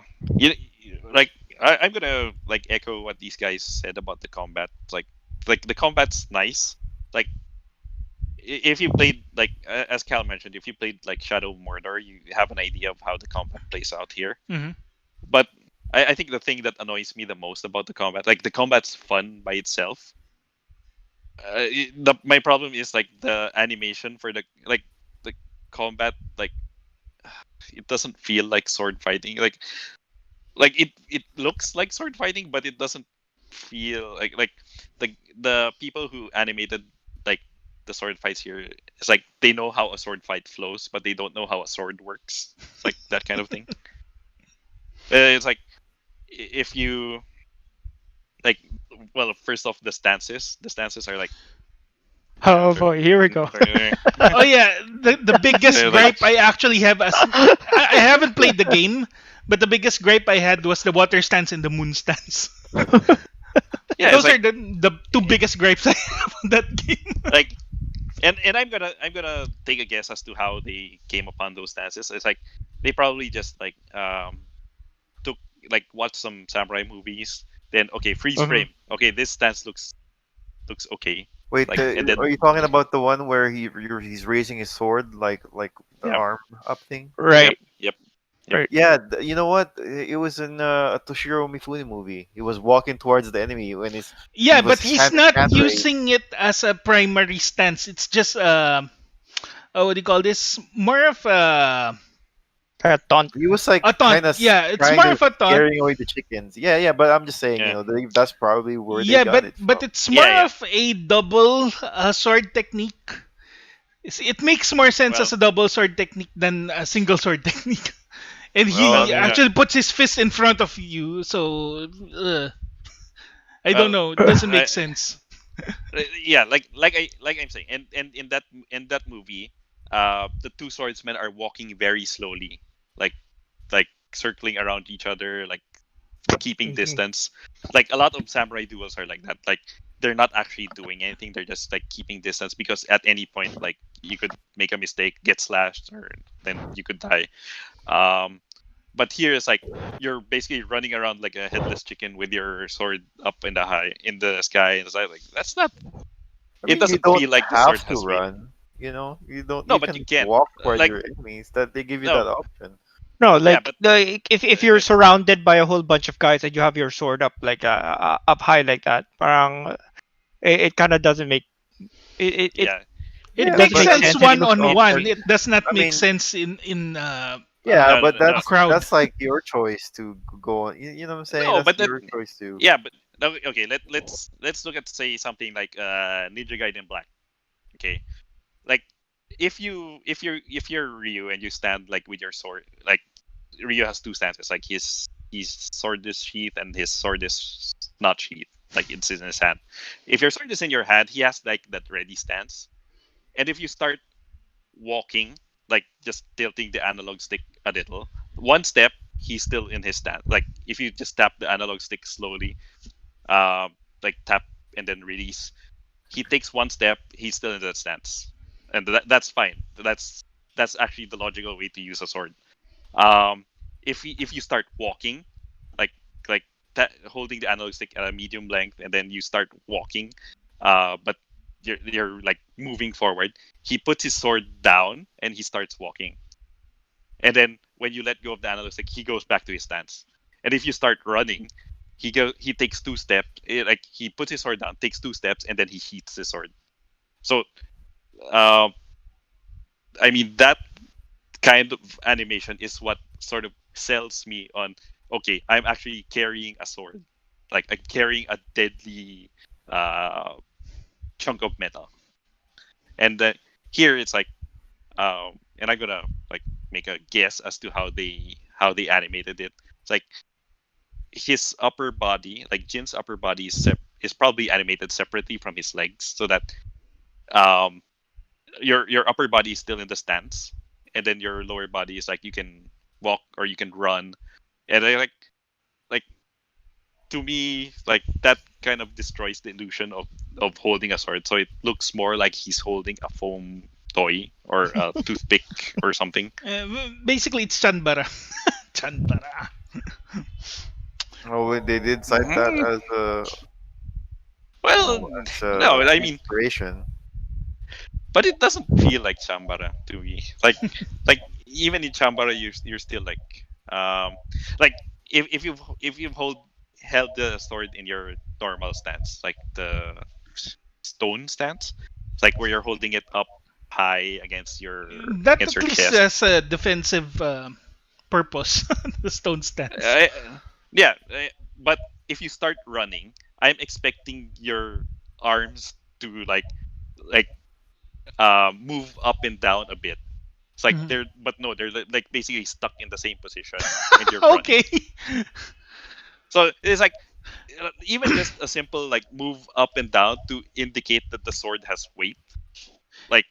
Like I'm gonna like echo what these guys said about the combat. Like the combat's nice. Like if you played like as Cal mentioned, if you played like Shadow of Mordor, you have an idea of how the combat plays out here. Mhm. But I think the thing that annoys me the most about the combat, like the combat's fun by itself. My problem is like the animation for the combat, like it doesn't feel like sword fighting. Like it looks like sword fighting, but it doesn't feel like the people who animated like the sword fights here. It's like they know how a sword fight flows, but they don't know how a sword works. It's like that kind of thing. It's like if you like, well, first off, the stances are like. Oh boy, here we go. Oh yeah, the biggest Yeah, like- gripe I actually have I haven't played the game, but the biggest gripe I had was the water stance and the moon stance. Yeah, Those it's are like, the two biggest gripes I have on that game. like and I'm gonna take a guess as to how they came upon those stances. It's like they probably just like took like watched some samurai movies, then okay, freeze Uh-huh. frame. Okay, this stance looks okay. Wait, Like, and then- are you talking about the one where he's raising his sword like the Yeah. arm up thing? Right. Yep. Yeah, you know what? It was in a Toshiro Mifune movie. He was walking towards the enemy when he's Yeah, He was but he's hand- not hand using it as a primary stance. It's just what do you call this? More of a Taunt. he was like A taunt, kind of yeah, it's more of a taunt. scaring away the chickens. Yeah, but I'm just saying, Yeah. that's probably where yeah, they got it but from. it's more Yeah. of a double sword technique. It makes more sense Well- as a double sword technique than a single sword technique. And he Well, I mean, actually puts his fist in front of you, so I don't know. It doesn't make sense. Yeah, like I'm saying, and in that movie, the two swordsmen are walking very slowly, like circling around each other, like keeping Mhm. distance. Like a lot of samurai duels are like that. Like they're not actually doing anything. They're just like keeping distance because at any point, like you could make a mistake, get slashed, or then you could die. Um, but here it's like you're basically running around like a headless chicken with your sword up in the sky, and it's like that's not. I It mean, you doesn't don't feel like the sword have to has weight. run. You know, you don't. No, You but you can can. walk toward Like your enemies. That they give you that no, option. No, yeah, like but if you're like surrounded by a whole bunch of guys and you have your sword up like up high like that, parang it kind of doesn't make it yeah, It it Yeah, doesn't makes but make I sense mean, sense and it one looks on it, awkward. one. It does not I make mean, sense in yeah, no, but no, no, a that's crowd. that's like your choice to go on. You know what I'm saying? no, That's but that your choice to. yeah, but okay. Let's look at say something like Ninja Gaiden Black. Okay, like if you're Ryu and you stand like with your sword, like Ryu has two stances, like his sword is sheath and his sword is not sheath, like it's in his hand. If your sword is in your hand, he has like that ready stance, and if you start walking, like just tilting the analog stick a little, one step he's still in his stand. Like if you just tap the analog stick slowly, like tap and then release, he takes one step, he's still in that stance, and that's fine. That's actually the logical way to use a sword. Um, if you start walking, like like holding the analog stick at a medium length, and then you start walking, but you're like moving forward. He puts his sword down and he starts walking, and then when you let go of the analog stick, he goes back to his stance. And if you start running, he takes two steps, like he puts his sword down, takes two steps, and then he heats his sword. So, uh, I mean that kind of animation is what sort of sells me on. Okay, I'm actually carrying a sword, like I'm carrying a deadly uh, chunk of metal, and here it's like, and I'm gonna like make a guess as to how they animated it. It's like his upper body, like Jin's upper body, is probably animated separately from his legs, so that um your upper body is still in the stance, and then your lower body is like you can walk or you can run, and I like to me like that kind of destroys the illusion of holding a sword. So it looks more like he's holding a foam toy or a toothpick or something. Basically, it's Chanbara. Chanbara. Oh, they did cite that Mhm. as a, Well, no, I mean, inspiration. but it doesn't feel like Chambara to me. Like even in Chambara, you're still um like if you've held the sword in your normal stance, like the stone stance, it's like where you're holding it up high That against at your least chest. has a defensive purpose. The stone stance. Uh, yeah, but if you start running, I'm expecting your arms to like move up and down a bit. It's like Mhm. but no, they're like basically stuck in the same position and you're running. Okay. So it's like even just a simple like move up and down to indicate that the sword has weight. Like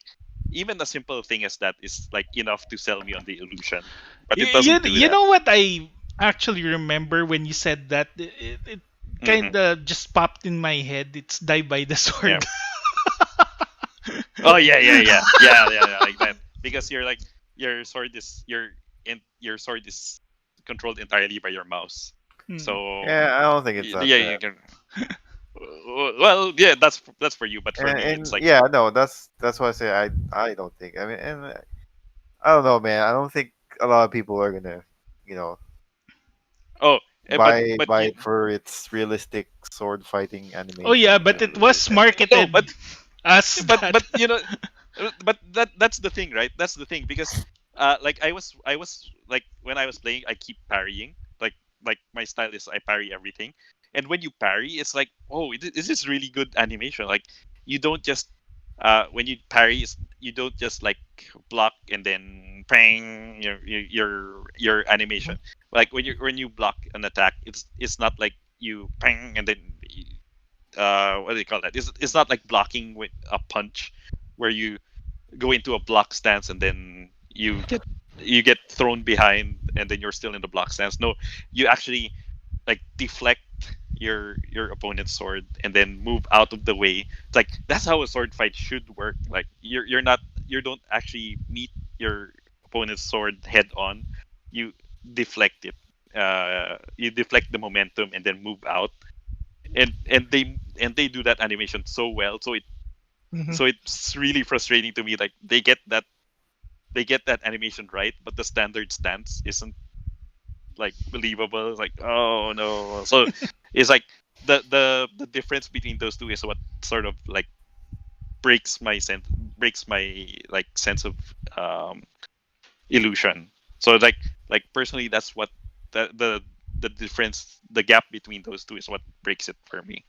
even a simple thing as that is like enough to sell me on the illusion, but You, it you, doesn't do you that. know what I actually remember when you said that? It Hmm. kind of just popped in my head. It's Die by the Yeah. Sword. Oh yeah, like that. Because you're like your sword is controlled entirely by your mouse. Hmm. So Yeah, I don't think it's that yeah, bad. you can. Well, yeah, that's for you, but for me, it's And like yeah, no, that's why I say I don't think. I mean, and I don't know, man. I don't think a lot of people are gonna, you know, oh, but buy you, it for its realistic sword fighting Oh animation. yeah, but it was no, marketed as that. but but that's the thing, right? That's the thing because like I was like when I was playing, I keep parrying. Like my style is I parry everything, and when you parry, it's like oh, this is really good animation. Like you don't just when you parry, you don't just like block and then bang your animation. Like when you block an attack, it's not like you bang and then what do you call that? It's not like blocking with a punch where you go into a block stance and then you get thrown behind and then you're still in the block stance. No, you actually like deflect your opponent's sword and then move out of the way. It's like that's how a sword fight should work. Like you're not you don't actually meet your opponent's sword head on. You deflect it. You deflect the momentum and then move out. And they do that animation so well. Hmm. So it's really frustrating to me. Like they get that animation right, but the standard stance isn't like believable. It's like, oh no. So it's like the difference between those two is what sort of like breaks my like sense of um illusion. So like personally, that's what the difference, the gap between those two is what breaks it for me.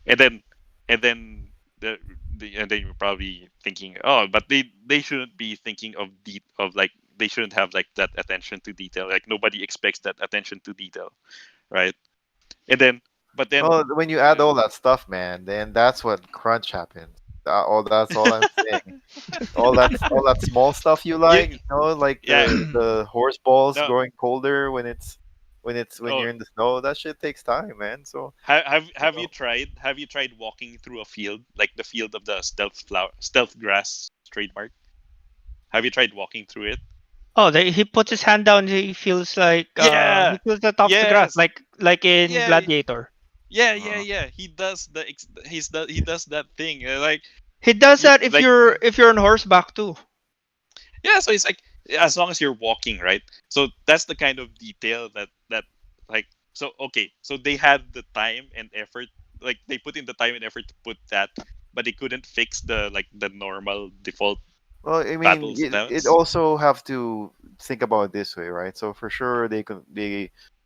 And then and then and then you're probably thinking, oh, but they shouldn't be thinking of like they shouldn't have like that attention to detail. Like nobody expects that attention to detail, right? And then but Well, then when you add all that stuff, man, then that's what crunch happens. All that's all I'm saying. All that small stuff you yeah, like, like yeah, the horse balls no. growing colder when Oh, you're in the snow. That shit takes time, man. So you have you know, tried walking through a field, like the field of the stealth grass trademark? Have you tried walking through it? Oh, he puts his hand down. He Yeah. feels the top of the grass, Yes. like in Yeah. Gladiator. Yeah. Yeah. uh, Yeah. He does that thing. Like He does you that if like you're on horseback too. yeah. So it's like as long as you're walking, right? So that's the kind of detail that like so okay. So they had the time and effort. Like they put in the time and effort to put that, but they couldn't fix the like the normal default well, I mean, battle it stance. also have to think about it this way, right? So for sure they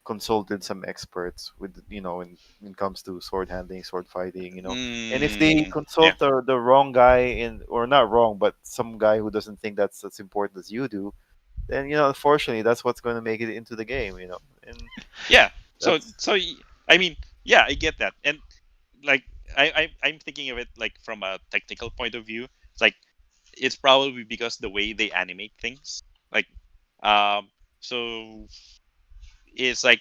consulted some experts with when it comes to sword handling, sword fighting, and if they Yeah. consult the wrong guy in or not wrong, but some guy who doesn't think that's as important as you do, then unfortunately that's what's going to make it into the game, and Yeah. So that's so I mean, yeah, I get that. And like I'm thinking of it like from a technical point of view. It's like it's probably because the way they animate things. Like um so it's like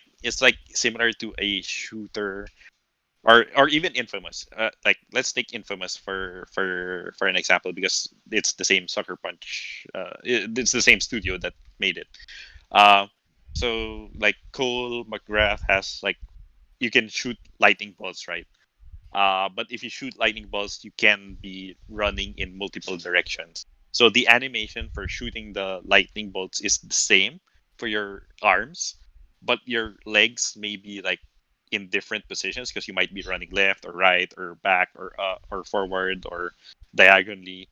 similar to a shooter or even Infamous. Like let's take Infamous for an example because it's the same Sucker Punch. It's the same studio that made it. Uh, so like Cole McGrath has like you can shoot lightning bolts, right? But if you shoot lightning bolts, you can be running in multiple directions. So the animation for shooting the lightning bolts is the same for your arms, but your legs may be like in different positions because you might be running left or right or back or forward or diagonally.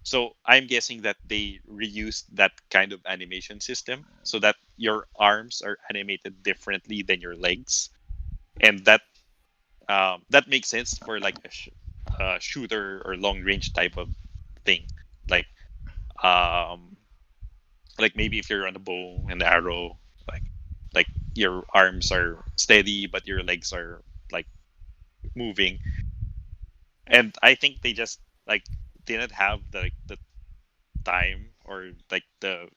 So I'm guessing that they reused that kind of animation system so that your arms are animated differently than your legs, and that makes sense for like a shooter or long range type of thing, like um like maybe if you're on a bow and arrow, like like your arms are steady but your legs are like moving. And I think they just like didn't have the time or like the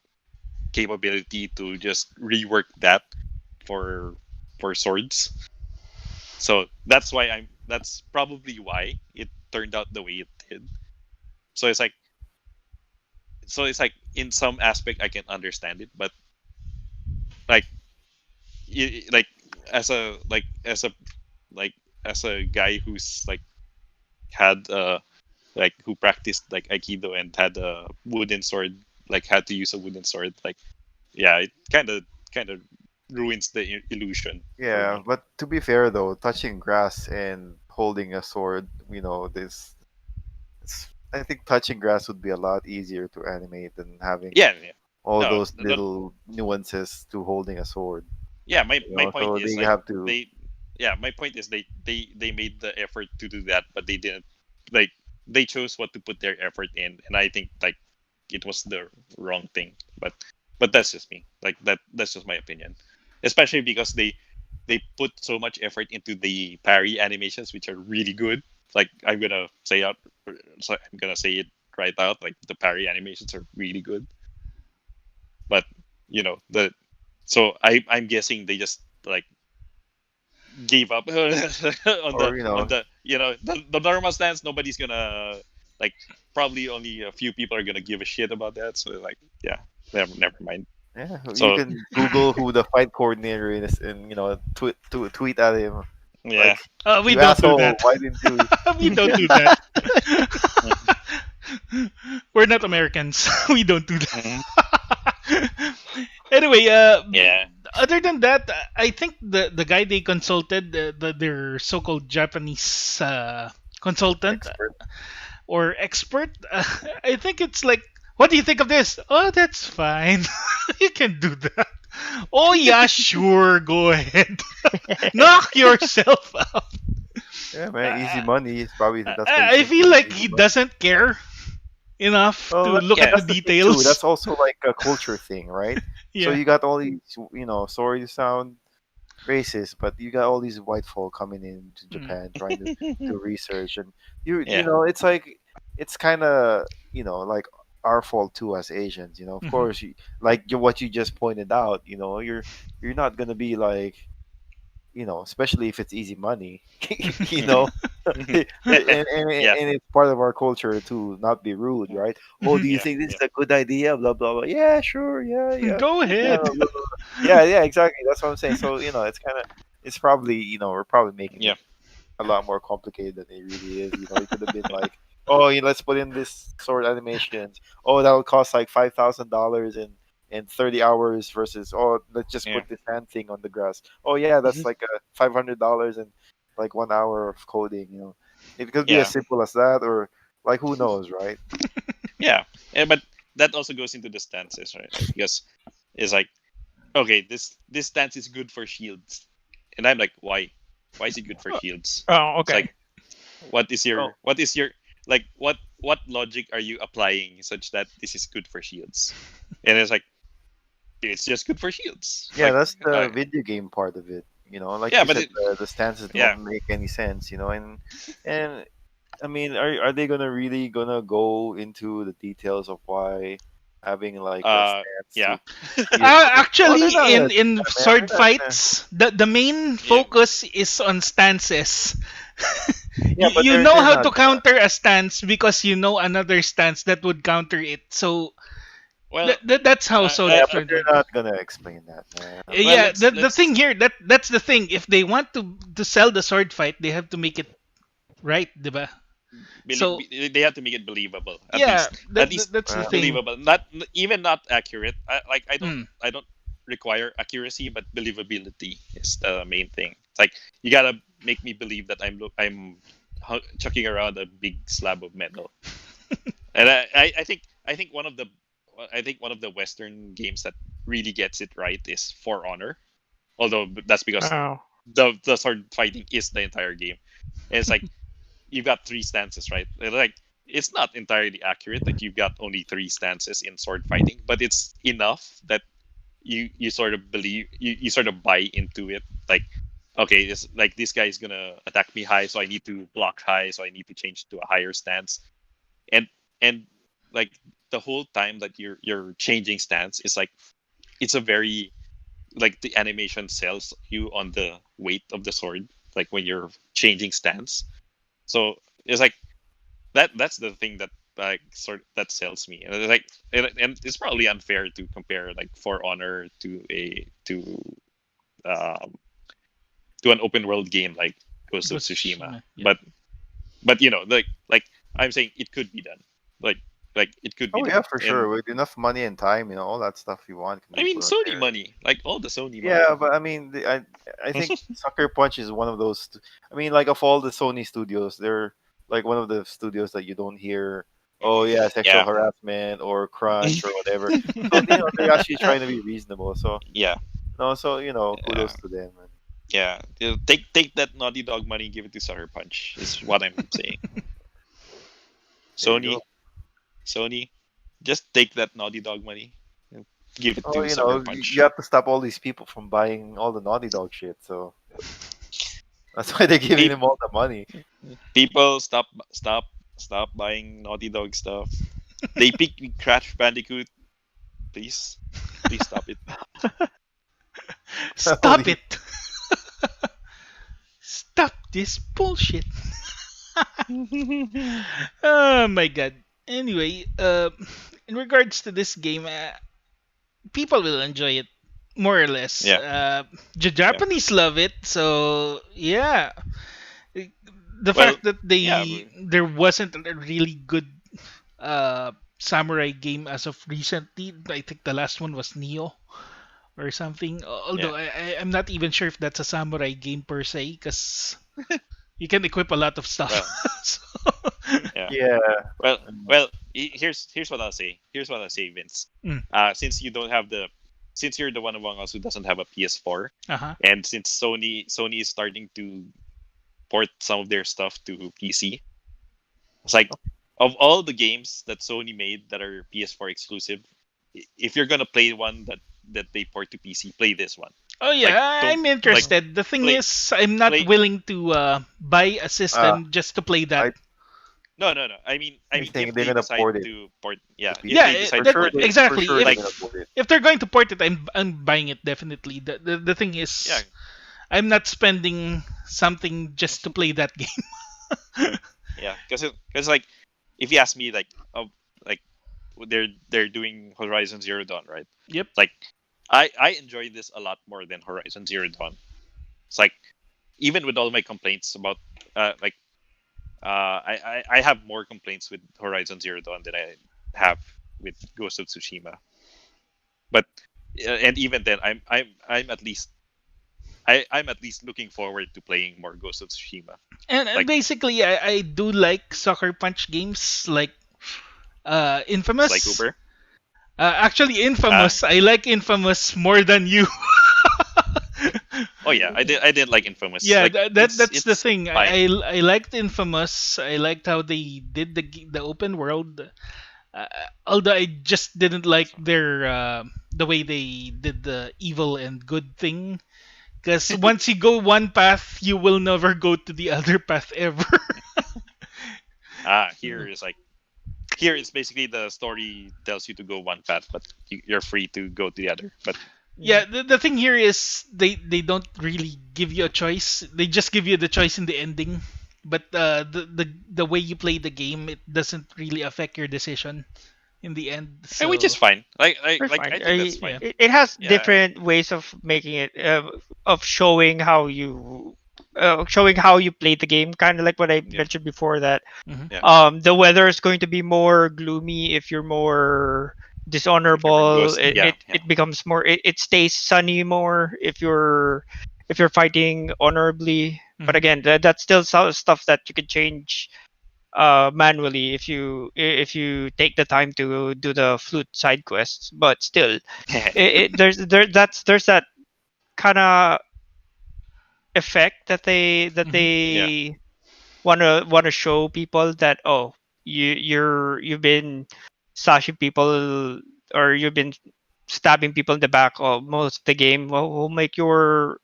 capability to just rework that for swords. So that's probably why it turned out the way it did. So it's like in some aspect I can understand it, but like like as a like as a like as a guy who's like had like who practiced like aikido and had a wooden sword, like had to use a wooden sword, like yeah, it kind of ruins the illusion for yeah. me. But to be fair though, touching grass and holding a sword, this I think touching grass would be a lot easier to animate than having Yeah, yeah. all No, those little nuances to holding a sword. yeah, my point So is they like have to. they yeah, my point is they made the effort to do that, but they didn't like they chose what to put their effort in, and I think like it was the wrong thing. But that's just me. Like that's just my opinion. Especially because they put so much effort into the parry animations, which are really good. Like I'm gonna say it right out. Like the parry animations are really good, but the so I'm guessing they just like gave up on the Or the normal stance. Nobody's gonna like. Probably only a few people are gonna give a shit about that. So like, yeah, never mind. yeah, you So can Google who the fight coordinator is, and tweet at him yeah. like, We "You don't do asshole! that. Why didn't you?" We don't do that. We're not Americans. We don't do Mhm. that. Anyway, Yeah. other than that, I think the guy they consulted, their so-called Japanese consultant Expert. or expert, I think it's like, what do you think of this? Oh, that's fine. You can do that. Oh yeah, sure, go ahead. Knock yourself out. Yeah, man, easy Uh, money. It's probably that's what he I thinks. feel like Easy he money. doesn't care enough Well, to look at Yeah. the that's the thing too. details. That's also like a culture thing, right? So Yeah. you got all these, sorry to sound racist, but you got all these white folk coming into Mm. Japan trying to do research, and you Yeah. know, it's like it's kind of like our fault too as Asians. Of Mhm. course, what you just pointed out. You're not gonna be like, especially if it's easy money, you know. Mhm. And it's part of our culture to not be rude, right? Oh, do Mhm. you Yeah. think this Yeah. is a good idea? Blah blah blah. Yeah, sure. Yeah, yeah, Go yeah. ahead. Blah, blah, blah. Yeah, yeah, exactly. That's what I'm saying. So it's probably we're probably making Yeah. it a lot more complicated than it really is. It could have been like, oh, let's put in this sword animations. Oh, that'll cost like $5,000 in 30 hours versus, oh, let's just Yeah. put this hand thing on the grass. Oh yeah, that's like $500 and like 1 hour of coding. It could be as Yeah. simple as that, or like who knows, right? Yeah. But that also goes into the stances, right? Like, because it's like, okay, this stance is good for shields, and I'm like, why? Why is it good for shields? Oh, It's like, okay. Oh, what is your like what logic are you applying such that this is good for shields? And it's like, it's just good for shields. yeah, that's Uh, the video game part of it. Like yeah, you but said, it, the stances yeah. don't make any sense. And I mean, are they gonna really gonna go into the details of why having like a Uh, stance yeah. to be effective? Oh, they're Actually, not gonna do in that, man. They're sword not gonna. fights, the main Yeah. focus is on stances. Yeah, but You they're know they're how not to gonna. counter a stance because you know another stance that would counter it. So Well, that's how sword Yeah, but sword they're fight. not gonna explain that, man. well, Yeah, the let's thing here, that's the thing. If they want to sell the sword fight, they have to make it right, diba? So they have to make it believable, yeah, at least that's the Well, thing. believable, not even not accurate. Mm. I don't require accuracy, but believability is the main thing. It's like, you gotta make me believe that I'm chucking around a big slab of metal. And I think one of the Western games that really gets it right is For Honor. Although that's because Oh, the sword fighting is the entire game. And it's like, you've got three stances, right? Like, it's not entirely accurate that you've got only three stances in sword fighting, but it's enough that you sort of believe, you sort of buy into it. Like, okay, this guy is gonna attack me high, so I need to block high, so I need to change to a higher stance. And and like, the whole time that you're changing stance is like, it's a very, like, the animation sells you on the weight of the sword, like when you're changing stance. So it's like, that's the thing that, like, sort that sells me. And it's like, and it's probably unfair to compare like For Honor um to an open world game like Ghost of Ghost of Tsushima. Tsushima, yeah. But like I'm saying, it could be done. Like it could be oh done. yeah, for And sure. With enough money and time, all that stuff you want can I be mean, put out Sony there. money, like all the Sony Yeah, money. but I mean, I think Sucker Punch is one of those. I mean, like of all the Sony studios, they're like one of the studios that you don't hear. Oh yeah, sexual Yeah. harassment or crunch or whatever. So they're actually trying to be reasonable. So Yeah. no, so Yeah. kudos to them. Man. Yeah. Take that Naughty Dog money, give it to Sucker Punch. Is what I'm saying. There you Sony, go. Sony, just take that Naughty Dog money and give it Oh, to Sucker you Punch. have to stop all these people from buying all the Naughty Dog shit. So that's why they're giving Pe- them all the money. People, stop buying Naughty Dog stuff. They picked Crash Bandicoot. Please, please stop it. Stop Holy, it. Stop this bullshit. Oh my god. Anyway, in regards to this game, people will enjoy it more or less. Yeah. The Yeah. Japanese love it, so yeah. The Well, fact that yeah. there wasn't a really good uh samurai game as of recently. I think the last one was Neo or something. Yeah. Although I'm not even sure if that's a samurai game per se, because you can equip a lot of stuff. Well, So, yeah. Yeah. Well, And well. Here's what I'll say. Here's what I'll say, Vince. mm, Since you don't have since you're the one among us who doesn't have a PS4, uh-huh. and since Sony is starting to port some of their stuff to PC, it's like of all the games that Sony made that are PS4 exclusive, if you're gonna play one that they port to PC, play this one. Oh Like, yeah, don't I'm like interested. The thing play is, I'm not play. willing to buy a uh, system just to play I that. No. I I mean, think if they're they gonna decide port it to port, yeah, to if Yeah, they PC. decide For to sure, port it, exactly. for sure If they're like, gonna port it. if they're going to port it, I'm buying it definitely. The thing yeah, is, I'm not spending something just to play that game. yeah, because like, if you ask me, like they're doing Horizon Zero Dawn, right? Yep. Like, I enjoy this a lot more than Horizon Zero Dawn. It's like, even with all my complaints about like I have more complaints with Horizon Zero Dawn than I have with Ghost of Tsushima. But and even then, I'm at least I'm at least looking forward to playing more Ghost of Tsushima. And Like basically, I do like Sucker Punch games like like Infamous. Uber. Actually, Uh, Infamous. I like Infamous more than you. oh yeah, I didn't like Infamous. Yeah, Like, that's the it's thing. fine. I liked Infamous. I liked how they did the open world. Uh, Although I just didn't like their the way they did the evil and good thing. Because once you go one path, you will never go to the other path ever. Here is like here it's basically the story tells you to go one path, but you're free to go to the other. But Yeah, the thing here is they don't really give you a choice. They just give you the choice in the ending. But the way you play the game, it doesn't really affect your decision in the end. which is So fine. We're Like fine. I think that's yeah. fine. It has Yeah, different ways of making it, of showing how you play the game. Kind of like what I yeah, mentioned before, that Mhm. yeah. the weather is going to be more gloomy if you're more If you're more dishonorable. ghost, Mhm. yeah, yeah. It becomes more. It stays sunny more if you're fighting honorably. But Mhm. again, that's still stuff that you can change manually if you take the time to do the flute side quests. But still, there's that kind of effect that Mhm. Yeah. they wanna show people that, oh, you've been slashing people, or you've been stabbing people in the back of most of the game. Well, we'll make your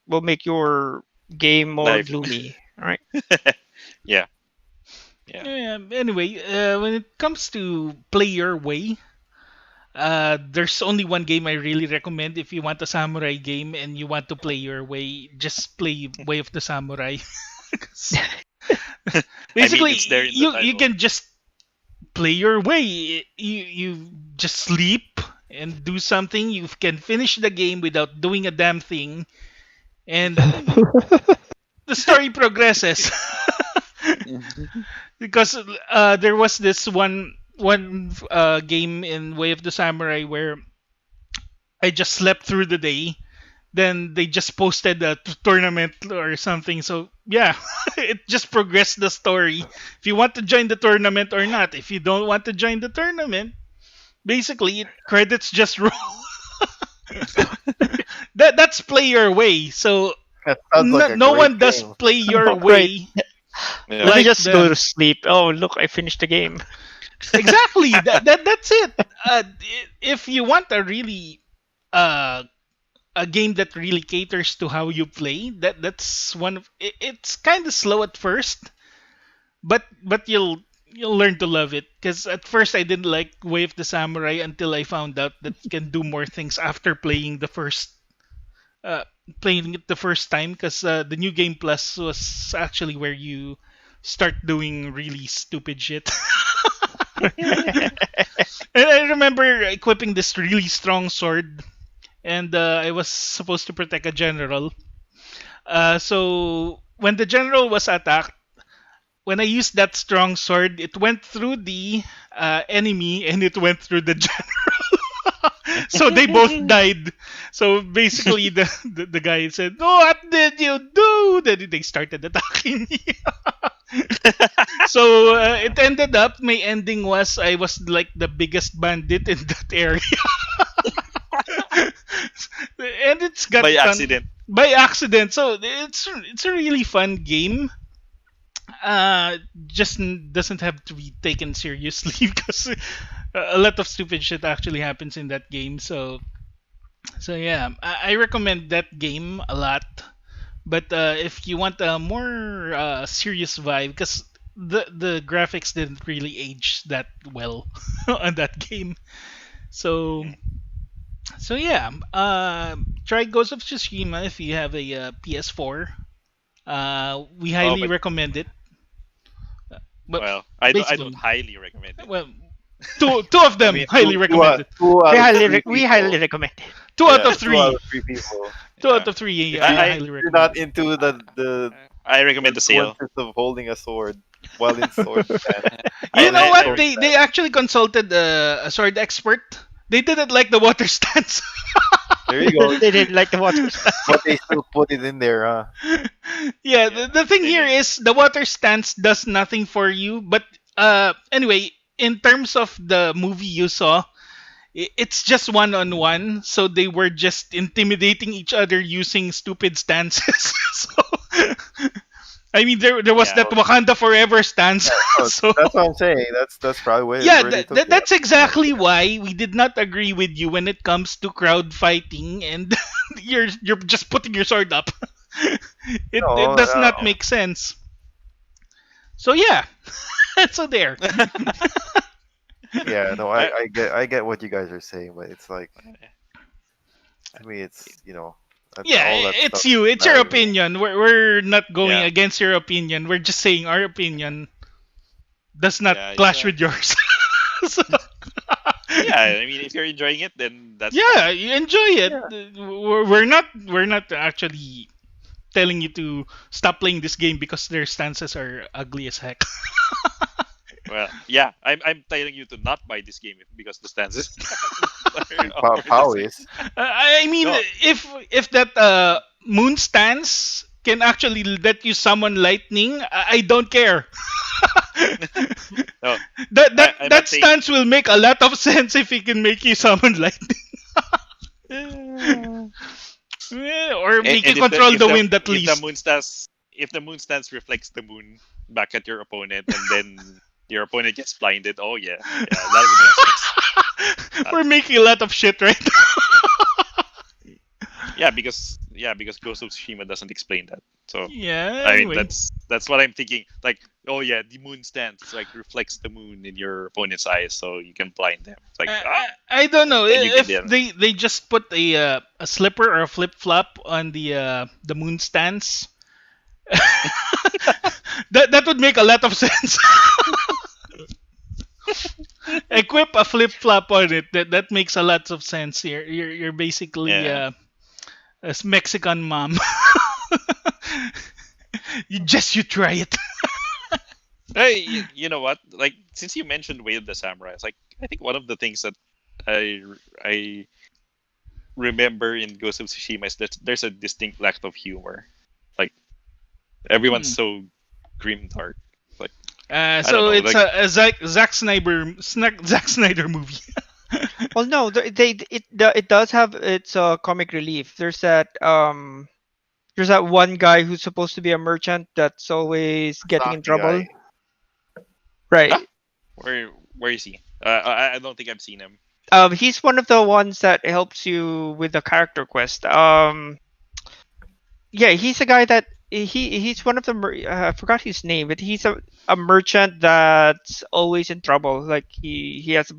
game more Life. gloomy. All right. Yeah, yeah. Yeah, anyway, when it comes to play your way, there's only one game I really recommend if you want a samurai game and you want to play your way. Just play Way of the Samurai. 'Cause I mean, basically, it's there in the you title. can just play your way. You just sleep and do something. You can finish the game without doing a damn thing, and the story progresses. Because there was this one game in Way of the Samurai where I just slept through the day. Then they just posted a tournament or something. So yeah, it just progressed the story. If you want to join the tournament or not. If you don't want to join the tournament, basically credits just roll. That's play your way. So That sounds like a no great one does game. play your Right. way Yeah. Let me like just go to the sleep. Oh, look, I finished the game. exactly that's it. If you want a really uh a game that really caters to how you play, that's one of it's kind of slow at first, but you'll learn to love it. Because at first I didn't like Way of the Samurai until I found out that you can do more things after playing the first playing it the first time because the new game plus was actually where you start doing really stupid shit. And I remember equipping this really strong sword, and I was supposed to protect a general. So when the general was attacked, when I used that strong sword, it went through the enemy and it went through the general. So they both died. So basically, the guy said, "Oh, what did you do?" Then they started attacking me. So it ended up. My ending was I was like the biggest bandit in that area, and it's got By fun accident. by accident. So it's a really fun game. Just doesn't have to be taken seriously because a lot of stupid shit actually happens in that game. So yeah, I recommend that game a lot. But if you want a more serious vibe, because the graphics didn't really age that well on that game. So so yeah, try Ghost of Tsushima if you have a PS4. We Oh, highly but recommend it. But well, I don't basically, highly recommend it. well, two of I them mean, highly recommended. we out of highly three we highly people. recommend it. Two out of Yeah, Two out three. of three people. Two out yeah. of three. If I you I highly you're not recommend. into I the recommend the sale. nuances of holding a sword while in sword stand, You while know in I what? sword They stand. actually consulted a sword expert. They didn't like the water stance. There you go. They didn't like the water stance. But they still put it in there, huh? Yeah, Yeah, the thing they here did. is the water stance does nothing for you. But anyway, in terms of the movie you saw, it's just one on one. So they were just intimidating each other using stupid stances. So I mean, there was Yeah, that Wakanda Forever stance. No, So that's what I'm saying. That's probably yeah, where they took it. that's exactly why we did not agree with you when it comes to crowd fighting, and you're just putting your sword up. It No, does not yeah. make sense. So yeah, so there. yeah, no, I, I get what you guys are saying, but it's like to me, it's that Yeah, all that it's stuff you. It's your matters. opinion. We're not going yeah, against your opinion. We're just saying our opinion does not yeah, it's clash with yours. So, yeah. I mean, if you're enjoying it, then that's yeah, fine. you enjoy it. Yeah, We're not actually telling you to stop playing this game because their stances are ugly as heck. Well, yeah, I'm telling you to not buy this game because the stances Pow, are the Pow same. is. I mean, No, if that moon stance can actually let you summon lightning, I don't care. no, that that I'm that not saying. stance will make a lot of sense if it can make you summon lightning. and, Yeah, or make you and if the control if the the wind at if the least. moon stance if the moon stance reflects the moon back at your opponent, and then your opponent gets blinded, oh yeah, yeah, that would make sense. We're making a lot of shit right now. Because Ghost of Tsushima doesn't explain that. So Yeah, I mean anyway. that's what I'm thinking. Like, oh yeah, the moon stance like reflects the moon in your opponent's eyes, so you can blind them. It's like I don't know then you get if them. they just put a slipper or a flip flop on the moon stance. That would make a lot of sense. Equip a flip flop on it. That makes a lot of sense here. You're basically Yeah. a Mexican mom. You try it. Hey, you know what? Like, since you mentioned Way of the Samurai, it's like I think one of the things that I remember in Ghost of Tsushima is that there's a distinct lack of humor. Like everyone's Hmm. so grim dark. Like I don't So know. it's Like a Zack Snyder movie. Well, no, it does have its comic relief. There's that one guy who's supposed to be a merchant that's always getting in Saki trouble. guy. Right. ah, where is he? I don't think I've seen him. He's one of the ones that helps you with the character quest. Yeah, he's a guy that he's one of the I forgot his name, but he's a merchant that's always in trouble. Like he has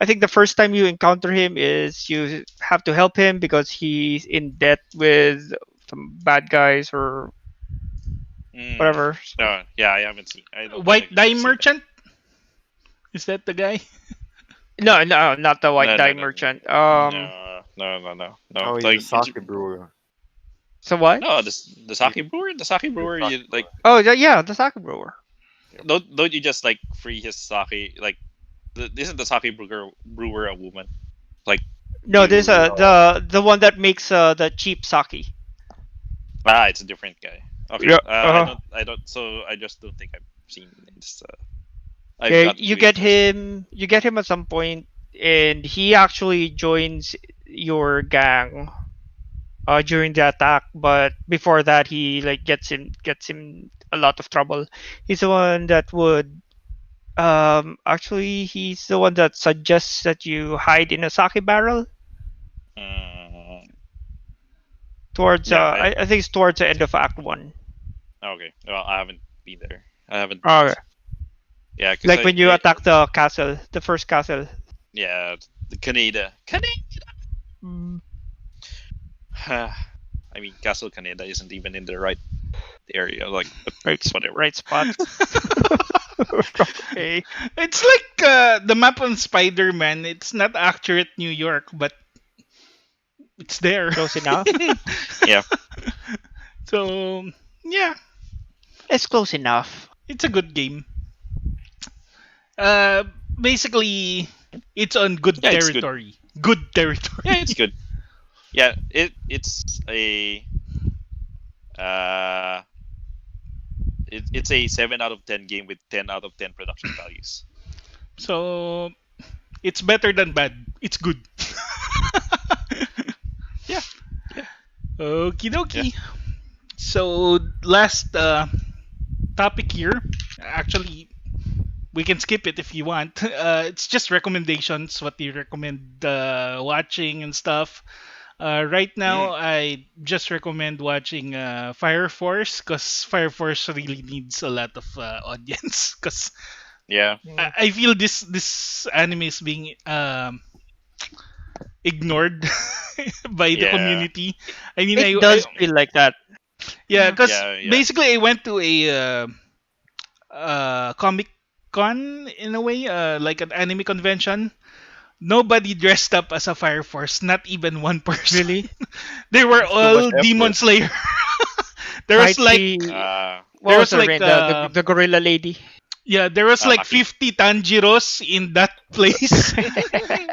I think the first time you encounter him is you have to help him because he's in debt with some bad guys or Mm. whatever. So, No, yeah, I haven't seen. I don't think White Dye I've seen that. Merchant? Is that the guy? no, no, not the white No, no, dye no, no, merchant. no. Oh, he's the Like, sake brewer. So what? no, the sake brewer, the sake The brewer. sake You like brewer. Oh, yeah, the sake brewer. don't you just like free his sake? Like, isn't the sake brewer a woman? Like, No, there's you the one that makes the cheap sake. it's a different guy. Okay, Yeah. I don't. So I just don't think I've seen this. I've Yeah, gotten to it first. you get him at some point, and he actually joins your gang during the attack. But before that, he like gets him a lot of trouble. He's the one that would actually he's the one that suggests that you hide in a sake barrel Uh, towards yeah, I think it's towards the end of Act One. okay. Well, I haven't been there. I haven't. Okay. Yeah, because Like when you attack the castle, the first castle. yeah, the Canada. Canada. Mm, I mean, Castle Canada isn't even in the right area. Like, but whatever. right spot. Okay. It's like the map on Spider-Man. It's not accurate New York, but it's there. Close enough. Yeah. So yeah, It's close enough. it's a good game. Uh, Basically, it's on good Yeah, it's good. territory. Good territory. Yeah, it's good. Yeah, it's a uh, it's a 7 out of 10 game with 10 out of 10 production values. So it's better than bad. It's good. Yeah. Yeah. Okie dokie. So last topic here. Actually, we can skip it if you want. It's just recommendations, what you recommend watching and stuff. Right now, I just recommend watching Fire Force because Fire Force really needs a lot of audience. Because Yeah. I feel this anime is being ignored by the Yeah. community. I mean, It does feel like that. yeah, because Yeah. basically I went to a comic con in a way, like an anime convention. Nobody dressed up as a Fire Force, not even one person. Really? They were It's too much all Demon effort. Slayer. there Might was like be there what was was her like name? The gorilla lady. yeah, there was like Maki. 50 Tanjiros in that place.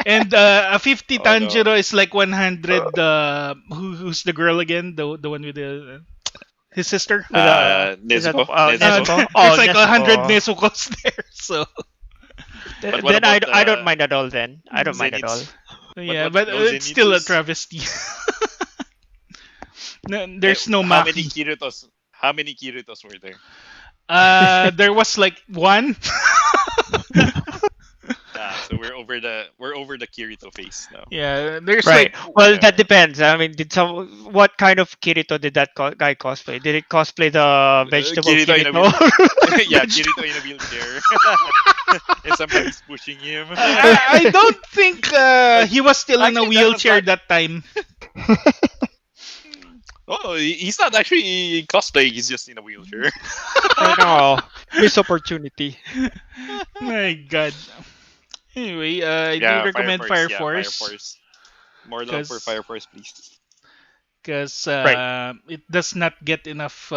And a 50 Oh, no. Tanjiro is like 100 who's the girl again? The one with the his sister? With Nezuko. Nezuko. There's like Nezuko. 100 Nezukos there. So But what Then I, about I don't mind at all. Then I don't mind at all. Zenitsu? yeah, what- but no it's still a Zenitsus? travesty. No, there's no How many Maki. Kiritos? How many Kiritos were there? There was like one. So we're over the Kirito phase now. Yeah, there's Right. like Well, Yeah. that depends. I mean, what kind of Kirito did that guy cosplay? Did it cosplay the vegetable Kirito in a Kirito? Yeah, Kirito in a wheelchair. And somebody's pushing him. I don't think he was still in a Actually, that was wheelchair that- that time. Oh, he's not actually cosplaying. He's just in a wheelchair. I know. Missed opportunity. My God. Anyway, I Yeah, do recommend Fire yeah, Force Fire Force. More love for 'Cause- Fire Force, please. because Right. it does not get enough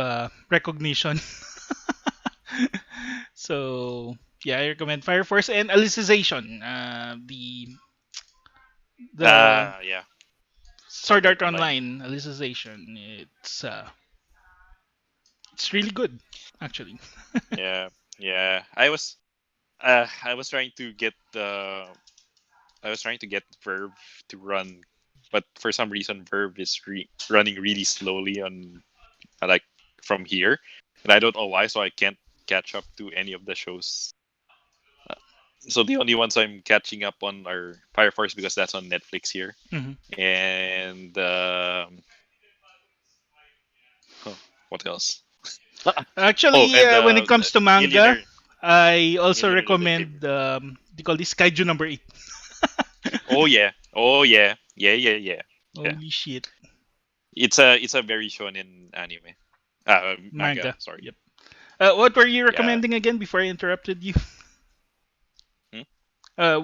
recognition. So yeah, I recommend Fire Force and Alicization. The Yeah. Sword Art Online. Online Alicization. It's really good, actually. Yeah. I was trying to get Verve to run, but for some reason Verve is running really slowly on like from here, and I don't know why. So I can't catch up to any of the shows. So the only ones I'm catching up on are Fire Force because that's on Netflix here, Mhm. and what else? Actually, and when it comes to manga, Millionaire- I also Millionaire recommend they call this Kaiju number 8. Oh yeah. Oh yeah. Yeah, yeah, yeah. Yeah. Holy shit. It's a very shonen anime. Manga, Manga. sorry. Yep. What were you Yeah. recommending again before I interrupted you? Hmm?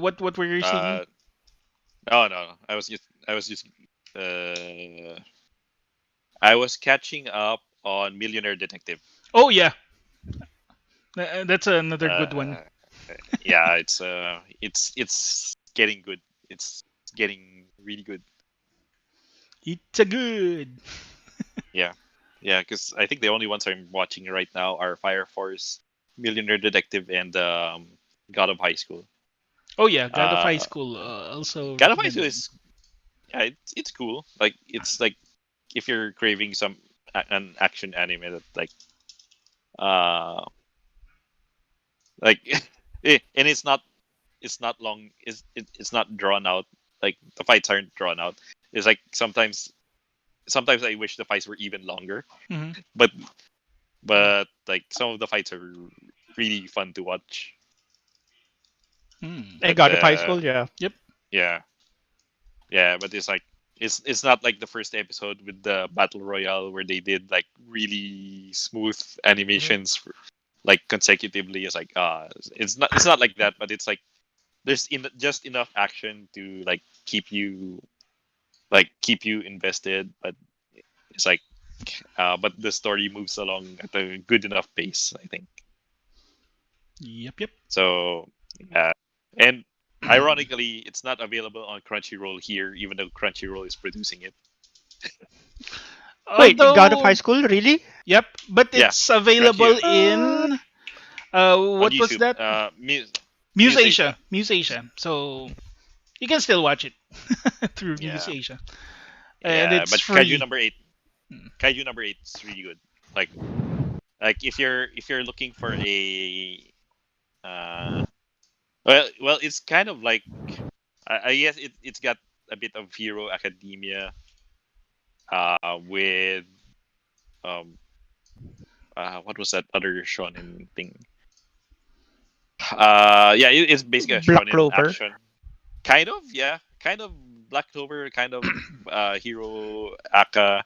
What were you saying? Uh oh no. I was just uh I was catching up on Millionaire Detective. Oh yeah, that's another good one. Uh yeah, it's getting good. It's getting really good. It's a good. Yeah. Yeah, because I think the only ones I'm watching right now are Fire Force, Millionaire Detective, and God of High School. Oh yeah, God of High Uh, School. Also God of High School recommended. is, yeah, it's cool. Like it's like if you're craving an action anime that uh like and it's not long, it's not drawn out. Like the fights aren't drawn out. It's like sometimes I wish the fights were even longer, Hmm. but like some of the fights are really fun to watch. Hmm. And But God of High School, yeah. Yep. yeah, yeah, but it's like it's not like the first episode with the battle royale where they did like really smooth animations like consecutively. It's like it's not like that, but it's like there's just enough action to keep you invested, but it's like but the story moves along at a good enough pace, I think. Yep. Yep. So yeah, and ironically, it's not available on Crunchyroll here, even though Crunchyroll is producing it. Wait, God of High Although, School, really? yep, but Yeah, it's available Crunchy Uh, in on what was YouTube. that? Muse Muse Asia. Asia. Muse Asia. So you can still watch it through Muse Yeah, Asia, and yeah, it's but Kaiju free. number eight, Hmm. Kaiju number eight is really good. Like if you're looking for a uh, well, it's kind of like I guess it's got a bit of Hero Academia with um what was that other shonen thing? Yeah, it's basically a Black shonen Clover. action. Kind of, yeah, kind of Black Clover, kind of Hero Aka,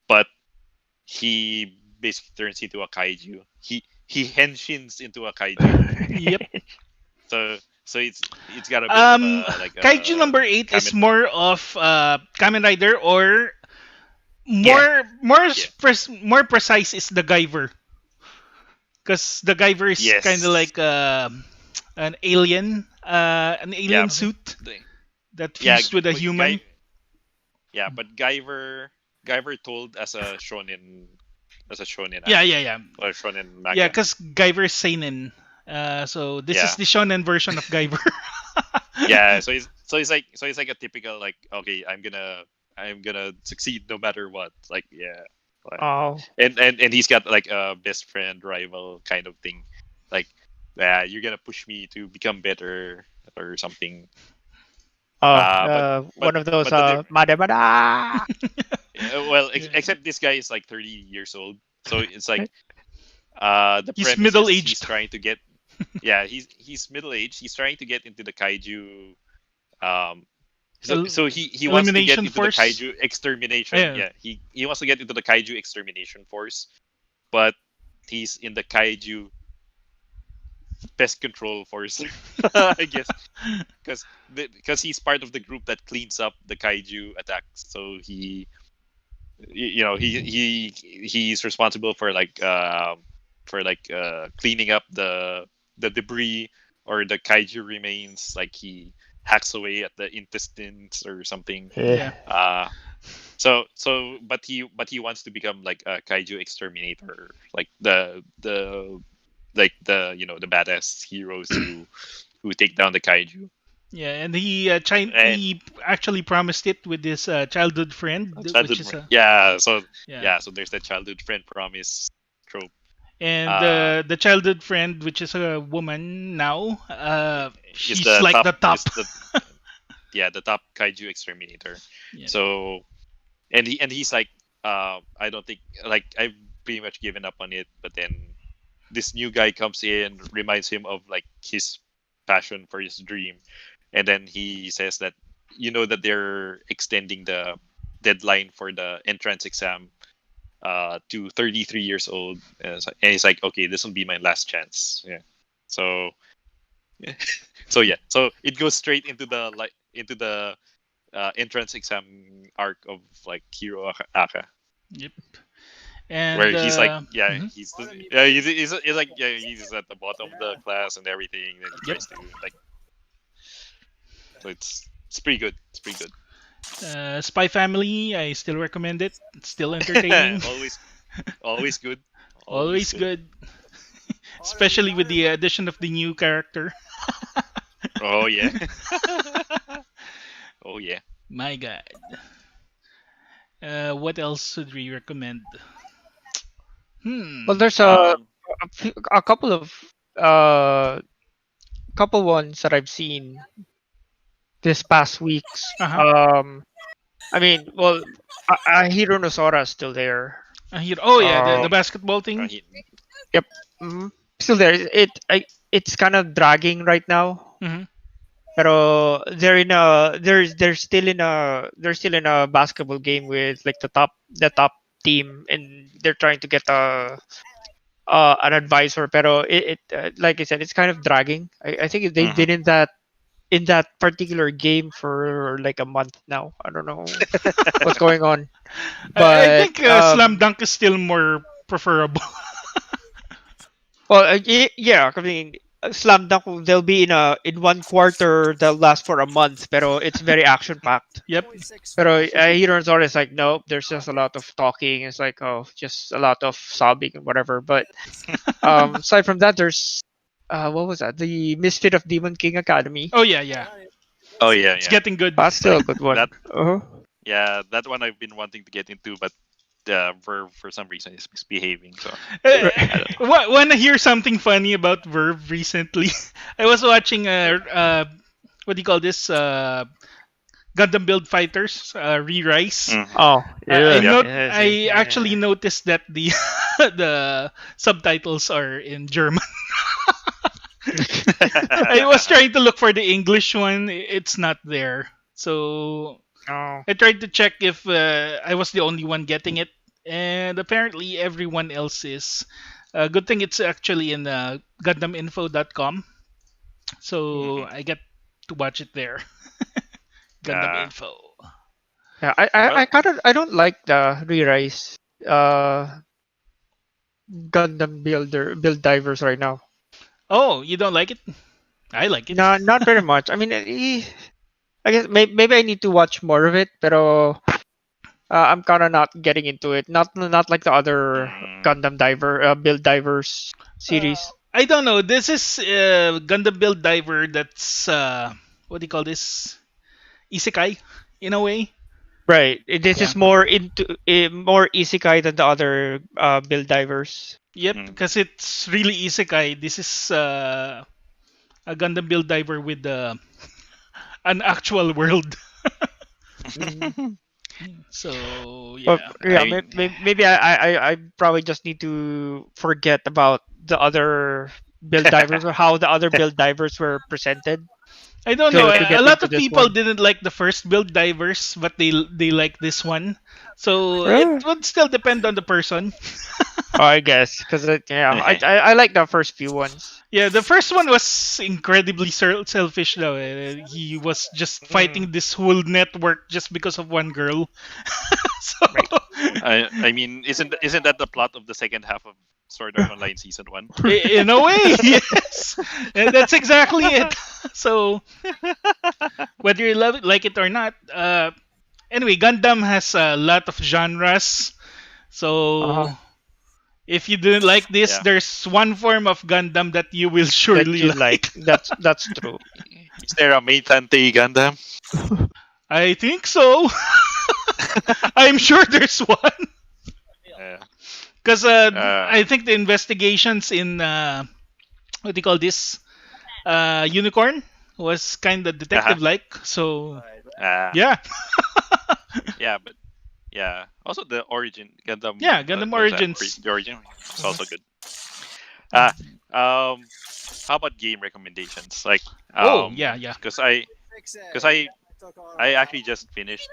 but he basically turns into a kaiju. He henshins into a kaiju. Yep. So it's got a bit of a like Kaiju a number 8 is Kamen. more of Kamen Rider, or Yeah, yeah, more precise is the Guyver, because the Guyver is kind of yes, like an yeah, alien suit the- that yeah. fused with a But human. yeah, but Guyver told as a shonen Yeah, anime yeah, yeah, or shonen yeah. manga. Because Guyver is seinen. So this is Yeah, the shonen version of Guyver. yeah. So it's like a typical like, okay, I'm gonna succeed no matter what. Like, yeah, like, Oh, and he's got like a best friend rival kind of thing. Like, yeah, you're gonna push me to become better or something. But but one of those but the Madabada. well, Yeah. except this guy is like 30 years old, so it's like the He's premise is middle he's aged. trying to get, yeah, he's middle aged, he's trying to get into the kaiju, um so he wants to get Elimination into the force. kaiju extermination. Yeah. Yeah, he wants to get into the kaiju extermination force, but he's in the kaiju pest control force. I guess because he's part of the group that cleans up the kaiju attacks, so he's responsible for cleaning up the debris or the kaiju remains. Like he hacks away at the intestines or something. Yeah. uh but he wants to become like a kaiju exterminator, like the badass heroes who take down the kaiju. Yeah, and And he actually promised it with his childhood friend, which childhood is a yeah so yeah, yeah so there's that childhood friend promise trope. and uh the childhood friend, which is a woman now. is She's the like top the top. is the top kaiju exterminator. Yeah. So and he's like, I don't think, like, I've pretty much given up on it, but then this new guy comes in, reminds him of like his passion for his dream, and then he says that that they're extending the deadline for the entrance exam to 33 years old, and he's like, okay, this will be my last chance. Yeah. So so yeah, so it goes straight into the entrance exam arc of like Hiro Aka, Yep. where And he's like, yeah, mhm. he's like, yeah, he's at the bottom of the class and everything, and he Yep. tries to like, so it's pretty good. It's pretty good. Spy Family, I still recommend it. It's still entertaining. always always good. Always Always good. good. Especially with the addition of the new character. Oh yeah. Oh yeah. My God. What else would we recommend? Well, Hmm. there's Um. a couple of uh couple ones that I've seen this past weeks. Uh huh. I mean, well, Hiro Nosora is still there. Oh yeah, the Um, basketball thing. He, yep, still there. It's kind of dragging right now. Hmm. Pero they're still in a basketball game with like the top team, and they're trying to get an advisor. Pero like I said, it's kind of dragging. I think they've Mhm. been in that particular game for like a month now. I don't know what's going on, I but think Slam Dunk is still more preferable. well, yeah. I mean, Slam Dunk, they'll be in one quarter they'll last for a month, pero it's very action packed. Yep. Pero Hero Zoro is like, nope, there's just a lot of talking. It's like, oh, just a lot of sobbing and whatever. But aside from that, there's what was that? The Misfit of Demon King Academy. Oh yeah, yeah. Oh yeah, It's yeah. getting good. That's still a good one. That Uh-huh. yeah, that one I've been wanting to get into, but for some reason it's misbehaving. So Uh, I don't know. Want to hear something funny about Verve recently? I was watching what do you call this? Gundam Build Fighters re-rise. Mhm. Oh, yeah, Yeah. I actually noticed that the the subtitles are in German. I was trying to look for the English one. It's not there. So Oh. I tried to check if I was the only one getting it, and apparently everyone else is. Good thing it's actually in GundamInfo.com, so Mhm. I get to watch it there. Gundam Uh, Info. Yeah, I well, kind of I don't like the re-rise Gundam build divers right now. Oh, you don't like it? I like it. No, not very much. I mean, I guess maybe I need to watch more of it, pero I'm kind of not getting into it. Not like the other mm, Gundam diver build divers series. I don't know. This is Gundam Build Diver. That's what do you call this? Isekai, in a way. Right. This Yeah. is more into more isekai than the other build divers. Yep, mm. because it's really isekai. This is a Gundam Build Diver with an actual world. Mhm. So But yeah. yeah, I mean, maybe I probably just need to forget about the other build divers or how the other build divers were presented I don't know. to A get lot into of this people one. didn't like the first Build Divers, but they like this one. So it Really? would still depend on the person. Oh, I guess because yeah, I like the first few ones. Yeah, the first one was incredibly selfish though. He was just Mm, fighting this whole network just because of one girl. So right. I mean, isn't that the plot of the second half of Sword Art Online season one? in a way, yes. And that's exactly it. So whether you love it, like it or not, anyway, Gundam has a lot of genres. Uh-huh. So if you didn't like this, Yeah. there's one form of Gundam that you will That surely you like. like. That's true. Is there a main Tantei Gundam? I think so. I'm sure there's one. Yeah. Because Uh, I think the investigations in what do you call this? Unicorn was kind of uh-huh. detective like. So Uh, yeah, yeah, but yeah. Also, the Origin Gundam. yeah, Gundam What was that? Origins. The Origin. It's also good. Ah, how about game recommendations? Like, Oh yeah, yeah. because because I actually just finished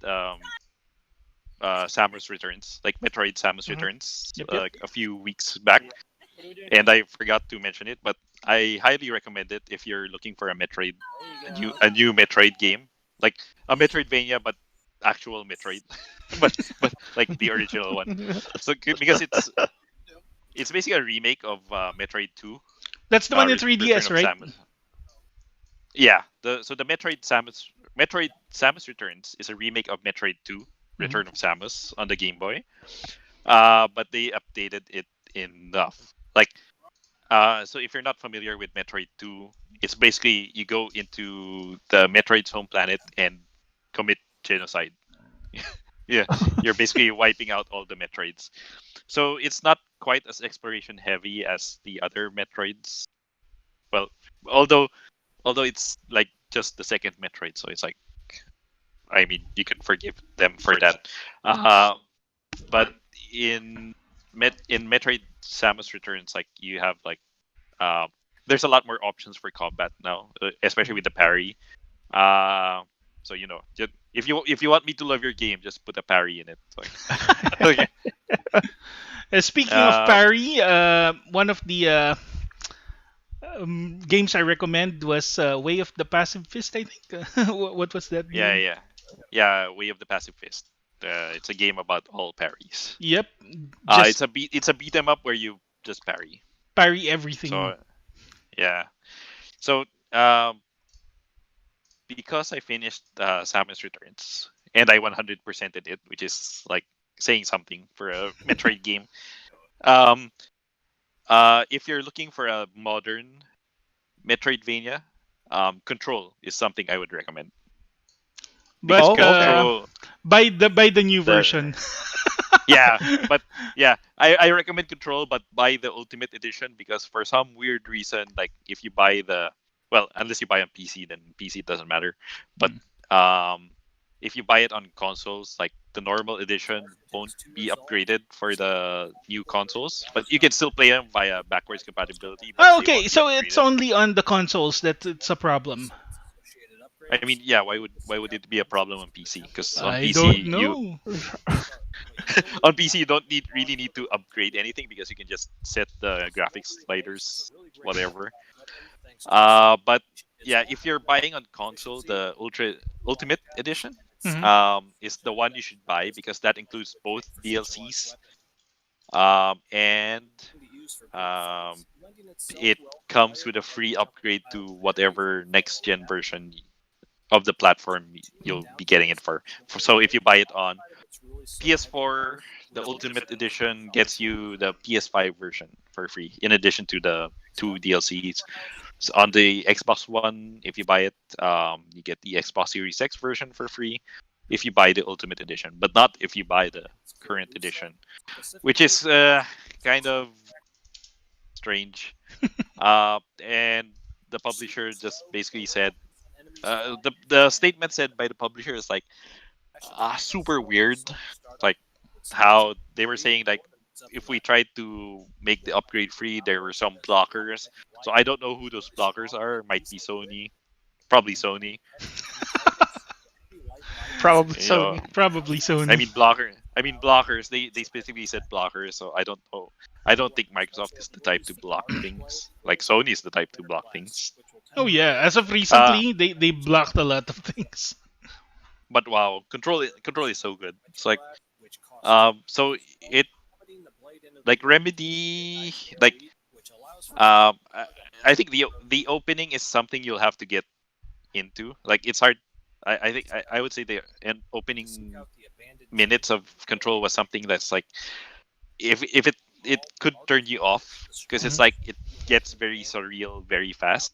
Samus Returns, like Metroid Samus Mhm. Returns, Yep, yep. like a few weeks back, and I forgot to mention it, but I highly recommend it if you're looking for a new Metroid game, like a Metroidvania, but actual Metroid, but like the original one. So because it's basically a remake of Metroid 2, That's the one in Return 3DS, of right? Samus. Yeah, the Metroid Samus Returns is a remake of Metroid 2, Mhm. Return of Samus on the Game Boy. But they updated it enough. Like, so if you're not familiar with Metroid 2, it's basically you go into the Metroid's home planet and commit genocide. Yeah, you're basically wiping out all the Metroids. So it's not quite as exploration heavy as the other Metroids. Well, although it's like just the second Metroid, so it's like, I mean, you can forgive them for that. Uh, but in Metroid Samus Returns, like you have like uh, there's a lot more options for combat now, especially with the parry. Uh, so if you want me to love your game, just put a parry in it. Like, okay. Speaking of Uh, parry, one of the games I recommend was Way of the Passive Fist, I think. What was that yeah, game? yeah, yeah. Way of the Passive Fist. It's a game about all parries. Yep, just It's a beat 'em up where you just parry. parry everything. So yeah. So because I finished Samus Returns and I 100%ed it, which is like saying something for a Metroid game. Um, if you're looking for a modern Metroidvania, Control is something I would recommend because But Oh, okay. Control, by the new the version. yeah, but yeah, I recommend Control, but buy the Ultimate Edition because for some weird reason, like if you buy unless you buy on PC, then PC doesn't matter. But Mm. um, if you buy it on consoles, like the normal edition won't be upgraded for the new consoles, but you can still play them via backwards compatibility, but Oh, they okay, won't be so it's upgraded. only on the consoles that it's a problem. I mean, yeah, why would it be a problem on PC? Because on I PC don't you know. on PC you don't really need to upgrade anything because you can just set the graphics sliders, whatever. But yeah, if you're buying on console, the Ultimate Edition Hmm. is the one you should buy because that includes both DLCs, and um, it comes with a free upgrade to whatever next gen version of the platform you'll be getting it for. So if you buy it on PS4, the Ultimate Edition gets you the PS5 version for free, in addition to the two DLCs. So on the Xbox One, if you buy it, you get the Xbox Series X version for free if you buy the Ultimate Edition, but not if you buy the current edition, which is kind of strange. And the publisher just basically said, the statement said by the publisher is like super weird, like how they were saying like if we tried to make the upgrade free, there were some blockers. So I don't know who those blockers are. Might be Sony, probably Sony. Probably You know, Sony. Probably I Sony. mean blockers. They specifically said blockers, so I don't know. I don't think Microsoft is the type to block things. Like Sony is the type to block things. Oh yeah, as of Uh recently, they blocked a lot of things. but wow, control is so good. It's like so it like Remedy like I, I think the opening is something you'll have to get into. Like it's hard. I think I would say the opening minutes of Control was something that's like if it could turn you off because it's Mhm. like it gets very surreal very fast.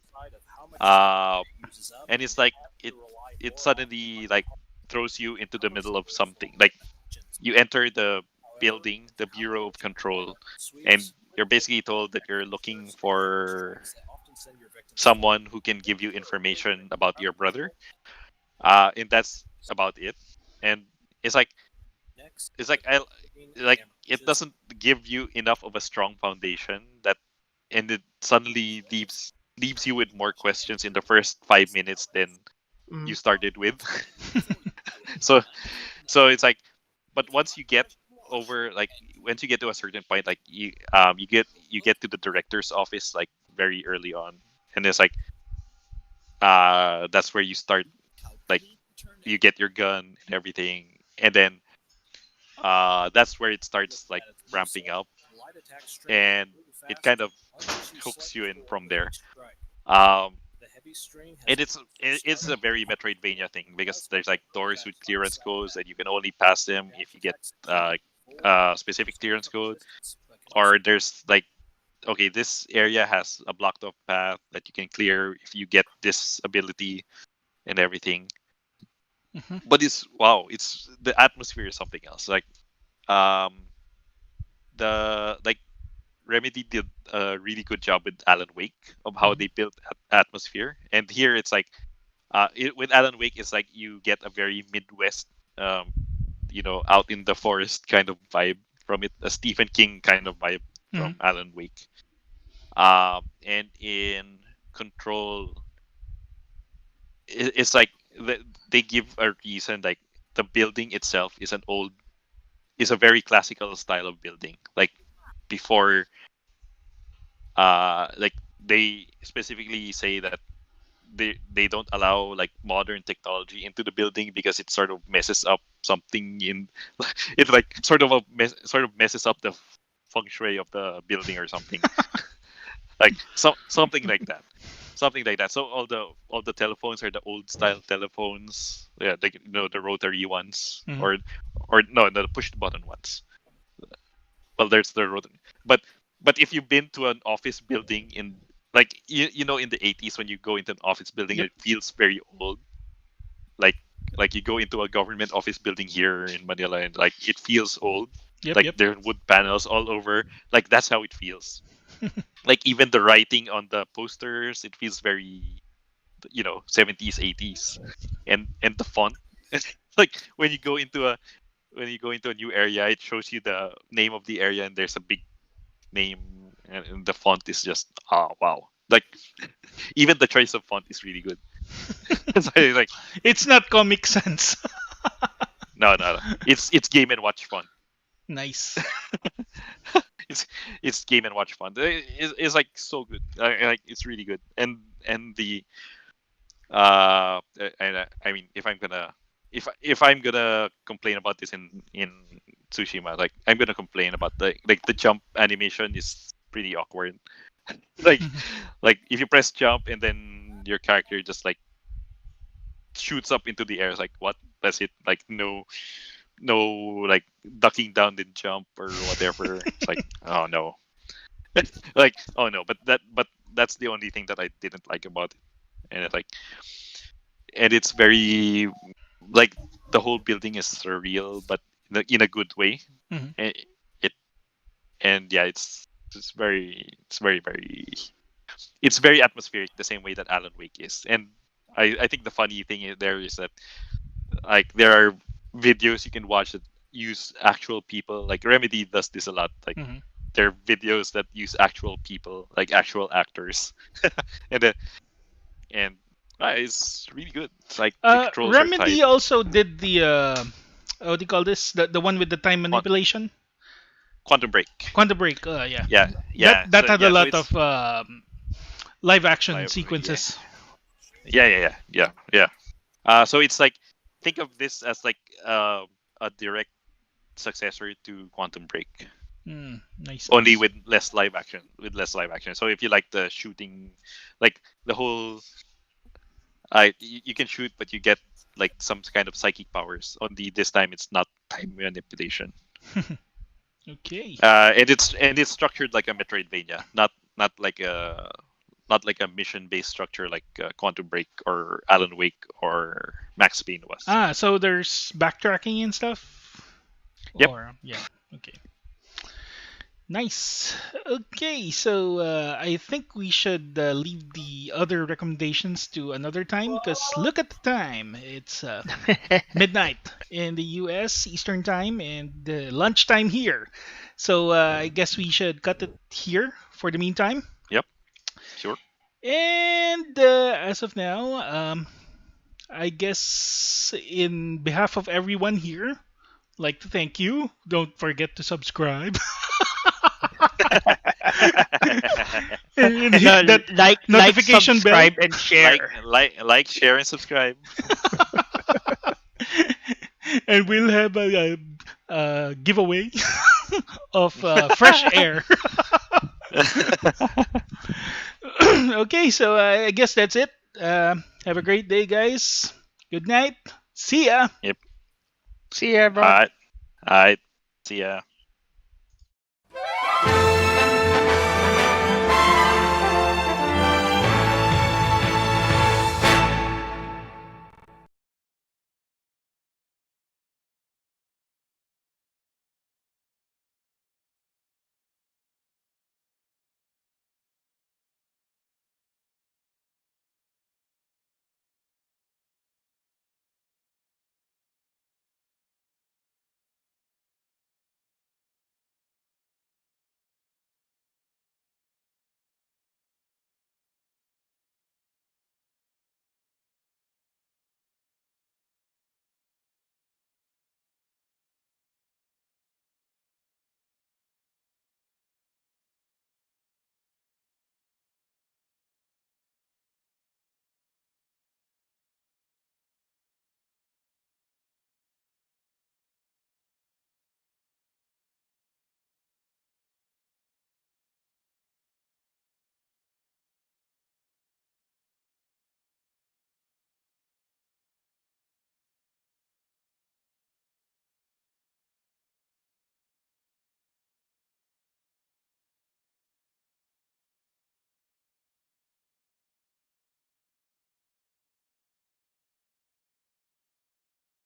Uh, and it's like it suddenly like throws you into the middle of something. Like you enter the building, the Bureau of Control, and you're basically told that you're looking for someone who can give you information about your brother. And that's about it. And it's like it's like I like it doesn't give you enough of a strong foundation that, and it suddenly leaves you with more questions in the first 5 minutes than Mm. you started with. so so it's like, but once you get over, like, once you get to a certain point, like you get to the director's office like very early on, and it's like that's where you start, like, you get your gun and everything, and then that's where it starts like ramping up, and it kind of hooks you in from there. Um, and it's a very Metroidvania thing because there's like doors with clearance codes and you can only pass them if you get uh, specific clearance code, or there's like, okay, this area has a blocked off path that you can clear if you get this ability and everything. Hmm. But it's, wow, it's the atmosphere is something else. Like, um, the like Remedy did a really good job with Alan Wake of how Hmm. they built atmosphere, and here it's like, with Alan Wake, it's like you get a very Midwest, um, out in the forest kind of vibe from it, a Stephen King kind of vibe Hmm. from Alan Wake. And in Control, it's like they give a reason, like the building itself is a very classical style of building, like before, like they specifically say that they don't allow like modern technology into the building because it sort of messes up something in it, like sort of messes up the feng shui of the building or something, like something like that, something like that. So all the telephones are the old style telephones, yeah, like, the rotary ones, Hmm. or no, the push button ones. Well, there's the rotary, but if you've been to an office building in, like, in the 80s, when you go into an office building, Yep. it feels very old, like you go into a government office building here in Manila, and like it feels old, Yep. like Yep. there are wood panels all over, like that's how it feels. Like even the writing on the posters, it feels very, 70s, 80s, and the font. Like when you go into a new area, it shows you the name of the area, and there's a big name, and the font is just, wow. Like even the choice of font is really good. So like, It's not Comic Sans. no, no, no. It's Game and Watch font. Nice. It's it's Game and Watch font. It's like so good. Like it's really good. And the I mean, if I'm gonna complain about this in Tsushima, like I'm gonna complain about the jump animation is pretty awkward. like Mhm. like if you press jump and then your character just like shoots up into the air, it's like, what? That's it. Like no like ducking down the jump or whatever. It's like, oh no. Like, oh no, but that's the only thing that I didn't like about it. And it's like, and it's very, like, the whole building is surreal, but in a good way. Mhm. And it and yeah, it's very it's very atmospheric, the same way that Alan Wake is. And I think the funny thing there is that, like, there are videos you can watch that use actual people. Like Remedy does this a lot. Like Mhm. there are videos that use actual people, like actual actors, and then and it's really good. It's like the controls are tight. Remedy also did the what do you call this? The one with the time Quan- manipulation. Quantum Break. Quantum Break. Yeah. Yeah, That yeah. that So had a yeah, so lot it's of live action live. Yeah, sequences. yeah. So it's like, think of this as like, a direct successor to Quantum Break, Mm, nice, only nice. with less live action. So if you like the shooting, like the whole, you can shoot, but you get like some kind of psychic powers. Only this time it's not time manipulation. Okay. And it's structured like a Metroidvania, not like a not like a mission-based structure like, Quantum Break or Alan Wake or Max Payne was. So there's backtracking and stuff. Yep. Or yeah. Okay. Nice. Okay, so I think we should leave the other recommendations to another time because look at the time. It's midnight in the US Eastern Time and lunchtime here. So I guess we should cut it here for the meantime. Yep. Sure. And as of now, I guess in behalf of everyone here, like to thank you. Don't forget to subscribe and hit No, that like, notification bell. subscribe, and share. Share, and subscribe. And we'll have a giveaway of fresh air. Okay, so I guess that's it. Have a great day, guys. Good night. See ya. Yep. See ya, everyone. Alright. Alright. See ya.